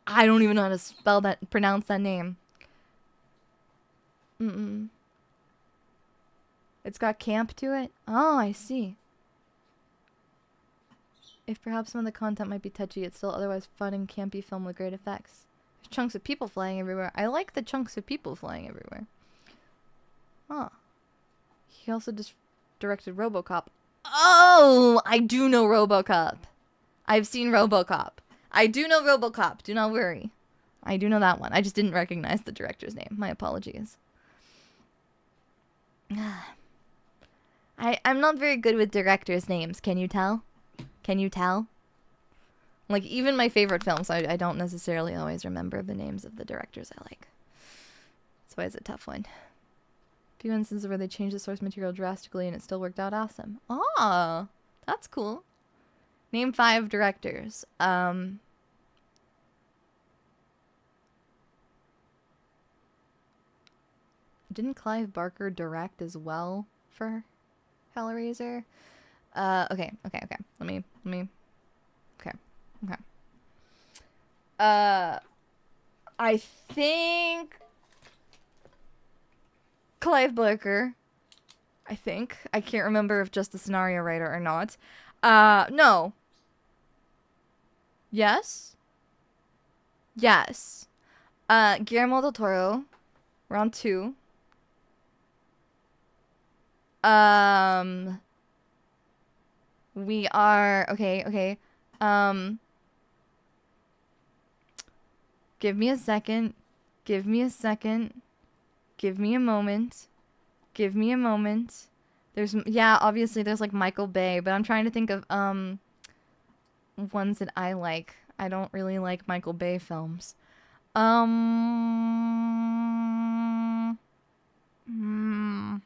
Speaker 1: I don't even know how to spell that, pronounce that name. It's got camp to it? Oh, I see. If perhaps some of the content might be touchy, it's still otherwise fun and campy film with great effects. There's chunks of people flying everywhere. I like the chunks of people flying everywhere. Huh. He also just directed RoboCop. Oh! I do know RoboCop. I've seen RoboCop. I do know RoboCop. Do not worry. I do know that one. I just didn't recognize the director's name. My apologies. I'm not very good with directors' names. Can you tell? Can you tell? Like, even my favorite films, I don't necessarily always remember the names of the directors I like. That's why it's a tough one. A few instances where they changed the source material drastically and it still worked out awesome. Oh, that's cool. Name 5 directors. Didn't Clive Barker direct as well for Hellraiser? Okay. Let me. Okay. I think Clive Barker. I think. I can't remember if just the scenario writer or not. No. Yes? Yes. Guillermo del Toro. Round 2. We are... Okay. Give me a second. Give me a second. Give me a moment. Give me a moment. There's... Yeah, obviously there's like Michael Bay, but I'm trying to think of, ones that I like. I don't really like Michael Bay films. Mm, mm,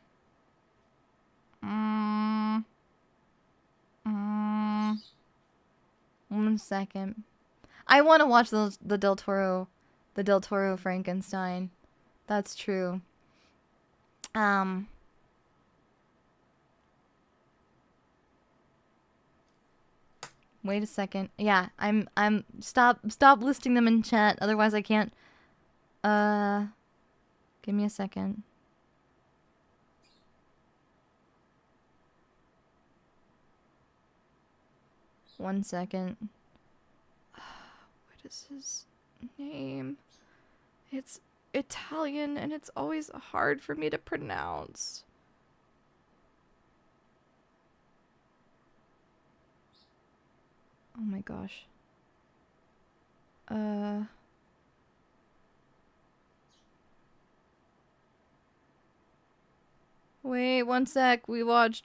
Speaker 1: mm, 1 second. I want to watch the Del Toro Frankenstein. That's true. Wait a second. Yeah, stop listing them in chat, otherwise I can't. Give me a second. One second. What is his name? It's Italian and it's always hard for me to pronounce. Oh my gosh. Wait, 1 sec. We watched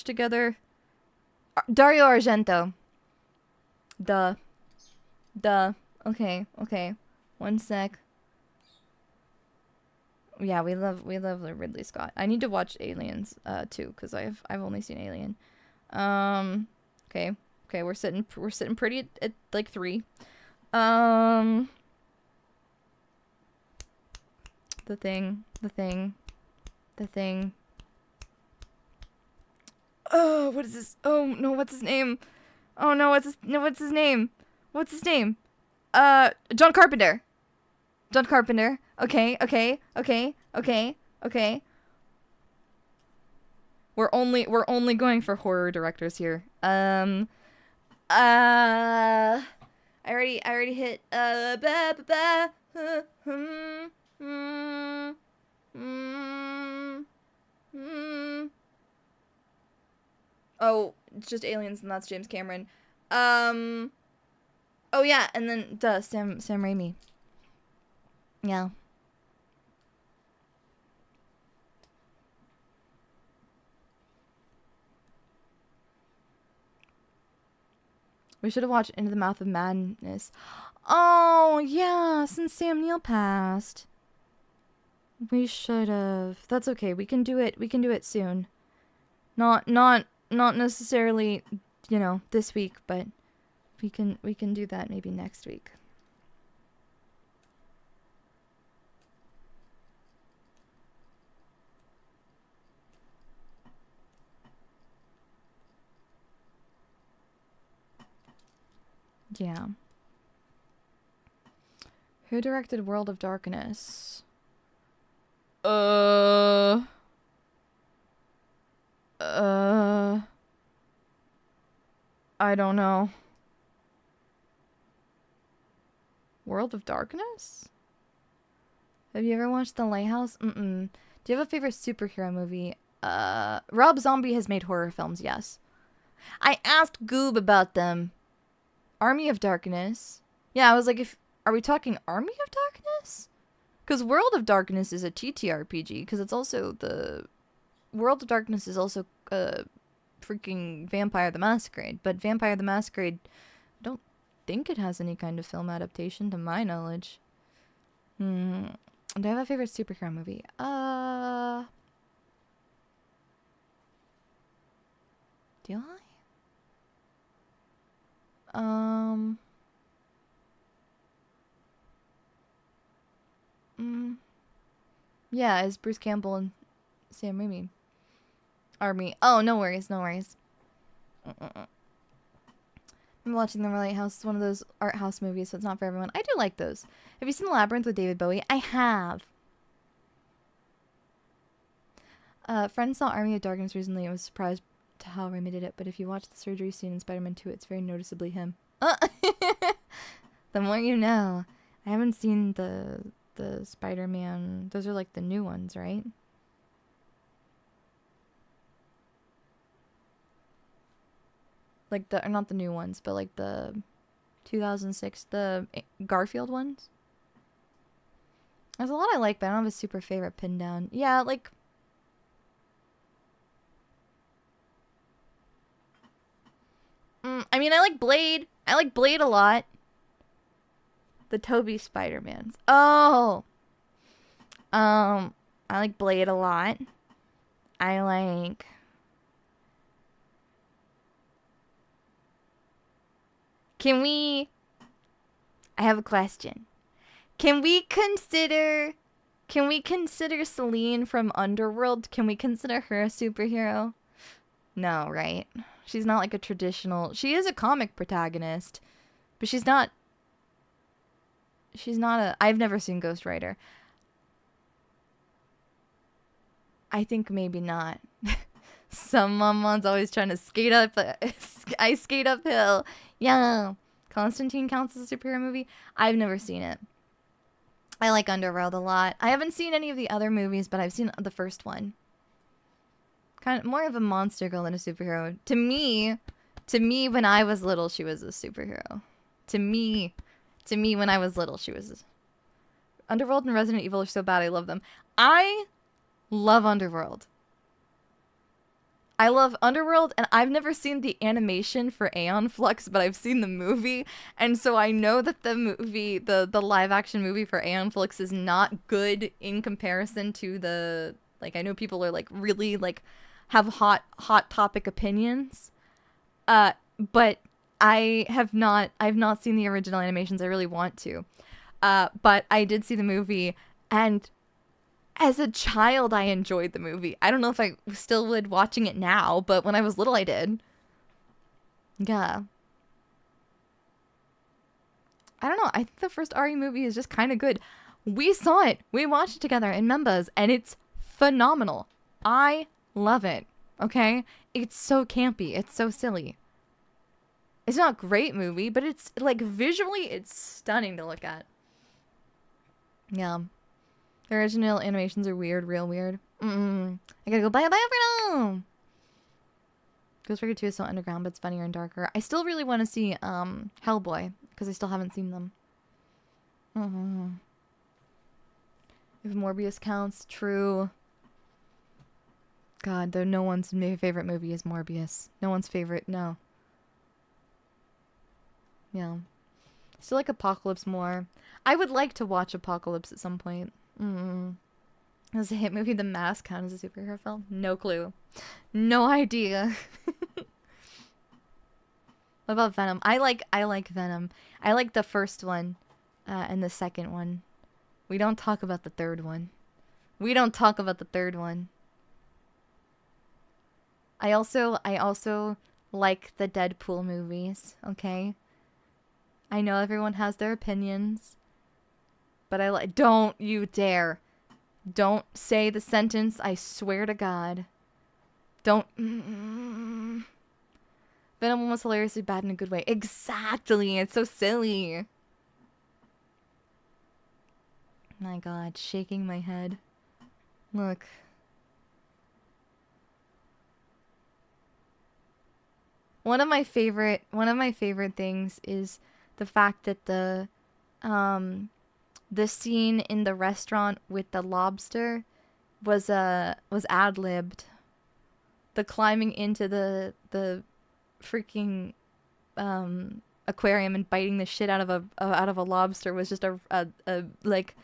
Speaker 1: together. Dario Argento. Duh. Okay. 1 sec. Yeah, we love Ridley Scott. I need to watch Aliens too, because I've only seen Alien. Okay, we're sitting pretty at like 3. The thing. Oh, what is this? Oh no, what's his name? Oh no, what's his name? What's his name? John Carpenter. Okay. We're only going for horror directors here. I already hit Oh, it's just Aliens and that's James Cameron. Oh yeah, and then Sam Raimi. Yeah. We should have watched Into the Mouth of Madness. Oh, yeah, since Sam Neill passed. We should have. That's okay. We can do it soon. Not necessarily, this week, but we can do that maybe next week. Yeah. Who directed World of Darkness? I don't know. World of Darkness? Have you ever watched The Lighthouse? Do you have a favorite superhero movie? Rob Zombie has made horror films, yes. I asked Goob about them. Army of Darkness. Yeah, I was like, are we talking Army of Darkness? Because World of Darkness is a TTRPG, because it's also World of Darkness is also freaking Vampire the Masquerade, but Vampire the Masquerade, I don't think it has any kind of film adaptation to my knowledge. Do I have a favorite superhero movie? Do I? Yeah, it's Bruce Campbell and Sam Raimi. Army. Oh, no worries. I'm watching The Lighthouse. It's one of those art house movies, so it's not for everyone. I do like those. Have you seen The Labyrinth with David Bowie? I have. Friend saw Army of Darkness recently and was surprised to how Raimi did it, but if you watch the surgery scene in Spider-Man 2, it's very noticeably him. The more you know. I haven't seen the Spider-Man. Those are like the new ones, right? Like not the new ones, but like the 2006, the Garfield ones. There's a lot I like, but I don't have a super favorite pinned down. Yeah, like... I mean, I like Blade. I like Blade a lot. The Tobey Spider-Mans. Oh! I like Blade a lot. I like... Can we... I have a question. Can we consider Celine from Underworld? Can we consider her a superhero? No, right? She's not like a traditional... She is a comic protagonist, but she's not a... I've never seen Ghost Rider. I think maybe not. Someone's always trying to skate up... I skate uphill. Yeah. Constantine counts as a superhero movie? I've never seen it. I like Underworld a lot. I haven't seen any of the other movies, but I've seen the first one. Kind of more of a monster girl than a superhero. To me, when I was little, she was a superhero. To me, when I was little, she was... Underworld and Resident Evil are so bad, I love them. I love Underworld. I love Underworld, and I've never seen the animation for Aeon Flux, but I've seen the movie, and so I know that the movie, the live-action movie for Aeon Flux is not good in comparison to the... Like, I know people are, like, really, like, have hot topic opinions, but I've not seen the original animations. I really want to. But I did see the movie, and as a child, I enjoyed the movie. I don't know if I still would watching it now, but when I was little, I did. Yeah. I don't know. I think the first RE movie is just kind of good. We saw it. We watched it together in Membas, and it's phenomenal. I love it. Okay? It's so campy. It's so silly. It's not a great movie, but it's, like, visually, it's stunning to look at. Yeah. The original animations are weird, real weird. I gotta go bye for now! Ghost Rider 2 is so underground, but it's funnier and darker. I still really want to see, Hellboy, because I still haven't seen them. If Morbius counts, true. God, though no one's favorite movie is Morbius. No one's favorite, no. Yeah. Still like Apocalypse more. I would like to watch Apocalypse at some point. Does a hit movie The Mask count as a superhero film? No clue. No idea. What about Venom? I like Venom. I like the first one and the second one. We don't talk about the third one. We don't talk about the third one. I also like the Deadpool movies, okay? I know everyone has their opinions, but I like... Don't you dare. Don't say the sentence, I swear to God. Don't... Venom was hilariously bad in a good way. Exactly! It's so silly. My God, shaking my head. Look. One of my favorite things is the fact that the scene in the restaurant with the lobster was ad-libbed. The climbing into the freaking aquarium and biting the shit out of a lobster was just a like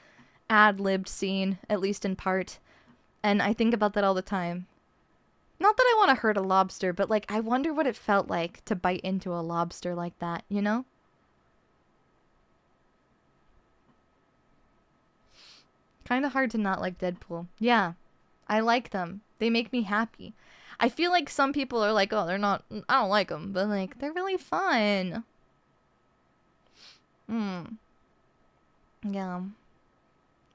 Speaker 1: ad-libbed scene, at least in part. And I think about that all the time. Not that I want to hurt a lobster, but like I wonder what it felt like to bite into a lobster like that, you know? Kind of hard to not like Deadpool. Yeah, I like them. They make me happy. I feel like some people are like, oh, they're not, I don't like them, but like, they're really fun. Yeah.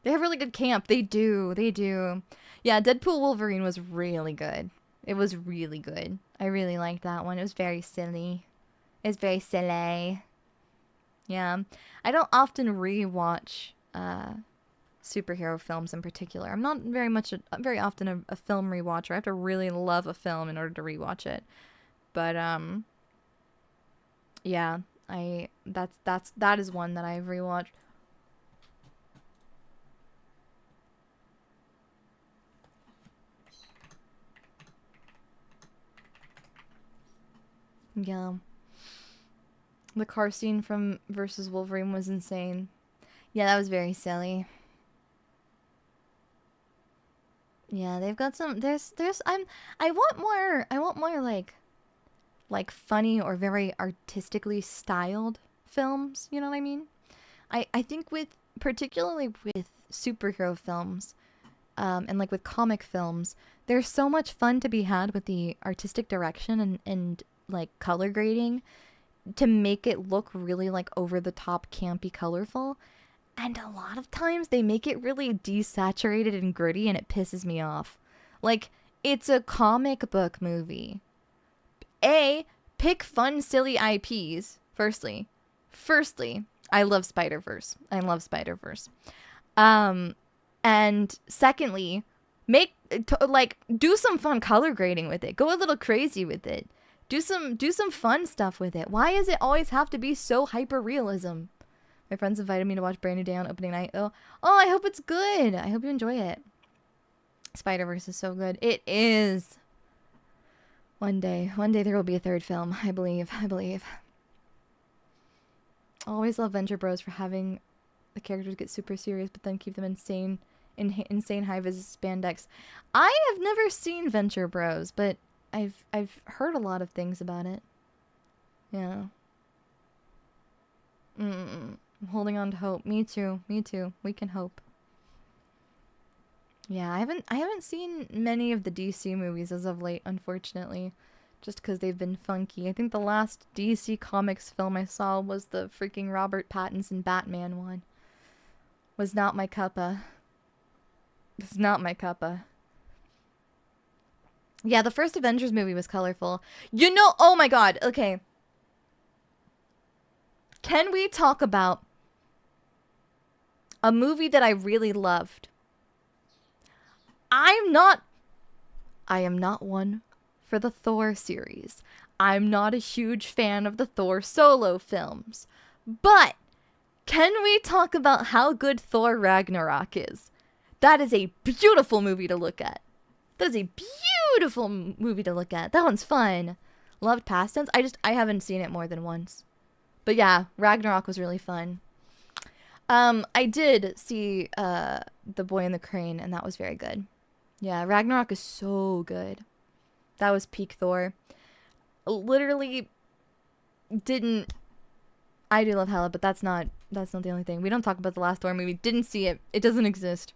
Speaker 1: They have really good camp. They do. They do. Yeah, Deadpool Wolverine was really good. It was really good. I really liked that one. It was very silly. It's very silly. Yeah. I don't often rewatch superhero films in particular. I'm not very often a film rewatcher. I have to really love a film in order to rewatch it. But yeah, that is one that I've rewatched. Yeah. The car scene from versus Wolverine was insane. Yeah, that was very silly. Yeah, they've got some I want more like funny or very artistically styled films, you know what I mean? I think with particularly with superhero films, and like with comic films, there's so much fun to be had with the artistic direction and like color grading to make it look really like over the top campy colorful. And a lot of times they make it really desaturated and gritty and it pisses me off. Like, it's a comic book movie. Pick fun, silly IPs, firstly. I love Spider-Verse. I love Spider-Verse. And secondly, do some fun color grading with it. Go a little crazy with it. Do some fun stuff with it. Why does it always have to be so hyper realism? My friends invited me to watch Brand New Day on opening night. Oh, I hope it's good. I hope you enjoy it. Spider-Verse is so good. It is. One day there will be a third film. I believe. I always love Venture Bros for having the characters get super serious, but then keep them insane high-vis spandex. I have never seen Venture Bros, but I've heard a lot of things about it. Yeah. I'm holding on to hope. Me too. We can hope. Yeah, I haven't seen many of the DC movies as of late, unfortunately. Just because they've been funky. I think the last DC Comics film I saw was the freaking Robert Pattinson Batman one. Was not my cuppa. It's not my cuppa. Yeah, the first Avengers movie was colorful. You know, oh my god, okay. Can we talk about a movie that I really loved? I am not one for the Thor series. I'm not a huge fan of the Thor solo films. But can we talk about how good Thor Ragnarok is? That is a beautiful movie to look at. That is a beautiful movie to look at. That one's fun. Loved past tense. I haven't seen it more than once. But yeah, Ragnarok was really fun. I did see The Boy and the Crane, and that was very good. Yeah, Ragnarok is so good. That was peak Thor. Literally didn't... I do love Hela, but that's not the only thing. We don't talk about the last Thor movie. Didn't see it. It doesn't exist.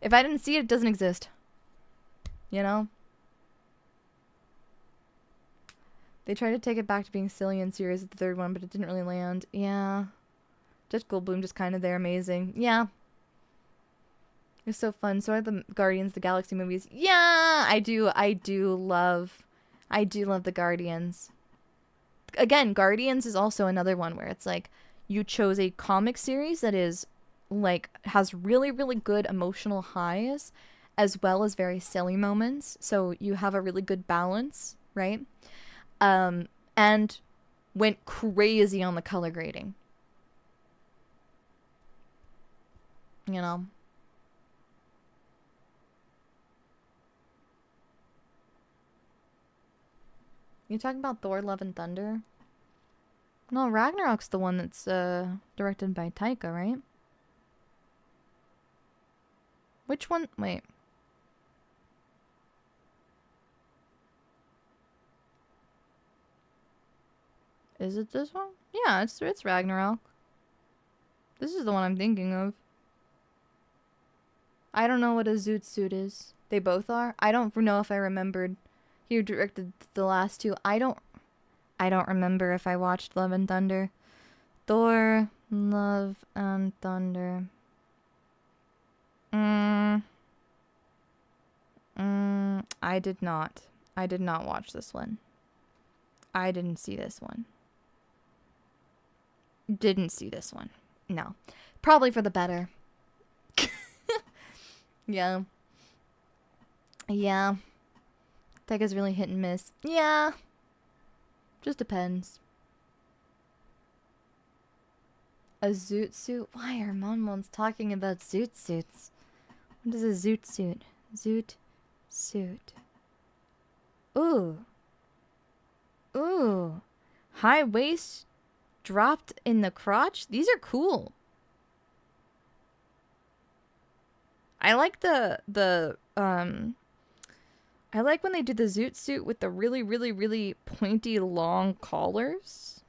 Speaker 1: If I didn't see it, it doesn't exist. You know? They tried to take it back to being silly and serious at the third one, but it didn't really land. Yeah. Jeff Goldblum just kind of there, amazing. Yeah. It's so fun. So are the Guardians of the Galaxy movies. Yeah, I do love the Guardians. Again, Guardians is also another one where it's like you chose a comic series that is like has really, really good emotional highs as well as very silly moments. So you have a really good balance, right? And went crazy on the color grading. You know? You talking about Thor, Love and Thunder? No, Ragnarok's the one that's directed by Taika, right? Which one? Wait. Is it this one? Yeah, it's Ragnarok. This is the one I'm thinking of. I don't know what a Zoot Suit is. They both are? I don't know if I remembered. He directed the last two. I don't remember if I watched Love and Thunder. Thor, Love and Thunder. I did not. I did not watch this one. I didn't see this one. Didn't see this one. No. Probably for the better. Yeah. Yeah. That is really hit and miss. Yeah. Just depends. A zoot suit? Why are Monmons talking about zoot suits? What is a zoot suit? Zoot suit. Ooh. Ooh. High waist dropped in the crotch? These are cool. I like I like when they do the zoot suit with the really, really, really pointy long collars.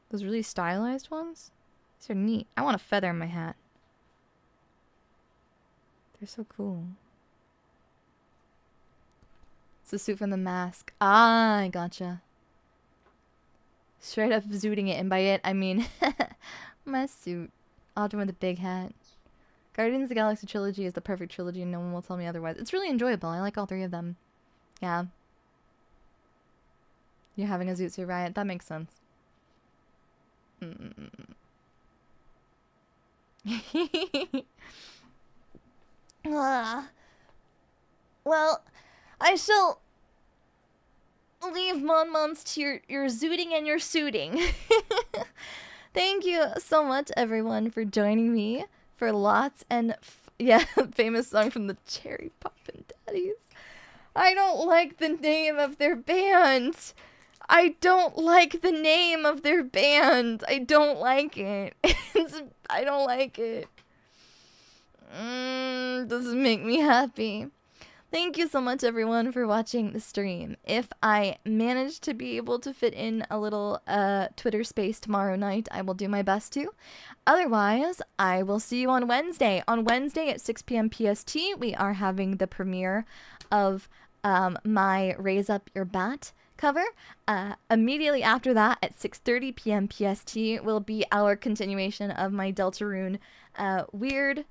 Speaker 1: Those really stylized ones. These are neat. I want a feather in my hat. They're so cool. It's the suit from The Mask. Ah, I gotcha. Straight up zooting it, and by it, I mean my suit. Often with a big hat. Guardians of the Galaxy trilogy is the perfect trilogy, and no one will tell me otherwise. It's really enjoyable. I like all three of them. Yeah. You're having a zoot suit riot. That makes sense. Well, I shall leave Monmons to your zooting and your suiting. Thank you so much, everyone, for joining me for lots and yeah, famous song from the Cherry Poppin' Daddies. I don't like the name of their band. I don't like the name of their band. I don't like it. I don't like it. Doesn't make me happy. Thank you so much, everyone, for watching the stream. If I manage to be able to fit in a little Twitter space tomorrow night, I will do my best to. Otherwise, I will see you on Wednesday. On Wednesday at 6 p.m. PST, we are having the premiere of my Raise Up Your Bat cover. Immediately after that, at 6:30 p.m. PST, will be our continuation of my Deltarune weird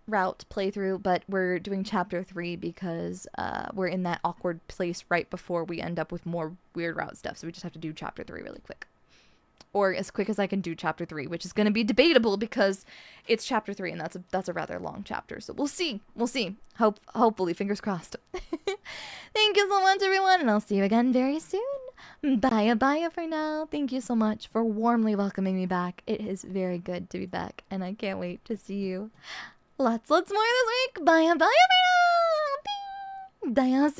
Speaker 1: route playthrough, but we're doing chapter 3 because we're in that awkward place right before we end up with more weird route stuff, so we just have to do chapter 3 really quick. Or as quick as I can do chapter 3, which is going to be debatable because it's chapter 3 and that's a rather long chapter. So we'll see. Hopefully, fingers crossed. Thank you so much, everyone, and I'll see you again very soon. Bye for now. Thank you so much for warmly welcoming me back. It is very good to be back, and I can't wait to see you lots more this week. Bye for now. Daiya.